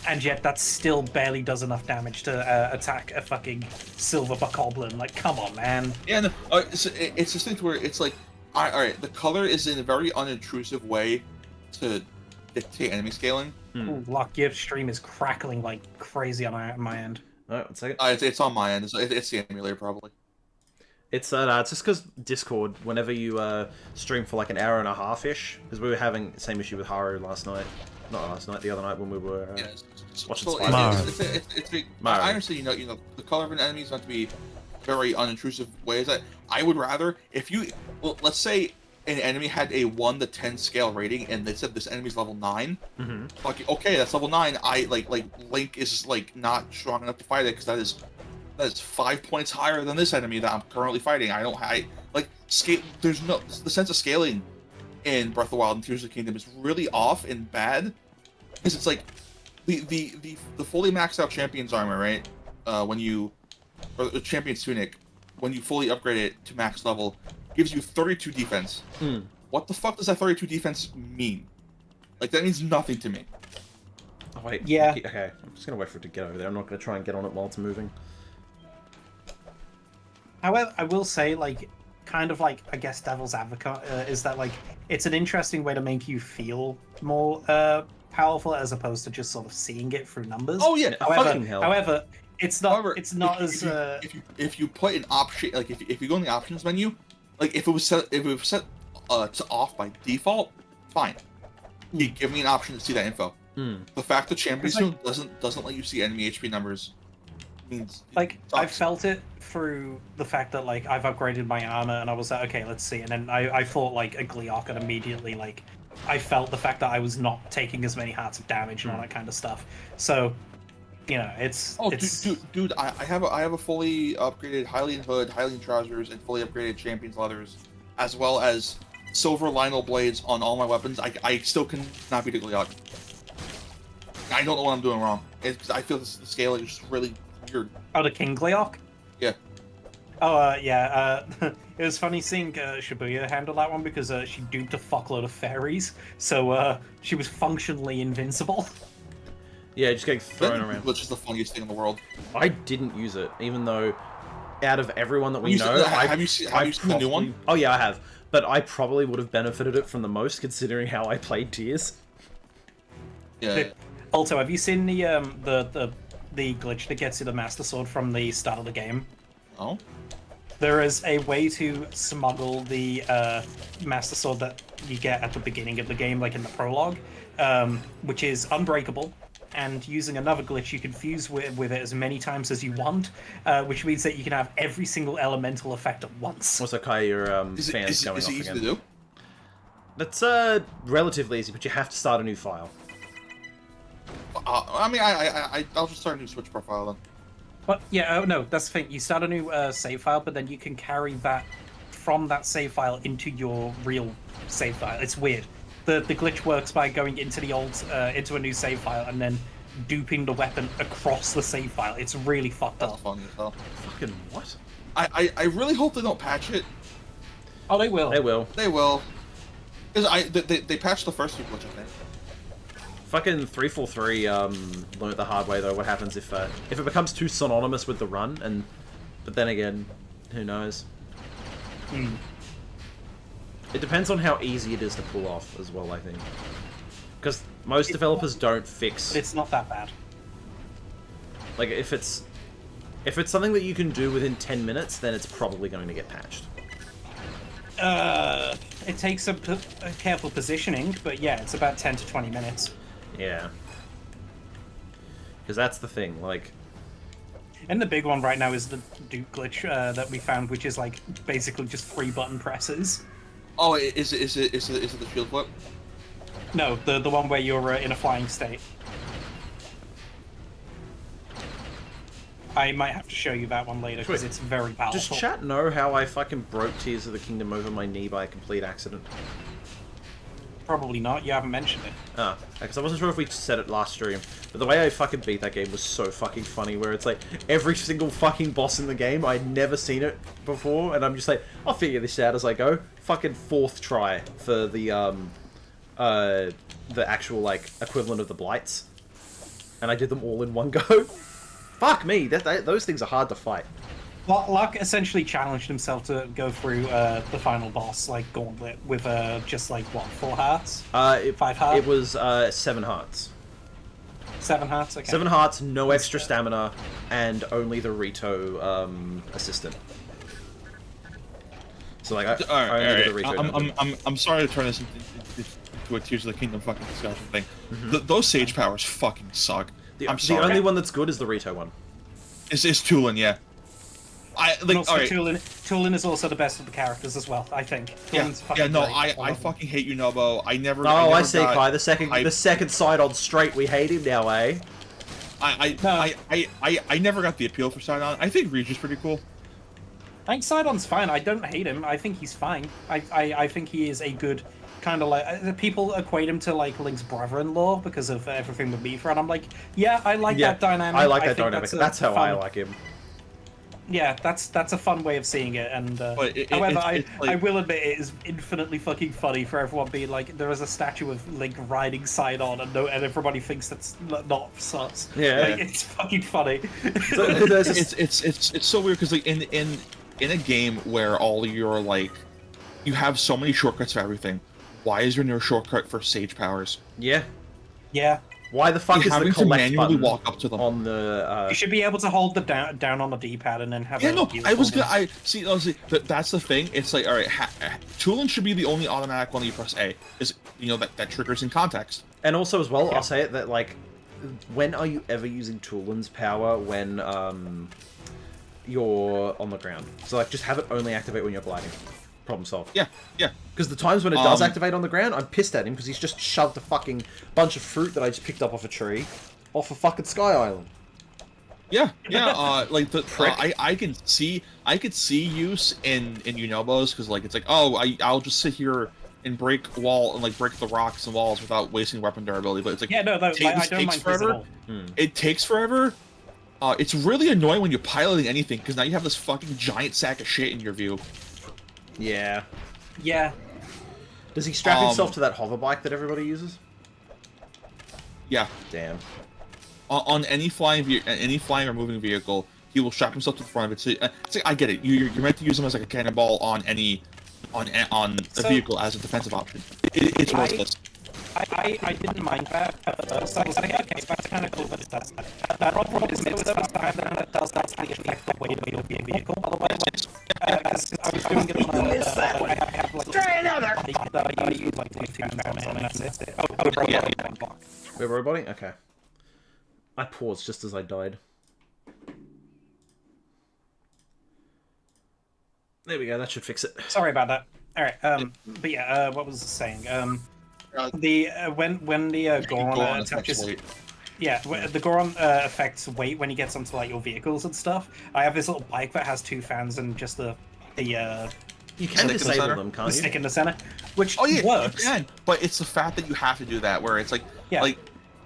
[SPEAKER 2] And yet that still barely does enough damage to attack a fucking silver bokoblin. Like, come on, man.
[SPEAKER 3] Yeah, no, it's this thing where it's like, all right, the color is in a very unintrusive way to dictate enemy scaling.
[SPEAKER 2] Ooh, Lach, your stream is crackling like crazy on my end.
[SPEAKER 1] Alright, 1 second.
[SPEAKER 3] It's on my end. It's the emulator probably.
[SPEAKER 1] It's just because Discord, whenever you stream for like an hour and a half ish, because we were having the same issue with Haru last night. Not last night, the other night when we were watching Spider.
[SPEAKER 3] I understand, you know, the color of an enemy is meant to be very unintrusive ways. I would rather if you, well, let's say an enemy had a 1 to 10 scale rating and they said this enemy's level 9.
[SPEAKER 1] Mm-hmm.
[SPEAKER 3] Like, okay, that's level 9. I like Link is like not strong enough to fight it because that is 5 points higher than this enemy that I'm currently fighting. I like scale. There's no the sense of scaling in Breath of the Wild and Tears of the Kingdom is really off and bad because it's like the fully maxed out champion's armor, right? When you or the champion's tunic, when you fully upgrade it to max level, gives you 32 defense. What the fuck does that 32 defense mean? Like that means nothing to me.
[SPEAKER 1] Oh wait.
[SPEAKER 2] Yeah.
[SPEAKER 1] Okay. I'm just gonna wait for it to get over there. I'm not gonna try and get on it while it's moving.
[SPEAKER 2] However, I will say, like, kind of like, I guess devil's advocate is that, like, it's an interesting way to make you feel more powerful as opposed to just sort of seeing it through numbers.
[SPEAKER 3] Oh yeah,
[SPEAKER 1] fucking hell.
[SPEAKER 2] However, it's not.
[SPEAKER 3] However,
[SPEAKER 2] it's not
[SPEAKER 3] if you put an option, like if you go in the options menu, like if it was set to off by default, fine. You give me an option to see that info. The fact that Champions
[SPEAKER 2] like,
[SPEAKER 3] doesn't let you see enemy HP numbers means
[SPEAKER 2] like I felt it through the fact that like I've upgraded my armor and I was like, okay, let's see, and then I fought like a Gleeok and immediately like I felt the fact that I was not taking as many hearts of damage and all that kind of stuff. So, you know, it's
[SPEAKER 3] dude, I have a fully upgraded Hylian hood, Hylian trousers, and fully upgraded Champion's leathers, as well as silver Lionel blades on all my weapons. I still cannot beat a Gleeok. I don't know what I'm doing wrong. I feel the scaling is just really weird.
[SPEAKER 2] Oh, the King Gleeok?
[SPEAKER 3] Yeah.
[SPEAKER 2] Oh, yeah. It was funny seeing Shibuya handle that one because she duped a fuckload of fairies, so she was functionally invincible.
[SPEAKER 1] Yeah, just getting thrown around.
[SPEAKER 3] Which is the funniest thing in the world.
[SPEAKER 1] I didn't use it, even though out of everyone that we know,
[SPEAKER 3] have you seen the new one?
[SPEAKER 1] Oh yeah, I have. But I probably would have benefited it from the most, considering how I played Tears.
[SPEAKER 3] Yeah.
[SPEAKER 2] Also, have you seen the glitch that gets you the Master Sword from the start of the game?
[SPEAKER 3] Oh.
[SPEAKER 2] There is a way to smuggle the Master Sword that you get at the beginning of the game, like in the prologue, which is unbreakable. And using another glitch, you can fuse with it as many times as you want, which means that you can have every single elemental effect at once.
[SPEAKER 1] Also, Kai, your fans going off again.
[SPEAKER 3] Is it easy to do?
[SPEAKER 1] That's relatively easy, but you have to start a new file.
[SPEAKER 3] I mean, I'll just start a new Switch profile then.
[SPEAKER 2] But yeah, no, that's the thing. You start a new save file, but then you can carry that from that save file into your real save file. It's weird. The glitch works by going into the old into a new save file and then duping the weapon across the save file. It's really fucked up.
[SPEAKER 3] That's funny as hell.
[SPEAKER 1] Fucking what?
[SPEAKER 3] I really hope they don't patch it.
[SPEAKER 2] Oh, they will.
[SPEAKER 1] They will.
[SPEAKER 3] They will. Because they patched the first two glitch, I think.
[SPEAKER 1] Fucking 343 learned the hard way though. What happens if it becomes too synonymous with the run? But then again, who knows? It depends on how easy it is to pull off as well, I think. Because most developers don't fix.
[SPEAKER 2] It's not that bad.
[SPEAKER 1] Like if it's something that you can do within 10 minutes, then it's probably going to get patched.
[SPEAKER 2] It takes a careful positioning, but yeah, it's about 10 to 20 minutes.
[SPEAKER 1] Yeah. Because that's the thing, like...
[SPEAKER 2] And the big one right now is the Duke glitch that we found, which is like basically just 3 button presses.
[SPEAKER 3] Oh, is it the shield flip?
[SPEAKER 2] No, the one where you're in a flying state. I might have to show you that one later because it's very powerful.
[SPEAKER 1] Does chat know how I fucking broke Tears of the Kingdom over my knee by a complete accident?
[SPEAKER 2] Probably not. You haven't mentioned it.
[SPEAKER 1] Ah, because I wasn't sure if we said it last stream, but the way I fucking beat that game was so fucking funny, where it's like, every single fucking boss in the game, I'd never seen it before, and I'm just like, I'll figure this out as I go. Fucking 4th try for the actual, like, equivalent of the Blights. And I did them all in one go. Fuck me, those things are hard to fight.
[SPEAKER 2] Well, Lach essentially challenged himself to go through the final boss, like Gauntlet, with just like what, 4 hearts? 5 hearts?
[SPEAKER 1] It was 7 hearts.
[SPEAKER 2] 7 hearts. Okay.
[SPEAKER 1] 7 hearts, no extra stamina, and only the Rito assistant. So like, I only did the Rito.
[SPEAKER 3] I'm sorry to turn this into a Tears of the Kingdom fucking discussion thing. Those Sage powers fucking suck. I'm sorry.
[SPEAKER 1] The only one that's good is the Rito one.
[SPEAKER 3] It's Tulin, yeah.
[SPEAKER 2] Tulin is also the best of the characters as well, I think. Tulin's
[SPEAKER 3] great. I fucking hate Yunobo. I never
[SPEAKER 1] see, Kai. The second side on straight, we hate him now, eh?
[SPEAKER 3] I never got the appeal for Sidon. I think Reach is pretty cool.
[SPEAKER 2] I think Sidon's fine. I don't hate him. I think he's fine. I think he is a good kind of like... people equate him to like Link's brother-in-law because of everything with Mipha, and I'm like, yeah, I like that dynamic.
[SPEAKER 1] I like that dynamic. That's how I like him.
[SPEAKER 2] Yeah, that's a fun way of seeing it, and however, I will admit it is infinitely fucking funny for everyone being like, there is a statue of Link riding Sidon, and everybody thinks that's not sus.
[SPEAKER 1] Yeah,
[SPEAKER 2] like, it's fucking funny.
[SPEAKER 3] It's so weird because like in a game where all your like, you have so many shortcuts for everything. Why is there no shortcut for Sage powers?
[SPEAKER 1] Yeah.
[SPEAKER 2] Yeah.
[SPEAKER 1] Why the fuck is the collect button
[SPEAKER 3] walk up to them
[SPEAKER 1] on the?
[SPEAKER 2] You should be able to hold the down on the D-pad and then have.
[SPEAKER 3] Yeah, no, that's the thing. It's like, all right, Tulin should be the only automatic one that you press A. Is that triggers in context.
[SPEAKER 1] And also as well, I'll say it that like, when are you ever using Tulin's power when you're on the ground? So like, just have it only activate when you're gliding. Problem solved.
[SPEAKER 3] Yeah.
[SPEAKER 1] Because the times when it does activate on the ground, I'm pissed at him because he's just shoved a fucking bunch of fruit that I just picked up off a tree, off a fucking Sky Island.
[SPEAKER 3] Yeah. Like the I could see use in Unobos because like it's like, oh, I'll just sit here and break the rocks and walls without wasting weapon durability. But it's like,
[SPEAKER 2] yeah, no, I don't mind
[SPEAKER 3] forever. It takes forever. It's really annoying when you're piloting anything because now you have this fucking giant sack of shit in your view.
[SPEAKER 1] Yeah.
[SPEAKER 2] Yeah.
[SPEAKER 1] Does he strap himself to that hover bike that everybody uses?
[SPEAKER 3] Yeah.
[SPEAKER 1] Damn.
[SPEAKER 3] On any flying or moving vehicle, he will strap himself to the front of it. So, I get it. You're meant to use him as like a cannonball on a vehicle as a defensive option. It's worthless.
[SPEAKER 2] I didn't mind that at first. I was like, okay, that's kind of cool, but it does that. The problem is it's the first time that it does that actually affect the weight of the vehicle. Otherwise, because I was doing it on I have like... Try another! I use like 2 pounds on it, and that's it. Oh,
[SPEAKER 1] We're roboting? Okay. I paused just as I died. There we go, that should fix it.
[SPEAKER 2] Sorry about that. Alright, but yeah, what was I saying? When the Goron attaches... Yeah, the Goron affects weight when he gets onto like your vehicles and stuff. I have this little bike that has 2 fans and just the
[SPEAKER 1] you can disable them, can't you?
[SPEAKER 2] Stick in the center, which
[SPEAKER 3] works.
[SPEAKER 2] You
[SPEAKER 3] can, but it's the fact that you have to do that, where it's like,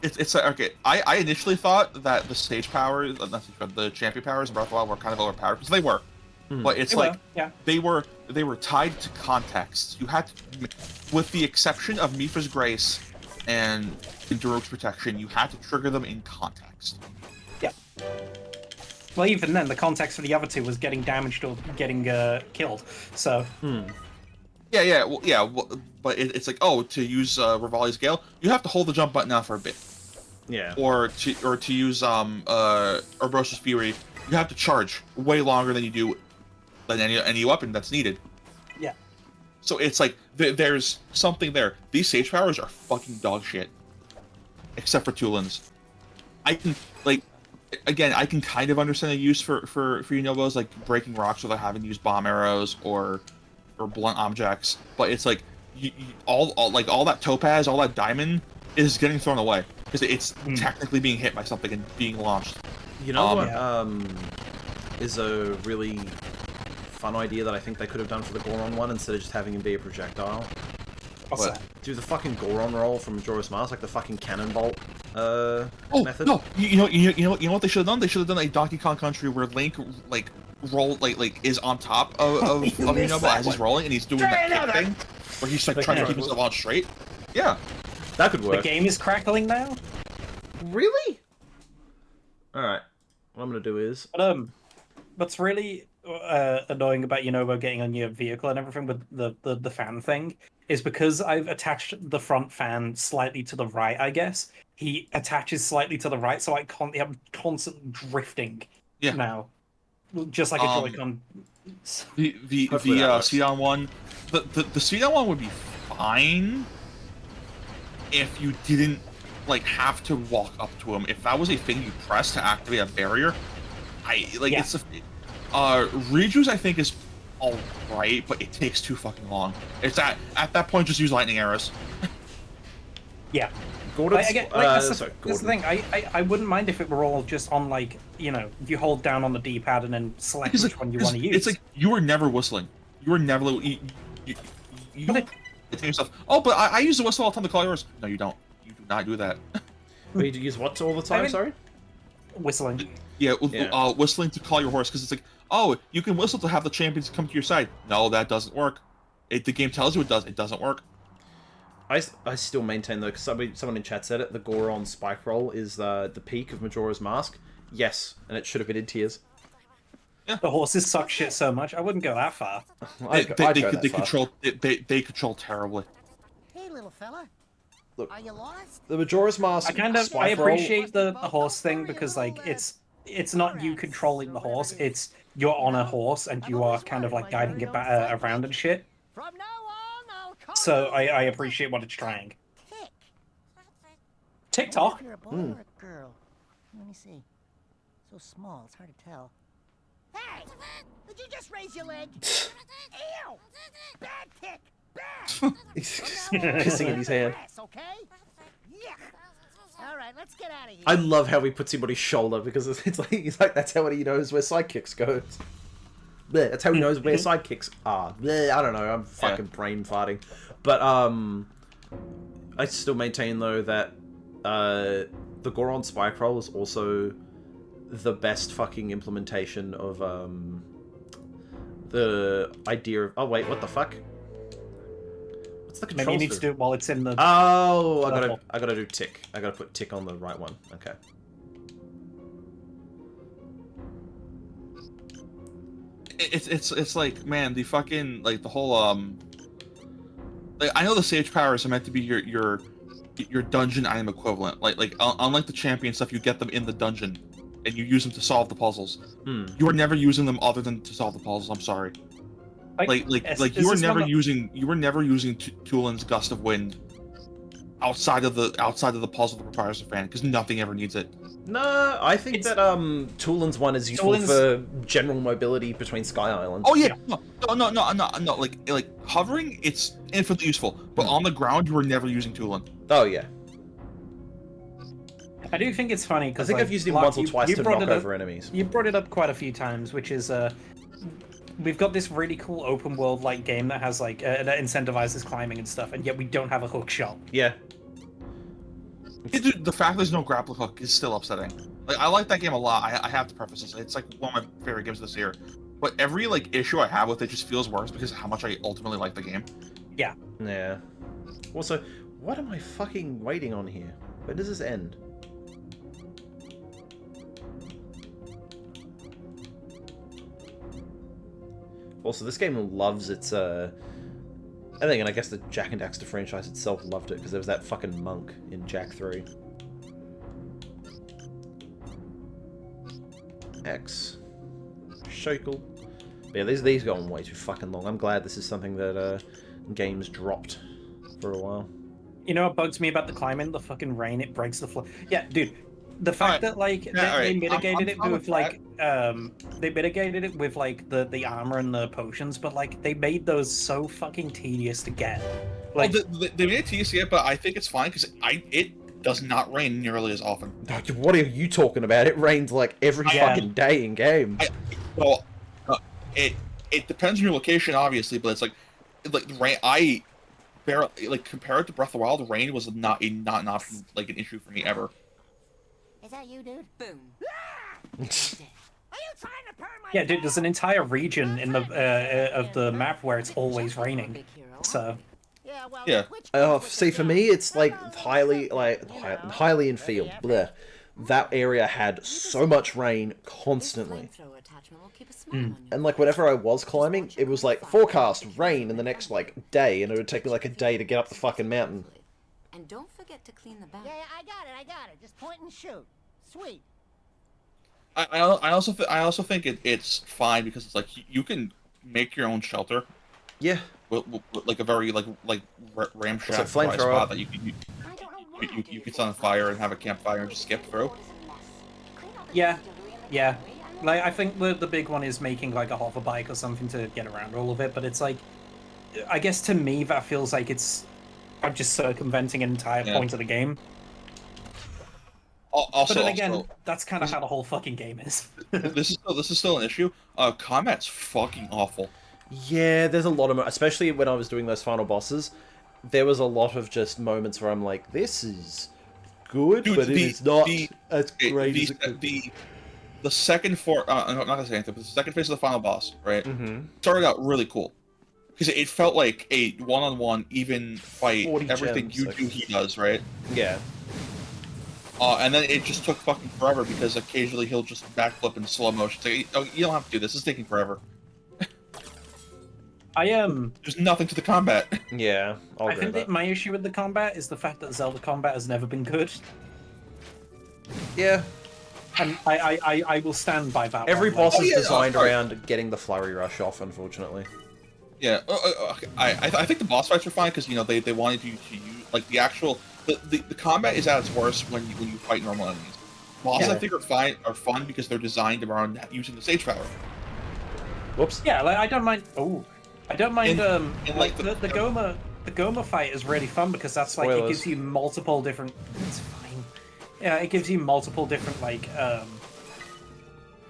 [SPEAKER 3] it's like, okay. I initially thought that the stage powers, the champion powers in Breath of the Wild were kind of overpowered because they were, but it's they were tied to context. You had to, with the exception of Mipha's Grace and Daruk's Protection, you had to trigger them in context.
[SPEAKER 2] Yeah. Well, even then, the context for the other 2 was getting damaged or getting killed. So.
[SPEAKER 3] Yeah. But it's like, oh, to use Rivali's Gale, you have to hold the jump button out for a bit.
[SPEAKER 1] Yeah.
[SPEAKER 3] Or to use Urbosa's Fury, you have to charge way longer than you do than any weapon that's needed.
[SPEAKER 2] Yeah.
[SPEAKER 3] So it's like there's something there. These sage powers are fucking dog shit, except for Tulin's. I can like again, I can kind of understand the use for Unobos, like breaking rocks without having to use bomb arrows or blunt objects. But it's like all that topaz, all that diamond is getting thrown away because it's technically being hit by something and being launched.
[SPEAKER 1] You know what? Is a really fun idea that I think they could have done for the Goron one instead of just having him be a projectile.
[SPEAKER 2] What's that?
[SPEAKER 1] Do the fucking Goron roll from Majora's Mask, like the fucking cannon bolt method.
[SPEAKER 3] No, you know what they should have done? They should have done a Donkey Kong Country where Link is on top of Unobo as he's rolling and he's doing that kick thing where he's like trying to keep himself on straight. Yeah,
[SPEAKER 1] that could work.
[SPEAKER 2] The game is crackling now.
[SPEAKER 1] Really? All right. What I'm gonna do is.
[SPEAKER 2] But what's really annoying about Unobo getting on your vehicle and everything with the fan thing is because I've attached the front fan slightly to the right, I guess. He attaches slightly to the right, so I'm constant drifting now. Just like a Joy-Con.
[SPEAKER 3] The Seedon one, the Seedon one would be fine if you didn't have to walk up to him. If that was a thing you press to activate a barrier, it's Riju's I think is all right, but it takes too fucking long. It's at that point just use lightning arrows.
[SPEAKER 2] Yeah.
[SPEAKER 1] Gordon's,
[SPEAKER 2] that's the thing. I wouldn't mind if it were all just on you hold down on the D-pad and then select which one you want to use.
[SPEAKER 3] It's like you were never whistling. You were never you tell yourself, oh, but I use the whistle all the time to call yours. No, you don't. You do not do that.
[SPEAKER 1] Wait, you use what all the time? Sorry.
[SPEAKER 2] Whistling.
[SPEAKER 3] Yeah, whistling to call your horse because it's like, oh, you can whistle to have the champions come to your side. No, that doesn't work. The game tells you it does. It doesn't work.
[SPEAKER 1] I still maintain though, because someone in chat said it. The Goron spike roll is the peak of Majora's Mask. Yes, and it should have been in tears.
[SPEAKER 2] Yeah. The horses suck shit so much. I wouldn't go that far.
[SPEAKER 3] They control terribly.
[SPEAKER 4] Hey, little fella.
[SPEAKER 1] Look,
[SPEAKER 4] are you lost?
[SPEAKER 1] The Majora's Mask.
[SPEAKER 2] I appreciate the horse thing because it's not you controlling the horse. It's you're on a horse and you are kind of guiding it around and shit.
[SPEAKER 4] From now on, I'll call
[SPEAKER 2] so I appreciate what it's trying. TikTok.
[SPEAKER 4] You're a boy or a girl. Let me see. So small, it's hard to tell. Hey! Did you just raise your leg? Ew! Bad tick! Bad!
[SPEAKER 1] He's pissing in his hand.
[SPEAKER 4] Okay? Yeah. All right, let's get out of here.
[SPEAKER 1] I love how he puts him on his shoulder because it's like he's like that's how he knows where sidekicks go. Bleh, that's how he knows where sidekicks are. Bleh, I don't know. I'm fucking brain farting, but I still maintain though that the Goron spike roll is also the best fucking implementation of the idea of. Oh wait, what the fuck? What's the controls?
[SPEAKER 2] Maybe you need to do it while it's in the.
[SPEAKER 1] Oh, I gotta do tick. I gotta put tick on the right one. Okay.
[SPEAKER 3] It's like, man, the fucking the whole I know the sage powers are meant to be your dungeon item equivalent. Unlike the champion stuff, you get them in the dungeon and you use them to solve the puzzles. You are never using them other than to solve the puzzles. I'm sorry. You were never using Tulin's Gust of Wind outside of the puzzle that requires a fan because nothing ever needs it.
[SPEAKER 1] No, I think that Tulin's one is useful for general mobility between Sky Islands.
[SPEAKER 3] Oh yeah, no. Like hovering, it's infinitely useful, but on the ground, you were never using Tulin.
[SPEAKER 1] Oh yeah.
[SPEAKER 2] I do think it's funny because
[SPEAKER 1] I think I've used him once or twice to knock over enemies.
[SPEAKER 2] You brought it up quite a few times, which is we've got this really cool open world game that has that incentivizes climbing and stuff, and yet we don't have a hook shot.
[SPEAKER 1] Yeah.
[SPEAKER 3] Dude, the fact there's no grappling hook is still upsetting. I like that game a lot. I have to preface this. It's one of my favorite games this year. But every issue I have with it just feels worse because of how much I ultimately like the game.
[SPEAKER 2] Yeah.
[SPEAKER 1] Yeah. Also, what am I fucking waiting on here? When does this end? Also, this game loves its, I think, and I guess the Jak and Daxter franchise itself loved it, because there was that fucking monk in Jak 3. X. Shakel. But yeah, these go on way too fucking long. I'm glad this is something that, games dropped for a while.
[SPEAKER 2] You know what bugs me about the climbing? The fucking rain, it breaks the floor. Yeah, dude, the fact that like they mitigated it
[SPEAKER 3] I'm
[SPEAKER 2] with like they mitigated it with like the armor and the potions, but like they made those so fucking tedious to get. Like
[SPEAKER 3] they made it tedious to get, but I think it's fine because it does not rain nearly as often.
[SPEAKER 1] What are you talking about? It rains like every fucking day in game.
[SPEAKER 3] Well, it depends on your location, obviously, but it's like the rain. I barely like compared to Breath of the Wild, rain was not like an issue for me ever.
[SPEAKER 4] Is that you, dude?
[SPEAKER 5] Boom.
[SPEAKER 4] Are you trying to burn my
[SPEAKER 2] yeah, dude, there's an entire region in the of the map where it's always raining. So
[SPEAKER 4] Yeah, well,
[SPEAKER 3] Yeah.
[SPEAKER 1] Oh, see, for me, it's like highly in field. Bleh. That area had so much rain constantly. And like whenever I was climbing, it was like forecast rain in the next like day, and it would take me like a day to get up the fucking mountain.
[SPEAKER 5] And don't forget to clean the bath.
[SPEAKER 4] Yeah, I got it. Just point and shoot. Sweet.
[SPEAKER 3] I also think it's fine because it's like you can make your own shelter.
[SPEAKER 1] Yeah.
[SPEAKER 3] With like a very like ramshackle
[SPEAKER 1] flamethrower
[SPEAKER 3] spot that you can set on fire and have a campfire and just skip through.
[SPEAKER 2] yeah. Like I think the big one is making like a hover bike or something to get around all of it, but it's like, I guess to me that feels like I'm just circumventing an entire point of the game.
[SPEAKER 3] Also,
[SPEAKER 2] but then again, that's kind of how the whole fucking game is.
[SPEAKER 3] this is still an issue. Combat's fucking awful.
[SPEAKER 1] Yeah, there's a lot of, especially when I was doing those final bosses, there was a lot of just moments where I'm like, this is good,
[SPEAKER 3] Dude,
[SPEAKER 1] but it's not as great as it could.
[SPEAKER 3] The second I'm not gonna say anything, but the second phase of the final boss, right?
[SPEAKER 1] Mm-hmm.
[SPEAKER 3] Started out really cool because it felt like a one-on-one even fight.
[SPEAKER 1] 40
[SPEAKER 3] Everything
[SPEAKER 1] gems,
[SPEAKER 3] you
[SPEAKER 1] like-
[SPEAKER 3] do, he does, right?
[SPEAKER 1] Yeah.
[SPEAKER 3] And then it just took fucking forever because occasionally he'll just backflip in slow motion. It's like, oh, you don't have to do this. It's taking forever. There's nothing to the combat.
[SPEAKER 1] Yeah,
[SPEAKER 2] I think that my issue with the combat is the fact that Zelda combat has never been good.
[SPEAKER 1] Yeah.
[SPEAKER 2] And I will stand by that.
[SPEAKER 1] Every
[SPEAKER 2] one.
[SPEAKER 1] boss is
[SPEAKER 3] yeah,
[SPEAKER 1] designed
[SPEAKER 3] sorry.
[SPEAKER 1] around getting the flurry rush off, unfortunately.
[SPEAKER 3] Yeah, I think the boss fights are fine because they wanted you to use like the actual the combat is at its worst when you fight normal enemies. Bosses I think are fun because they're designed around using the stage power.
[SPEAKER 1] Whoops.
[SPEAKER 2] Yeah, like I don't mind. Oh, I don't mind.
[SPEAKER 3] like
[SPEAKER 2] the Goma fight is really fun because that's like
[SPEAKER 1] Spoilers.
[SPEAKER 2] it gives you multiple different. It's fine. Yeah, it gives you multiple different like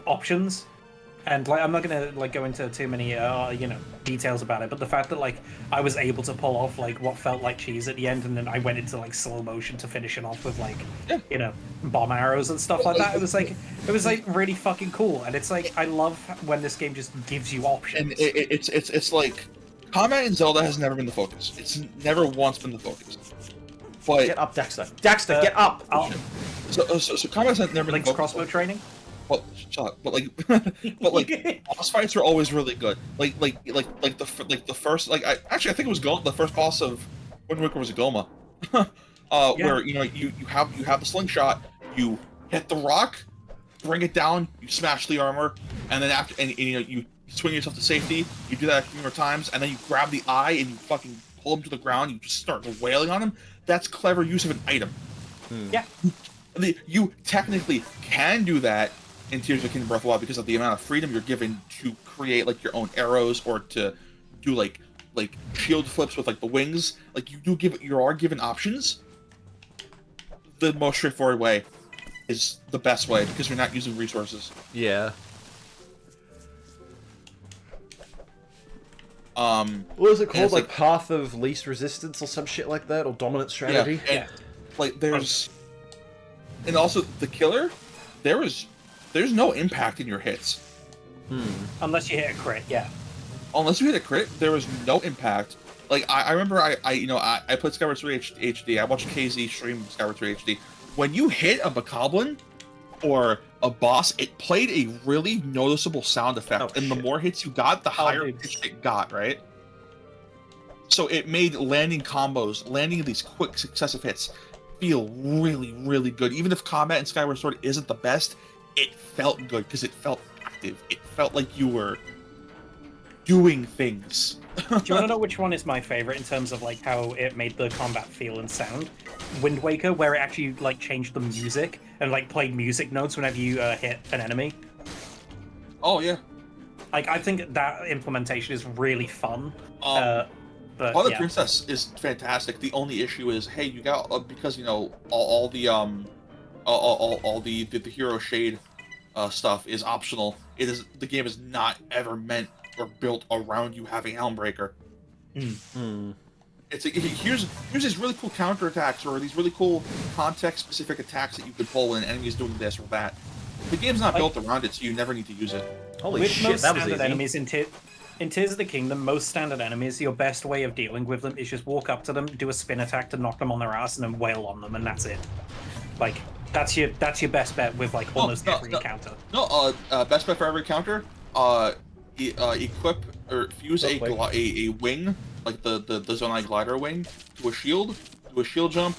[SPEAKER 2] options, and like I'm not gonna like go into too many details about it, but the fact that like I was able to pull off like what felt like cheese at the end, and then I went into like slow motion to finish it off with like bomb arrows and stuff like that. It was like really fucking cool, and it's like I love when this game just gives you options.
[SPEAKER 3] And it's like combat in Zelda has never been the focus. It's never once been the focus. But
[SPEAKER 1] Get up, Daxter. Daxter, get up!
[SPEAKER 3] so combat's never been
[SPEAKER 2] Link's
[SPEAKER 3] the focus.
[SPEAKER 2] crossbow training.
[SPEAKER 3] Well, shut up. But like boss fights are always really good. Like the first I think it was the first boss of Wind Waker was a Goma. Where you have the slingshot, you hit the rock, bring it down, you smash the armor, and then you swing yourself to safety. You do that a few more times, and then you grab the eye and you fucking pull him to the ground. You just start wailing on him. That's clever use of an item.
[SPEAKER 2] Yeah.
[SPEAKER 3] You technically can do that in Tears of the Kingdom Breath of the Wild because of the amount of freedom you're given to create like your own arrows or to do like shield flips with like the wings. Like you are given options. The most straightforward way is the best way because you're not using resources.
[SPEAKER 1] Yeah.
[SPEAKER 3] What
[SPEAKER 1] is it called? Like Path of Least Resistance or some shit like that? Or Dominant Strategy?
[SPEAKER 3] Yeah. Like there's... And also, the killer, there's no impact in your hits.
[SPEAKER 2] Unless you hit a crit, yeah.
[SPEAKER 3] Unless you hit a crit, there is no impact. Like, I remember I played Skyward Sword HD. I watched KZ stream Skyward Sword HD. When you hit a Bokoblin or a boss, it played a really noticeable sound effect. And the more hits you got, the higher pitch it got, right? So it made landing these quick successive hits feel really, really good. Even if combat in Skyward Sword isn't the best, it felt good because it felt active. It felt like you were doing things.
[SPEAKER 2] Do you want to know which one is my favorite in terms of like how it made the combat feel and sound? Wind Waker, where it actually like changed the music and like played music notes whenever you hit an enemy.
[SPEAKER 3] Oh yeah.
[SPEAKER 2] Like I think that implementation is really fun. But
[SPEAKER 3] Twilight
[SPEAKER 2] yeah.
[SPEAKER 3] Princess is fantastic. The only issue is, hey, you got because you know all the hero shade stuff is optional. The game is not ever meant or built around you having Helmbreaker. It's here's these really cool counterattacks or these really cool context-specific attacks that you could pull when an enemy is doing this or that. The game's not built around it, so you never need to use it.
[SPEAKER 1] Holy
[SPEAKER 2] With
[SPEAKER 1] shit,
[SPEAKER 2] most
[SPEAKER 1] that was
[SPEAKER 2] standard
[SPEAKER 1] easy.
[SPEAKER 2] enemies in Tears of the Kingdom, most standard enemies, your best way of dealing with them is just walk up to them, do a spin attack to knock them on their ass, and then wail on them, and that's it. Like that's your best bet with like almost every encounter.
[SPEAKER 3] No, best bet for every counter, equip or fuse a wing, like the Zonai glider wing, to a shield, do a shield jump,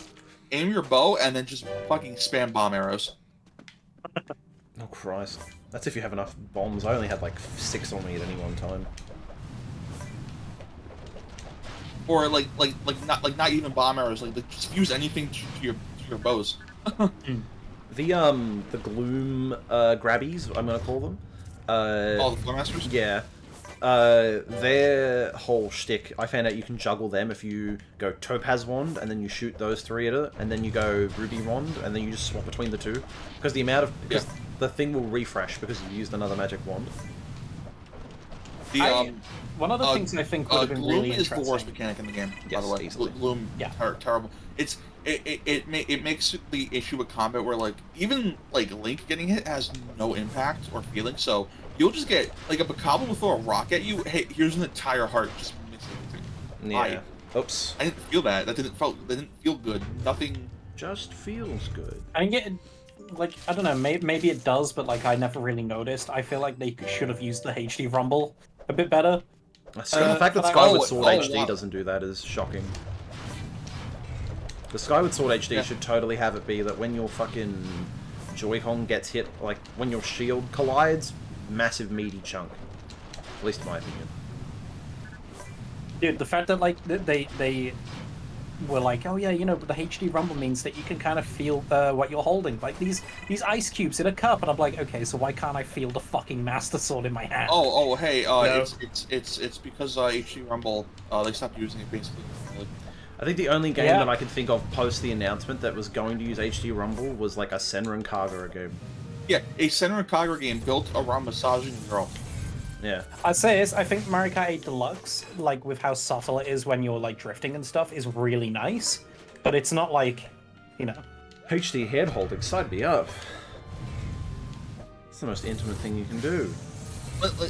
[SPEAKER 3] aim your bow, and then just fucking spam bomb arrows.
[SPEAKER 1] Oh Christ. That's if you have enough bombs. I only had like 6 on me at any one time.
[SPEAKER 3] Or not even bomb arrows, like just fuse anything to your bows.
[SPEAKER 1] The gloom grabbies, I'm gonna call them.
[SPEAKER 3] All the Flowmasters?
[SPEAKER 1] Yeah. Their whole shtick, I found out you can juggle them if you go Topaz Wand, and then you shoot those 3 at it, and then you go Ruby Wand, and then you just swap between the 2. Because the amount of... Because the thing will refresh because you used another magic wand.
[SPEAKER 3] One
[SPEAKER 2] of the things I think would have been
[SPEAKER 3] Gloom
[SPEAKER 2] really
[SPEAKER 3] is
[SPEAKER 2] interesting.
[SPEAKER 3] the worst mechanic in the game, by
[SPEAKER 1] Yes,
[SPEAKER 3] the way.
[SPEAKER 1] easily.
[SPEAKER 3] Gloom, terrible. It makes the issue with combat where like even like Link getting hit has no impact or feeling. So you'll just get like a Bacaba will throw a rock at you. Hey, here's an entire heart just missing.
[SPEAKER 1] Yeah. Oops.
[SPEAKER 3] I didn't feel that. That didn't feel good. Nothing.
[SPEAKER 1] Just feels good.
[SPEAKER 2] I get like I don't know. Maybe it does, but like I never really noticed. I feel like they should have used the HD rumble a bit better.
[SPEAKER 1] The fact that Skyward Sword HD
[SPEAKER 3] wow.
[SPEAKER 1] doesn't do that is shocking. The Skyward Sword HD should totally have it be that when your fucking Joy-Con gets hit, like when your shield collides, massive meaty chunk. At least in my opinion.
[SPEAKER 2] Dude, the fact that like they were like, oh yeah, you know, the HD rumble means that you can kind of feel what you're holding, like these ice cubes in a cup, and I'm like, okay, so why can't I feel the fucking Master Sword in my hand?
[SPEAKER 3] Hey, it's because HD Rumble they stopped using it basically.
[SPEAKER 1] I think the only game that I can think of post the announcement that was going to use HD Rumble was like a Senran Kagura game.
[SPEAKER 3] Yeah, a Senran Kagura game built around massaging a girl.
[SPEAKER 1] Yeah.
[SPEAKER 2] I'd say this, I think Mario Kart 8 Deluxe, like with how subtle it is when you're like drifting and stuff, is really nice. But it's not like, you know.
[SPEAKER 1] HD head holding, sign me up. It's the most intimate thing you can do.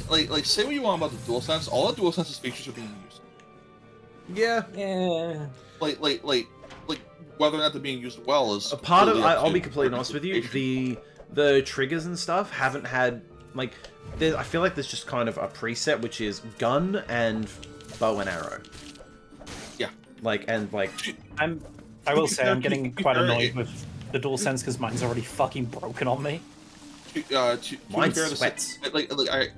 [SPEAKER 3] Like say what you want about the DualSense, all the DualSense's features are being used.
[SPEAKER 1] Yeah.
[SPEAKER 2] Yeah.
[SPEAKER 3] Like whether or not they're being used well is
[SPEAKER 1] a part of.
[SPEAKER 3] I'll
[SPEAKER 1] be completely honest with you. The triggers and stuff haven't had like. I feel like there's just kind of a preset which is gun and bow and arrow.
[SPEAKER 3] Yeah.
[SPEAKER 2] I will say I'm getting quite annoyed with the DualSense because mine's already fucking broken on me.
[SPEAKER 1] Mine sweats.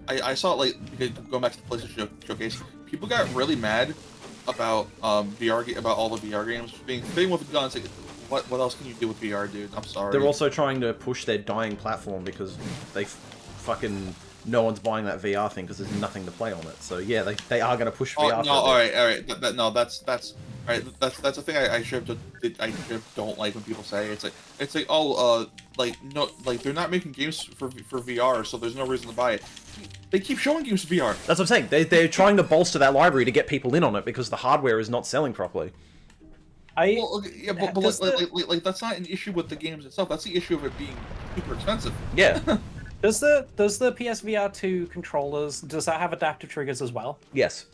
[SPEAKER 3] I saw it like going back to the PlayStation Showcase. People got really mad about VR about all the VR games being with the guns. Like, what else can you do with VR, dude? I'm sorry.
[SPEAKER 1] They're also trying to push their dying platform because they fucking no one's buying that VR thing because there's nothing to play on it. So yeah, they are going to push VR.
[SPEAKER 3] No, all right. That's all right. That's the thing I don't like when people say it's like they're not making games for VR, so there's no reason to buy it. They keep showing games for VR.
[SPEAKER 1] That's what I'm saying. They're trying to bolster that library to get people in on it because the hardware is not selling properly.
[SPEAKER 3] But that's not an issue with the games itself. That's the issue of it being super expensive.
[SPEAKER 1] Yeah.
[SPEAKER 2] Does the PSVR 2 controllers, does that have adaptive triggers as well?
[SPEAKER 1] Yes.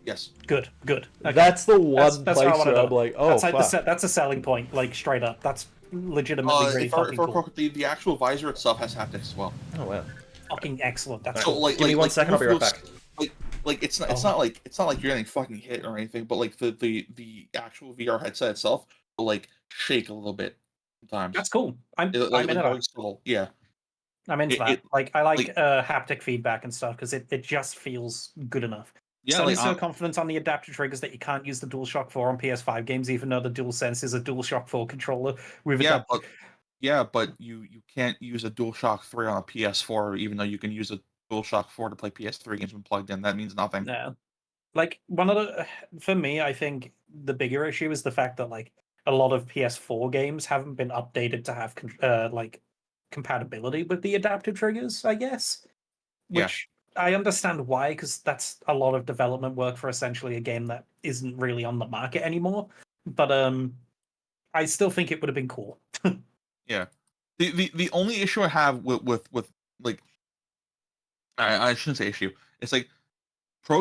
[SPEAKER 3] Yes.
[SPEAKER 2] Good. Okay.
[SPEAKER 1] That's the one
[SPEAKER 2] that's
[SPEAKER 1] place
[SPEAKER 2] where
[SPEAKER 1] I'm like, oh,
[SPEAKER 2] that's a selling point, like straight up. That's legitimately really fucking cool.
[SPEAKER 3] The actual visor itself has haptics as well.
[SPEAKER 1] Oh wow.
[SPEAKER 2] Fucking excellent. That's
[SPEAKER 3] so,
[SPEAKER 2] cool.
[SPEAKER 1] Give me 1 second, I'll be right back.
[SPEAKER 3] It's not like you're getting fucking hit or anything, but like the actual VR headset itself will like shake a little bit sometimes.
[SPEAKER 2] That's cool. I'm into that.
[SPEAKER 3] Yeah.
[SPEAKER 2] I'm into that. I like haptic feedback and stuff because it just feels good enough.
[SPEAKER 3] Yeah,
[SPEAKER 2] Sony's
[SPEAKER 3] like,
[SPEAKER 2] so confident on the adaptive triggers that you can't use the DualShock 4 on PS5 games, even though the DualSense is a DualShock 4 controller with adaptive.
[SPEAKER 3] but you can't use a DualShock 3 on a PS4, even though you can use a DualShock 4 to play PS3 games when plugged in. That means nothing.
[SPEAKER 2] No. Like, for me, I think the bigger issue is the fact that, like, a lot of PS4 games haven't been updated to have, like, compatibility with the adaptive triggers, I guess. Which I understand why, because that's a lot of development work for essentially a game that isn't really on the market anymore. But I still think it would have been cool.
[SPEAKER 3] Yeah. The only issue I have with like I shouldn't say issue. It's like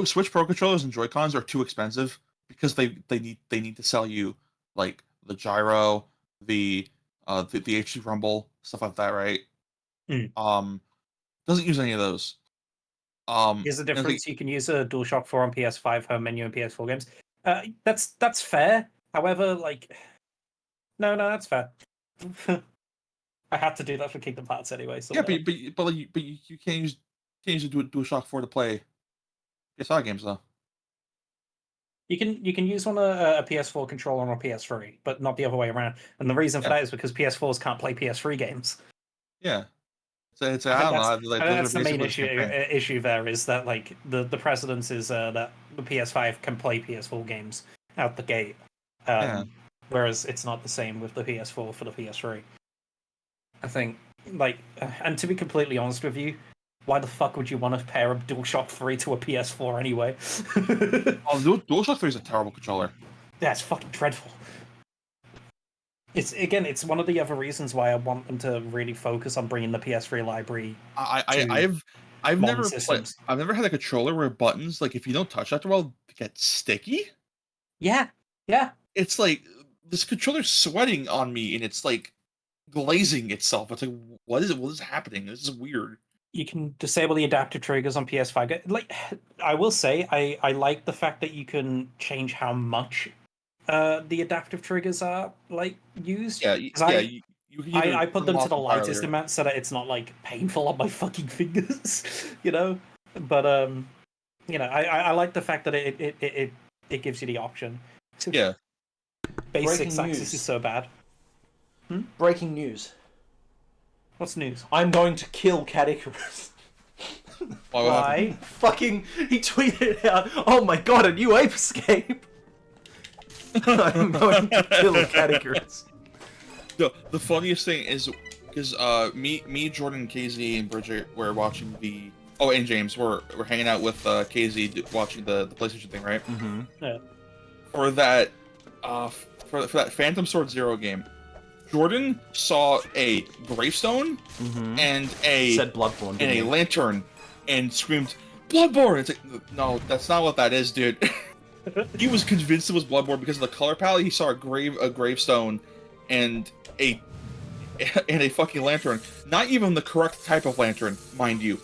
[SPEAKER 3] Switch Pro controllers and Joy-Cons are too expensive because they need to sell you like the gyro, the HD rumble, stuff like that, right? Doesn't use any of those.
[SPEAKER 2] Here's the difference: you can use a DualShock 4 on PS5 home menu and PS4 games. That's fair. However, like, no, that's fair. I had to do that for Kingdom Hearts anyway. So
[SPEAKER 3] yeah, but you can't use the DualShock 4 to play PS5 games though.
[SPEAKER 2] You can use one a PS4 controller on a PS3, but not the other way around. And the reason for that is because PS4s can't play PS3 games.
[SPEAKER 3] Yeah. So I don't know. Like,
[SPEAKER 2] that's the main issue there is that like the precedence is that the PS5 can play PS4 games out the gate, whereas it's not the same with the PS4 for the PS3. I think, like, and to be completely honest with you, why the fuck would you want to pair a DualShock 3 to a PS4 anyway?
[SPEAKER 3] DualShock 3 is a terrible controller.
[SPEAKER 2] Yeah, it's fucking dreadful. It's one of the other reasons why I want them to really focus on bringing the PS3 library.
[SPEAKER 3] I've never had a controller where buttons, like, if you don't touch after a while, get sticky.
[SPEAKER 2] Yeah.
[SPEAKER 3] It's like this controller's sweating on me, and it's like glazing itself. It's like, what is happening? This is weird.
[SPEAKER 2] You can disable the adaptive triggers on PS5. Like, I will say, I like the fact that you can change how much the adaptive triggers are like used. I put them to the lightest amount so that it's not like painful on my fucking fingers, you know. But you know, I like the fact that it gives you the option.
[SPEAKER 3] Yeah.
[SPEAKER 2] Basic axis is so bad.
[SPEAKER 1] Breaking news.
[SPEAKER 2] What's news?
[SPEAKER 1] I'm going to kill Cat Icarus.
[SPEAKER 2] Why?
[SPEAKER 1] Fucking, he tweeted out, "Oh my god, a new ape escape!" I'm going to kill Cat Icarus.
[SPEAKER 3] The funniest thing is, because me, Jordan, KZ, and Bridget were watching the... Oh, and James, we're hanging out with KZ watching the PlayStation thing, right?
[SPEAKER 1] Mm-hmm.
[SPEAKER 2] Yeah.
[SPEAKER 3] For that Phantom Sword Zero game, Jordan saw a gravestone and
[SPEAKER 1] said Bloodborne,
[SPEAKER 3] and a lantern and screamed Bloodborne. It's like, no, that's not what that is, dude. He was convinced it was Bloodborne because of the color palette. He saw a gravestone and a fucking lantern. Not even the correct type of lantern, mind you.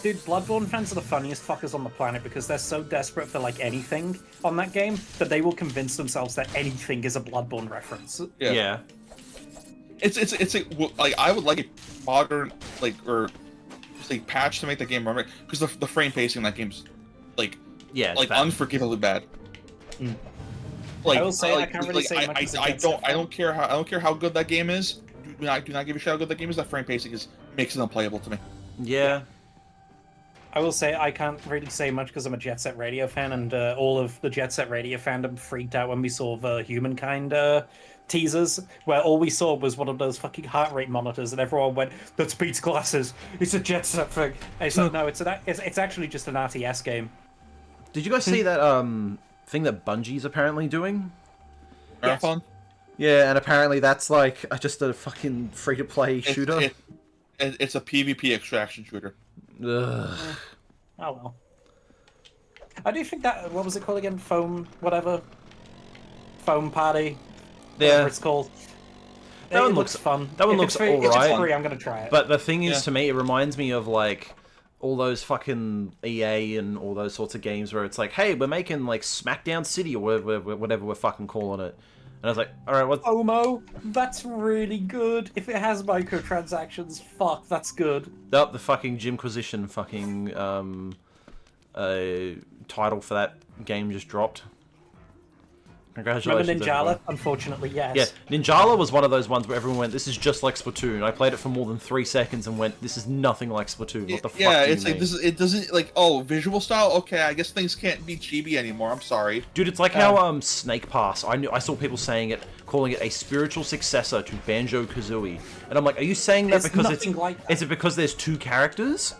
[SPEAKER 2] Dude, Bloodborne fans are the funniest fuckers on the planet because they're so desperate for like anything on that game that they will convince themselves that anything is a Bloodborne reference.
[SPEAKER 1] Yeah.
[SPEAKER 3] It's like I would like a modern or just a patch to make the game run because the frame pacing in that game's like unforgivably bad. Like,
[SPEAKER 2] I will say I can't really say much.
[SPEAKER 3] I don't care how good that game is. Do not give a shit how good that game is. That frame pacing makes it unplayable to me.
[SPEAKER 1] Yeah.
[SPEAKER 2] I will say I can't really say much because I'm a Jet Set Radio fan, and all of the Jet Set Radio fandom freaked out when we saw the Humankind teasers, where all we saw was one of those fucking heart rate monitors, and everyone went, "That's Beats glasses. It's a Jet Set thing." And it's like, no, it's actually just an RTS game.
[SPEAKER 1] Did you guys see that thing that Bungie's apparently doing?
[SPEAKER 3] Marathon?
[SPEAKER 1] Yeah, and apparently that's like just a fucking free-to-play shooter.
[SPEAKER 3] It's a PvP extraction shooter.
[SPEAKER 1] Ugh.
[SPEAKER 2] Oh well. I do think that, what was it called again? Foam Party? Whatever it's called.
[SPEAKER 1] That one
[SPEAKER 2] looks fun.
[SPEAKER 1] That one looks alright.
[SPEAKER 2] If it's free, I'm gonna try it.
[SPEAKER 1] But the thing is, to me, it reminds me of like all those fucking EA and all those sorts of games where it's like, hey, we're making like Smackdown City or whatever we're fucking calling it. And I was like, alright, what?
[SPEAKER 2] FOMO? That's really good. If it has microtransactions, fuck, that's good.
[SPEAKER 1] Nope, the fucking Jimquisition fucking title for that game just dropped. Congratulations,
[SPEAKER 2] Remember Ninjala?
[SPEAKER 1] everyone.
[SPEAKER 2] Unfortunately, yes.
[SPEAKER 1] Yeah, Ninjala was one of those ones where everyone went, this is just like Splatoon. I played it for more than 3 seconds and went, this is nothing like Splatoon. What the fuck
[SPEAKER 3] Yeah,
[SPEAKER 1] do you
[SPEAKER 3] it's like
[SPEAKER 1] mean?
[SPEAKER 3] this. It doesn't like visual style. Okay, I guess things can't be chibi anymore. I'm sorry.
[SPEAKER 1] Dude, it's like how Snake Pass. I saw people saying it, calling it a spiritual successor to Banjo-Kazooie, and I'm like, are you saying that
[SPEAKER 2] It's
[SPEAKER 1] because
[SPEAKER 2] nothing like that.
[SPEAKER 1] is it because there's 2 characters?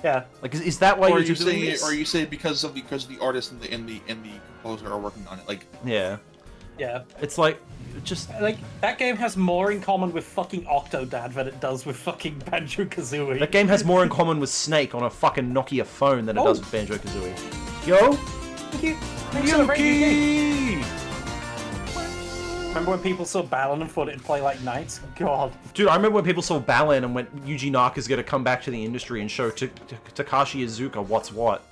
[SPEAKER 2] Yeah.
[SPEAKER 1] Like, is that why
[SPEAKER 3] Or are
[SPEAKER 1] you're
[SPEAKER 3] you
[SPEAKER 1] doing
[SPEAKER 3] saying
[SPEAKER 1] this?
[SPEAKER 3] or are you saying because the artist and the composer are working on it? Like,
[SPEAKER 1] Yeah,
[SPEAKER 2] Yeah.
[SPEAKER 1] it's like just
[SPEAKER 2] Like, that game has more in common with fucking Octodad than it does with fucking Banjo-Kazooie.
[SPEAKER 1] that game has more in common with Snake on a fucking Nokia phone than it does with Banjo-Kazooie. Yo,
[SPEAKER 2] Thank you. Thanks for the rating game.
[SPEAKER 1] Yuki!
[SPEAKER 2] Remember when people saw Balan and thought it'd play like Knights? God.
[SPEAKER 1] Dude, I remember when people saw Balan and went, Yuji Naka's gonna come back to the industry and show Takashi Iizuka what's what.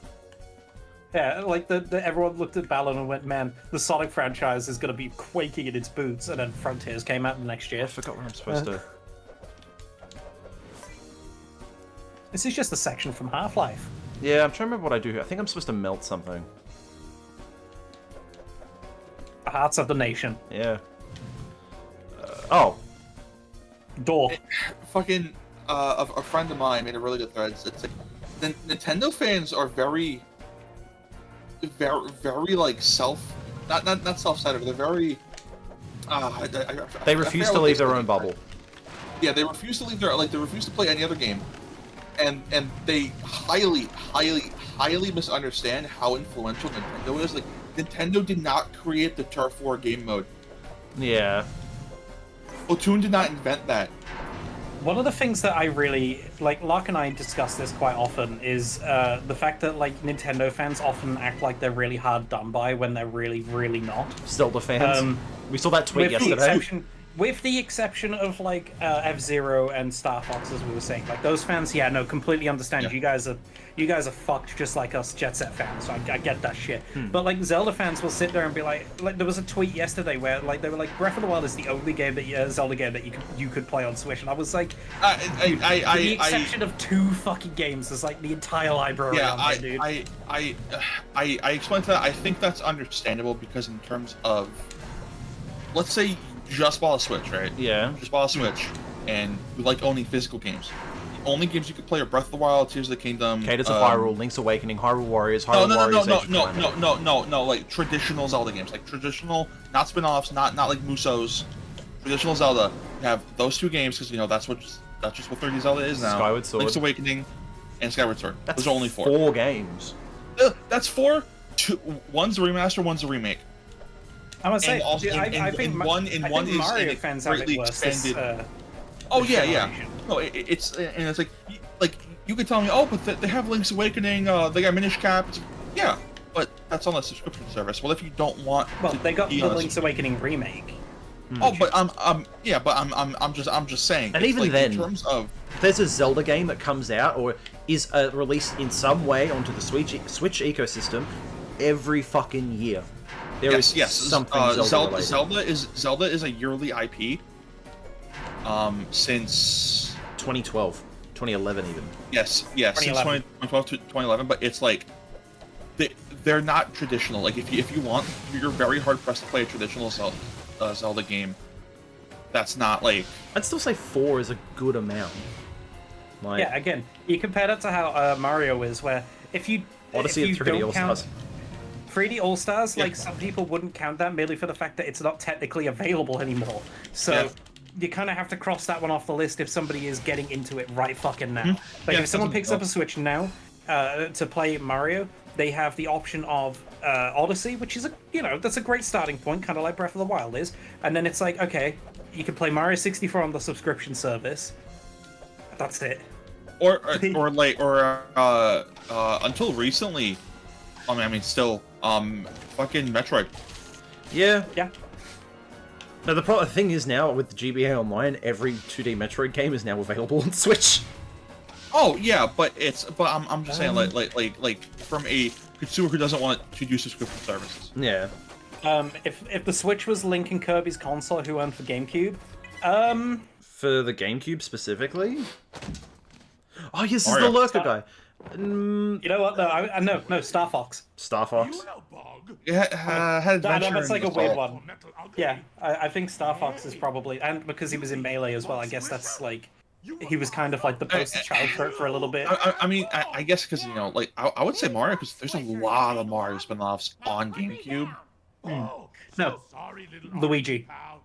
[SPEAKER 2] Yeah, like everyone looked at Balan and went, man, the Sonic franchise is going to be quaking in its boots, and then Frontiers came out the next year.
[SPEAKER 1] I forgot where I'm supposed to...
[SPEAKER 2] This is just a section from Half-Life.
[SPEAKER 1] Yeah, I'm trying to remember what I do here. I think I'm supposed to melt something.
[SPEAKER 2] The Hearts of the Nation.
[SPEAKER 1] Yeah. Oh.
[SPEAKER 2] Door.
[SPEAKER 3] fucking a friend of mine made a really good thread. It's like Nintendo fans are very like not self-centered. But they're very.
[SPEAKER 1] They refuse to leave their own bubble.
[SPEAKER 3] Yeah, they refuse to leave their they refuse to play any other game, and they highly misunderstand how influential Nintendo is. Like, Nintendo did not create the Turf War game mode.
[SPEAKER 1] Yeah.
[SPEAKER 3] Splatoon did not invent that.
[SPEAKER 2] One of the things that I really like, Lach and I discuss this quite often, is the fact that like Nintendo fans often act like they're really hard done by when they're really not.
[SPEAKER 1] Zelda fans. We saw that tweet yesterday.
[SPEAKER 2] With the exception of like F-Zero and Star Fox, as we were saying, like those fans, yeah, no, completely understand.
[SPEAKER 3] Yeah.
[SPEAKER 2] You guys are fucked just like us Jet Set fans, so I get that shit. But like Zelda fans will sit there and be like there was a tweet yesterday where like they were like, Breath of the Wild is the only game that Zelda game that you could play on Switch, and I was like, with the exception of 2 fucking games, there's like the entire library on there, dude.
[SPEAKER 3] I explained that. I think that's understandable because in terms of, let's say, you just bought a Switch, right?
[SPEAKER 1] Yeah.
[SPEAKER 3] Just bought a Switch, and you like owning physical games. The only games you could play are Breath of the Wild, Tears of the Kingdom,
[SPEAKER 1] Cadence of Hyrule, Link's Awakening, Hyrule Warriors, Hyrule Warriors.
[SPEAKER 3] No, like traditional Zelda games, like traditional, not spin-offs, not like Musou's, traditional Zelda. You have those 2 games because that's just what 3D Zelda is now.
[SPEAKER 1] Skyward Sword,
[SPEAKER 3] Link's Awakening, and Skyward Sword.
[SPEAKER 1] That's
[SPEAKER 3] those are only 4.
[SPEAKER 1] 4 games.
[SPEAKER 3] That's 4. One's a remaster, one's a remake.
[SPEAKER 2] I must say,
[SPEAKER 3] Also,
[SPEAKER 2] I think
[SPEAKER 3] one is
[SPEAKER 2] Mario fans have it worse.
[SPEAKER 3] expanded.
[SPEAKER 2] This
[SPEAKER 3] Yeah.
[SPEAKER 2] generation.
[SPEAKER 3] No, it's like you could tell me, oh, but they have Link's Awakening. They got Minish Cap. Yeah, but that's on a subscription service. Well, if you don't want,
[SPEAKER 2] they got the Link's Awakening remake.
[SPEAKER 3] Oh, but I'm just saying.
[SPEAKER 1] And even
[SPEAKER 3] like,
[SPEAKER 1] then,
[SPEAKER 3] in terms of,
[SPEAKER 1] if there's a Zelda game that comes out or is released in some way onto the Switch ecosystem every fucking year. There is something Zelda
[SPEAKER 3] Zelda is a yearly IP. Since
[SPEAKER 1] 2012, 2011 even.
[SPEAKER 3] Yes, since 2012 to 2011. But it's like they're not traditional. Like if you want, you're very hard pressed to play a traditional Zelda game. That's not like.
[SPEAKER 1] I'd still say 4 is a good amount. Like,
[SPEAKER 2] Yeah, again, you compare that to how Mario is, where if you
[SPEAKER 1] Odyssey and 3D All-Stars.
[SPEAKER 2] 3D All-Stars,
[SPEAKER 3] Yeah.
[SPEAKER 2] like some people wouldn't count that merely for the fact that it's not technically available anymore. So.
[SPEAKER 3] Yeah.
[SPEAKER 2] You kind of have to cross that one off the list if somebody is getting into it right fucking now. Like,
[SPEAKER 3] Yeah,
[SPEAKER 2] if someone
[SPEAKER 3] doesn't
[SPEAKER 2] picks up a Switch now to play Mario, they have the option of Odyssey, which is that's a great starting point, kind of like Breath of the Wild is. And then it's like, okay, you can play Mario 64 on the subscription service. That's it.
[SPEAKER 3] Or until recently, I mean, still, fucking Metroid.
[SPEAKER 1] Yeah.
[SPEAKER 2] Yeah.
[SPEAKER 1] No, the thing is now with the GBA Online, every 2D Metroid game is now available on Switch.
[SPEAKER 3] Oh yeah, but I'm just saying like from a consumer who doesn't want to do subscription services.
[SPEAKER 1] Yeah.
[SPEAKER 2] If the Switch was Link and Kirby's console, who won for GameCube?
[SPEAKER 1] For the GameCube specifically? Oh, yes, this is the
[SPEAKER 3] Mario.
[SPEAKER 1] Lurker guy.
[SPEAKER 2] You know what? No, Star Fox.
[SPEAKER 1] Star Fox.
[SPEAKER 6] You know, Bog.
[SPEAKER 3] Yeah, had adventure.
[SPEAKER 2] That's like a
[SPEAKER 3] and
[SPEAKER 2] weird
[SPEAKER 3] assault.
[SPEAKER 2] one. Yeah, I think Star Fox is probably, and because he was in Melee as well, I guess that's like, he was kind of like the poster child for a little bit.
[SPEAKER 3] I mean, I guess because like I would say Mario because there's a lot of Mario spin-offs on GameCube.
[SPEAKER 6] Oh,
[SPEAKER 2] No,
[SPEAKER 6] sorry, little
[SPEAKER 2] Luigi.
[SPEAKER 6] pal.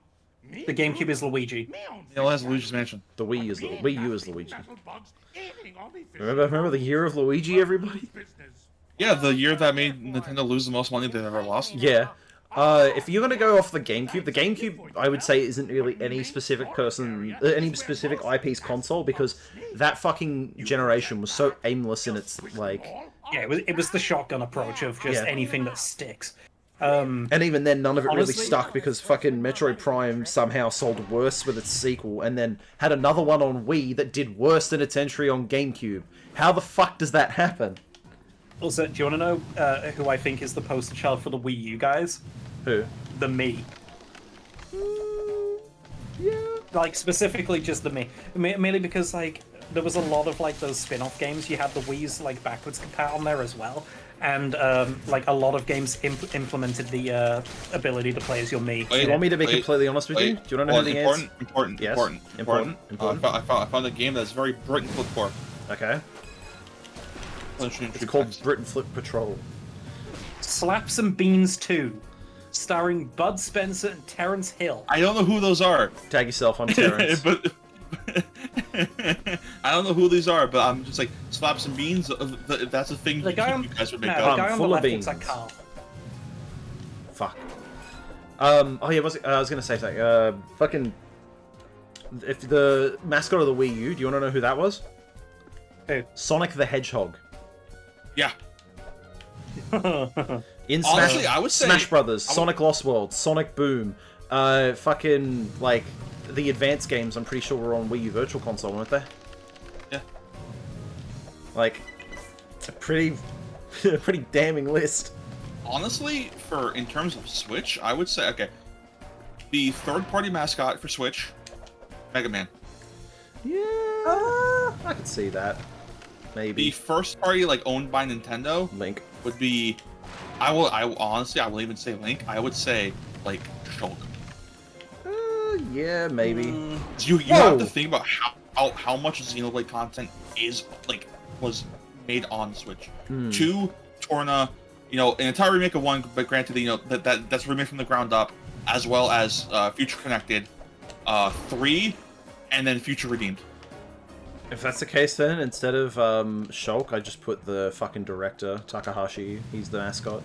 [SPEAKER 2] The GameCube is Luigi.
[SPEAKER 3] It has Luigi's Mansion.
[SPEAKER 1] The Wii is Wii U is Luigi.
[SPEAKER 6] Bugs eating all the fish.
[SPEAKER 1] Remember the year of Luigi, everybody?
[SPEAKER 6] Business.
[SPEAKER 3] Yeah, the year that made Nintendo lose the most money they've ever lost.
[SPEAKER 1] Yeah. If you're gonna go off the GameCube I would say isn't really any specific IP's console because that fucking generation was so aimless in its like.
[SPEAKER 2] Yeah, it was the shotgun approach of just
[SPEAKER 1] Yeah.
[SPEAKER 2] anything that sticks.
[SPEAKER 1] And even then, none of it really
[SPEAKER 2] Honestly-
[SPEAKER 1] stuck because fucking Metroid Prime somehow sold worse with its sequel, and then had another one on Wii that did worse than its entry on GameCube. How the fuck does that happen?
[SPEAKER 2] Also, do you want to know who I think is the poster child for the Wii U guys?
[SPEAKER 1] Who?
[SPEAKER 2] The Me.
[SPEAKER 1] Yeah.
[SPEAKER 2] Like, specifically just the Me. Mainly because, like, there was a lot of, like, those spin-off games. You had the Wii's, like, backwards compat on there as well. And, like, a lot of games implemented the ability to play as your Me.
[SPEAKER 1] Do you want me to be completely honest with you? Do you want to know who the answer?
[SPEAKER 3] Important.
[SPEAKER 1] Yes.
[SPEAKER 3] Important.
[SPEAKER 1] Important.
[SPEAKER 3] I found a game that's very Britain flip for.
[SPEAKER 1] Okay. It's called Britain Flip Patrol.
[SPEAKER 2] Slaps and Beans 2, starring Bud Spencer and Terrence Hill.
[SPEAKER 3] I don't know who those are.
[SPEAKER 1] Tag yourself on Terrence.
[SPEAKER 3] but I don't know who these are, but I'm just like Slaps and Beans. That's a thing
[SPEAKER 2] The guy on,
[SPEAKER 3] you guys would
[SPEAKER 2] no,
[SPEAKER 3] make
[SPEAKER 2] the
[SPEAKER 3] up.
[SPEAKER 2] guy on the
[SPEAKER 1] full of
[SPEAKER 2] left
[SPEAKER 1] beans.
[SPEAKER 2] looks like Carl.
[SPEAKER 1] Fuck. Oh yeah, I was gonna say something. Fucking. If the mascot of the Wii U, do you want to know who that was?
[SPEAKER 2] Who?
[SPEAKER 1] Sonic the Hedgehog.
[SPEAKER 3] Yeah.
[SPEAKER 1] In
[SPEAKER 3] Honestly,
[SPEAKER 1] Smash,
[SPEAKER 3] I would say-
[SPEAKER 1] Smash Brothers, Sonic Lost World, Sonic Boom, fucking like the advanced games. I'm pretty sure were on Wii U Virtual Console, weren't they?
[SPEAKER 3] Yeah.
[SPEAKER 1] Like, a pretty damning list.
[SPEAKER 3] Honestly, in terms of Switch, I would say okay. The third-party mascot for Switch, Mega Man.
[SPEAKER 1] Yeah, I could see that.
[SPEAKER 3] The
[SPEAKER 1] Maybe
[SPEAKER 3] first party like owned by Nintendo
[SPEAKER 1] Link.
[SPEAKER 3] would be. I will even say Link. I would say like Shulk.
[SPEAKER 1] Yeah, maybe.
[SPEAKER 3] You
[SPEAKER 1] Whoa!
[SPEAKER 3] have to think about how much Xenoblade content was made on Switch. 2, Torna, an entire remake of 1, but granted, that's remade from the ground up, as well as Future Connected, 3, and then Future Redeemed.
[SPEAKER 1] If that's the case, then instead of Shulk, I just put the fucking director Takahashi. He's the mascot.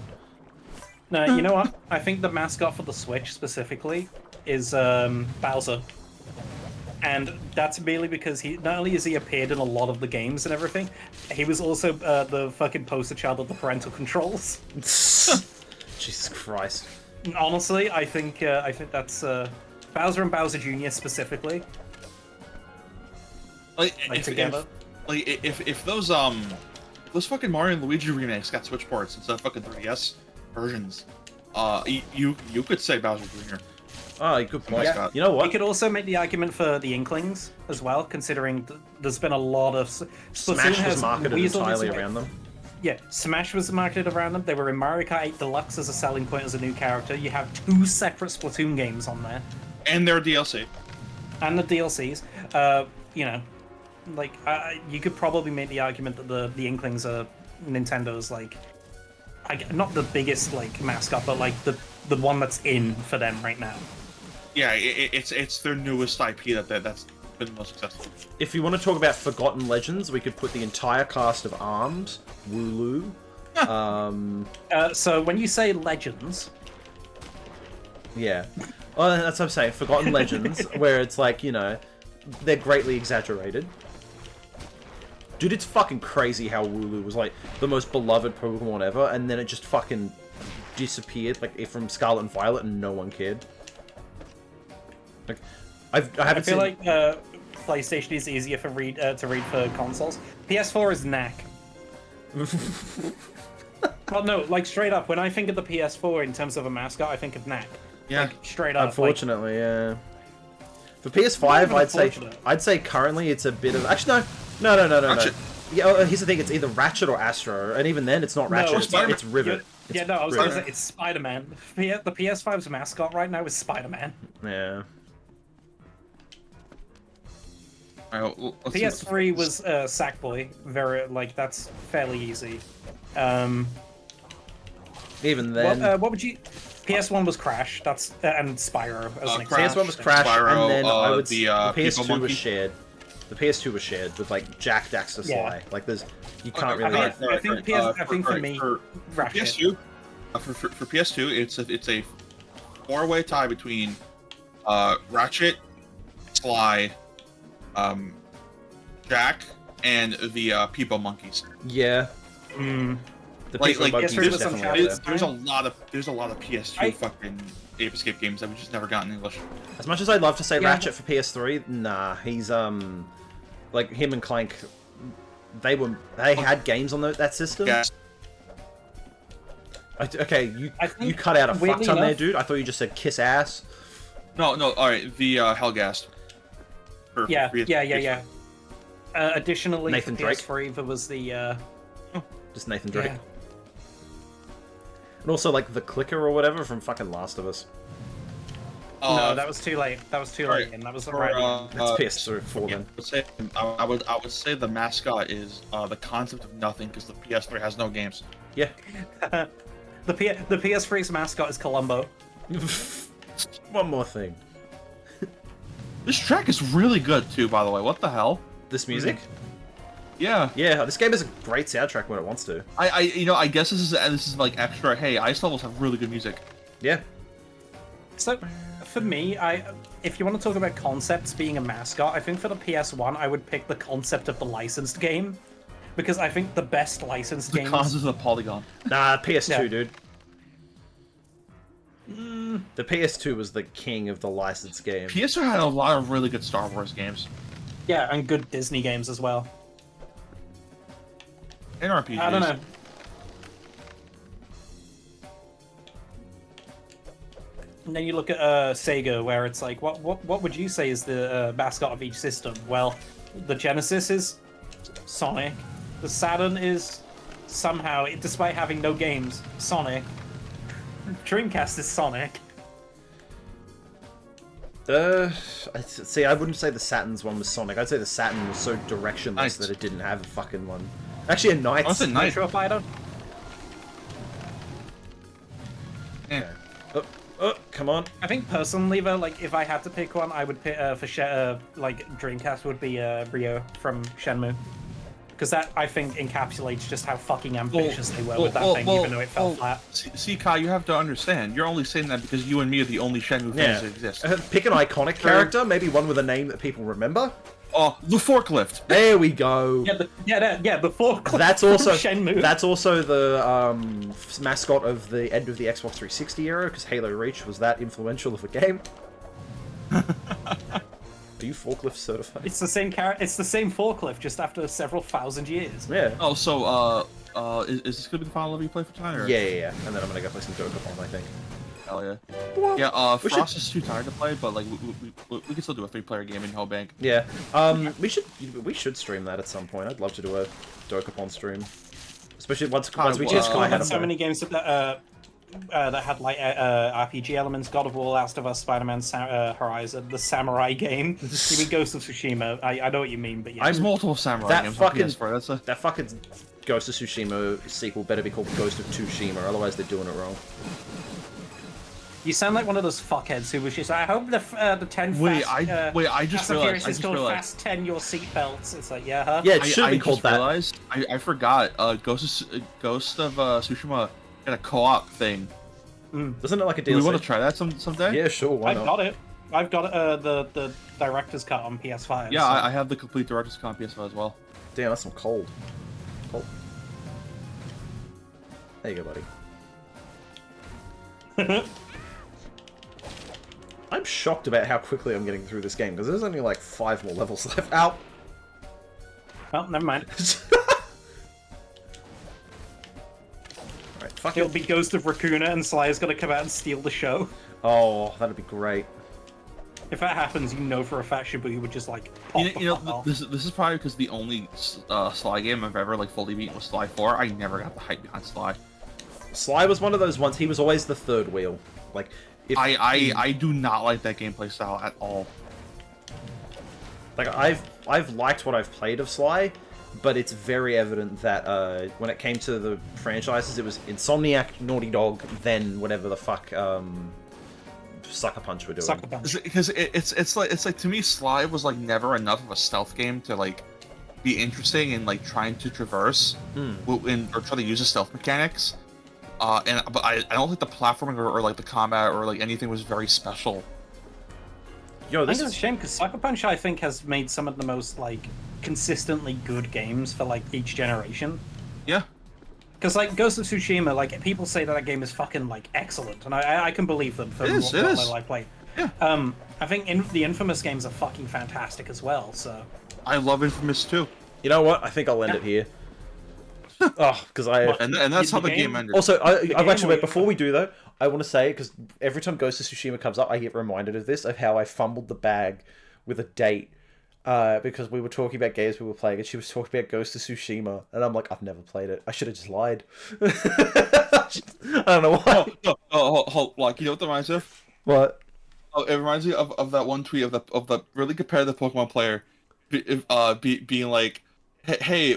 [SPEAKER 2] No, you know what? I think the mascot for the Switch specifically is Bowser. And that's merely because he not only has he appeared in a lot of the games and everything, he was also the fucking poster child of the parental controls.
[SPEAKER 1] Jesus Christ.
[SPEAKER 2] Honestly, I think that's Bowser and Bowser Jr. specifically. Together.
[SPEAKER 3] If those fucking Mario and Luigi remakes got Switch ports instead of fucking 3DS versions, you could say Bowser Jr.
[SPEAKER 1] Oh, good point.
[SPEAKER 3] Yeah.
[SPEAKER 1] You know
[SPEAKER 2] We
[SPEAKER 1] what?
[SPEAKER 2] could also make the argument for the Inklings as well, considering there's been a lot of
[SPEAKER 1] Smash was marketed
[SPEAKER 2] weaseled
[SPEAKER 1] entirely
[SPEAKER 2] its way-
[SPEAKER 1] around them.
[SPEAKER 2] Yeah, Smash was marketed around them. They were in Mario Kart 8 Deluxe as a selling point as a new character. You have 2 separate Splatoon games on there,
[SPEAKER 3] And their DLC.
[SPEAKER 2] and the DLCs. You could probably make the argument that the Inklings are Nintendo's not the biggest mascot, but the one that's in for them right now.
[SPEAKER 3] Yeah, it's their newest IP that's been the most successful.
[SPEAKER 1] If you want to talk about forgotten legends, we could put the entire cast of ARMS, Wooloo.
[SPEAKER 2] So when you say legends,
[SPEAKER 1] Yeah. Oh, that's what I'm saying. Forgotten legends, where it's they're greatly exaggerated. Dude, it's fucking crazy how Wooloo was the most beloved Pokemon ever, and then it just fucking disappeared from Scarlet and Violet, and no one cared. I haven't
[SPEAKER 2] feel
[SPEAKER 1] seen...
[SPEAKER 2] PlayStation is easier to read for consoles. PS4 is knack. Well, no, straight up, when I think of the PS4 in terms of a mascot, I think of knack.
[SPEAKER 3] Yeah.
[SPEAKER 2] Straight up.
[SPEAKER 1] Unfortunately, yeah. For PS5,
[SPEAKER 2] Not even
[SPEAKER 1] I'd
[SPEAKER 2] unfortunate.
[SPEAKER 1] say currently it's a bit of... Actually, no.
[SPEAKER 3] Actually,
[SPEAKER 1] Yeah, here's the thing, it's either Ratchet or Astro, and even then it's not Ratchet, it's Rivet.
[SPEAKER 2] Yeah, no, I was gonna say it's Spider-Man. The PS5's mascot right now is Spider-Man.
[SPEAKER 1] Yeah.
[SPEAKER 3] Alright, well,
[SPEAKER 2] PS3 was Sackboy. Very, like, that's fairly easy.
[SPEAKER 1] Even then...
[SPEAKER 2] What would you... PS1 was Crash, that's and Spyro as an example.
[SPEAKER 1] PS1 was Crash,
[SPEAKER 3] Spyro,
[SPEAKER 1] and then I would
[SPEAKER 3] the
[SPEAKER 1] PS2 was shared. The PS2 was shared with like Lach Daxter Sly. Like there's, you can't really.
[SPEAKER 2] I think for me, Ratchet.
[SPEAKER 3] PS2, for PS2, it's a 4-way tie between Ratchet, Sly, Jack, and the Peepo Monkeys.
[SPEAKER 1] Yeah. The Peepo Monkeys
[SPEAKER 2] there's
[SPEAKER 1] definitely
[SPEAKER 3] there's a lot of PS2 fucking Ape Escape games that we just never got in English.
[SPEAKER 1] As much as I'd love to say Ratchet for PS3, nah, he's like him and Clank, they had games on that system.
[SPEAKER 3] Yes.
[SPEAKER 1] Okay, you cut out a fuck ton there, dude. I thought you just said kiss ass.
[SPEAKER 3] No, all right, the Hellgast.
[SPEAKER 2] Yeah. Additionally,
[SPEAKER 1] Nathan
[SPEAKER 2] for
[SPEAKER 1] Drake.
[SPEAKER 2] PS3 there was the
[SPEAKER 1] Just Nathan Drake. And also like the clicker or whatever from fucking Last of Us.
[SPEAKER 2] No, that was too late. That was too late, and that was already.
[SPEAKER 1] That's PS4 then.
[SPEAKER 3] I would say the mascot is the concept of nothing because the PS3 has no games.
[SPEAKER 1] Yeah.
[SPEAKER 2] The PS3's mascot is Columbo.
[SPEAKER 1] One more thing.
[SPEAKER 3] This track is really good too, by the way. What the hell?
[SPEAKER 1] This music?
[SPEAKER 3] Yeah.
[SPEAKER 1] Yeah, this game has a great soundtrack when it wants to.
[SPEAKER 3] I guess this is like extra. Hey, Ice levels have really good music.
[SPEAKER 1] Yeah.
[SPEAKER 2] So, for me, if you want to talk about concepts being a mascot, I think for the PS1 I would pick the concept of the licensed game, because I think the best licensed games.
[SPEAKER 3] The concept of the polygon.
[SPEAKER 1] Nah, PS2,
[SPEAKER 2] Yeah.
[SPEAKER 1] dude. The PS2 was the king of the licensed game.
[SPEAKER 3] PS2 had a lot of really good Star Wars games.
[SPEAKER 2] Yeah, and good Disney games as well.
[SPEAKER 3] And RPGs.
[SPEAKER 2] I don't know. And then you look at Sega, where it's like, what would you say is the mascot of each system? Well, the Genesis is Sonic. The Saturn is somehow, despite having no games, Sonic. Dreamcast is Sonic.
[SPEAKER 1] See, I wouldn't say the Saturn's one was Sonic. I'd say the Saturn was so directionless that it didn't have a fucking one. Actually, a Knights.
[SPEAKER 3] What's a Knight?
[SPEAKER 2] Nitro Fighter?
[SPEAKER 3] Yeah.
[SPEAKER 1] Oh, come on.
[SPEAKER 2] I think personally, though, like if I had to pick one, I would pick like Dreamcast would be Rio from Shenmue, because that I think encapsulates just how fucking ambitious they were with that thing, even though it fell flat.
[SPEAKER 3] See, Kai, you have to understand. You're only saying that because you and me are the only Shenmue fans that exist.
[SPEAKER 1] Pick an iconic character, maybe one with a name that people remember.
[SPEAKER 3] Oh, the forklift.
[SPEAKER 1] There we go.
[SPEAKER 2] The forklift.
[SPEAKER 1] That's also
[SPEAKER 2] Shenmue.
[SPEAKER 1] That's also the mascot of the end of the Xbox 360 era, because Halo Reach was that influential of a game. Are you forklift certified?
[SPEAKER 2] It's the same It's the same forklift, just after several thousand years.
[SPEAKER 1] Yeah.
[SPEAKER 3] Oh, so is this gonna be the final level you play for tonight? Or?
[SPEAKER 1] Yeah. And then I'm gonna go play some Dokapon, I think.
[SPEAKER 3] Hell yeah. Yeah, Frost is too tired to play, but like we can still do a 3-player game in Hellbank.
[SPEAKER 1] Yeah. We should stream that at some point. I'd love to do a Dokapon stream, especially once we
[SPEAKER 2] Just
[SPEAKER 1] Kai had
[SPEAKER 2] so many games that had like RPG elements: God of War, Last of Us, Spider-Man, Horizon, the Samurai game. You mean Ghost of Tsushima? I know what you mean, but yeah.
[SPEAKER 3] There's multiple Samurai games on PS4.
[SPEAKER 1] That fucking Ghost of Tsushima sequel better be called Ghost of Tsushima, otherwise they're doing it wrong.
[SPEAKER 2] You sound like one of those fuckheads who was just. I hope the 10
[SPEAKER 3] I just realized.
[SPEAKER 2] It's called Fast 10 Your seatbelts. It's like yeah.
[SPEAKER 1] Yeah, it should be called that.
[SPEAKER 3] I forgot. Ghost of Tsushima had a co-op thing.
[SPEAKER 1] Doesn't it like a DLC?
[SPEAKER 3] Do we want to try that someday?
[SPEAKER 1] Yeah, sure. Why not?
[SPEAKER 2] I've got it. I've got the director's cut on PS5.
[SPEAKER 3] Yeah,
[SPEAKER 2] so.
[SPEAKER 3] I have the complete director's cut on PS5 as well.
[SPEAKER 1] Damn, that's some cold. There you go, buddy. I'm shocked about how quickly I'm getting through this game, because there's only like 5 more levels left. Ow!
[SPEAKER 2] Well, never mind.
[SPEAKER 1] Alright, fuck
[SPEAKER 2] It'll
[SPEAKER 1] it.
[SPEAKER 2] be Ghost of Raccoona and Slayer's gonna come out and steal the show.
[SPEAKER 1] Oh, that'd be great.
[SPEAKER 2] If that happens, you know for a fact Shibuya would just like pop the fuck off.
[SPEAKER 3] This is probably because the only Sly game I've ever like fully beaten was Sly 4. I never got the hype behind Sly.
[SPEAKER 1] Sly was one of those ones. He was always the third wheel. Like, if
[SPEAKER 3] I do not like that gameplay style at all.
[SPEAKER 1] Like I've liked what I've played of Sly, but it's very evident that when it came to the franchises, it was Insomniac, Naughty Dog, then whatever the fuck Sucker Punch were doing.
[SPEAKER 2] Sucker Punch.
[SPEAKER 3] Because it's like to me, Sly was like never enough of a stealth game to like be interesting and like trying to traverse or try to use the stealth mechanics. But I don't think the platforming or like the combat or like anything was very special.
[SPEAKER 1] Yo,
[SPEAKER 2] I
[SPEAKER 1] this
[SPEAKER 2] think it's a shame because Sucker Punch, I think, has made some of the most like consistently good games for like each generation.
[SPEAKER 3] Yeah.
[SPEAKER 2] Because like Ghost of Tsushima, like people say that game is fucking like excellent, and I can believe them for what I played.
[SPEAKER 3] Yeah.
[SPEAKER 2] I think the Infamous games are fucking fantastic as well. So.
[SPEAKER 3] I love Infamous too.
[SPEAKER 1] You know what? I think I'll end it here. Oh, because
[SPEAKER 3] and that's how the game ended.
[SPEAKER 1] Also, I've actually before we do though, I want to say because every time Ghost of Tsushima comes up, I get reminded of this, of how I fumbled the bag with a date because we were talking about games we were playing, and she was talking about Ghost of Tsushima, and I'm like, I've never played it. I should have just lied. I don't know why.
[SPEAKER 3] Like, you know what that reminds me of?
[SPEAKER 1] What?
[SPEAKER 3] Oh, it reminds me of that one tweet of the really competitive Pokemon player, being like, hey,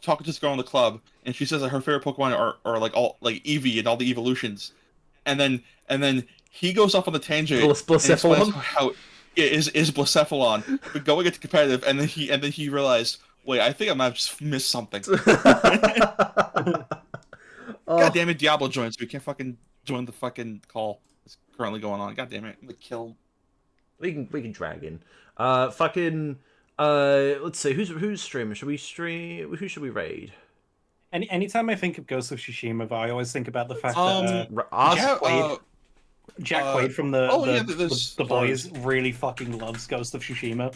[SPEAKER 3] talking to this girl in the club, and she says that her favorite Pokemon are like all like Eevee and all the evolutions, and then he goes off on the tangent.
[SPEAKER 1] Blacephalon?
[SPEAKER 3] How it is Blacephalon, but going into competitive, and then he realized, wait, I think I might have just missed something. God damn it, Diablo joins. We can't fucking join the fucking call that's currently going on. God damn it, I'm gonna kill.
[SPEAKER 1] We can drag in. Let's see, who's streaming? Should we stream? Who should we raid?
[SPEAKER 2] Anytime I think of Ghost of Tsushima, I always think about the fact
[SPEAKER 1] that
[SPEAKER 2] Jack Quaid from the Boys really fucking loves Ghost of Tsushima.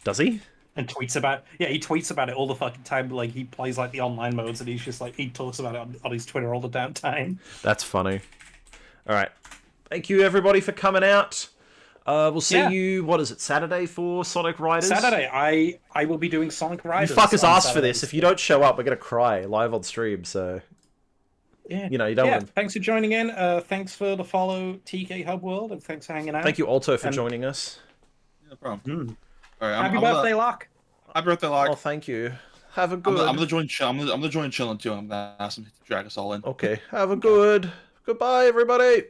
[SPEAKER 1] Does he?
[SPEAKER 2] And tweets about he tweets about it all the fucking time. Like he plays like the online modes, and he's just like he talks about it on his Twitter all the damn time.
[SPEAKER 1] That's funny. All right, thank you everybody for coming out. We'll see you, what is it, Saturday for Sonic Riders?
[SPEAKER 2] Saturday, I will be doing Sonic Riders.
[SPEAKER 1] You fuckers asked for this. If you don't show up, we're going to cry live on stream, so...
[SPEAKER 2] Yeah.
[SPEAKER 1] You know, you don't want to...
[SPEAKER 2] Thanks for joining in. Thanks for the follow, TK Hub World, and thanks for hanging out.
[SPEAKER 1] Thank you, Alto, for joining us.
[SPEAKER 3] No problem. All right,
[SPEAKER 2] Happy birthday, Lach.
[SPEAKER 3] Happy birthday, Lach.
[SPEAKER 1] Oh, thank you. Have a good...
[SPEAKER 3] I'm gonna join chilling too. I'm gonna ask him to drag us all in.
[SPEAKER 1] Okay, have a good... Goodbye, everybody!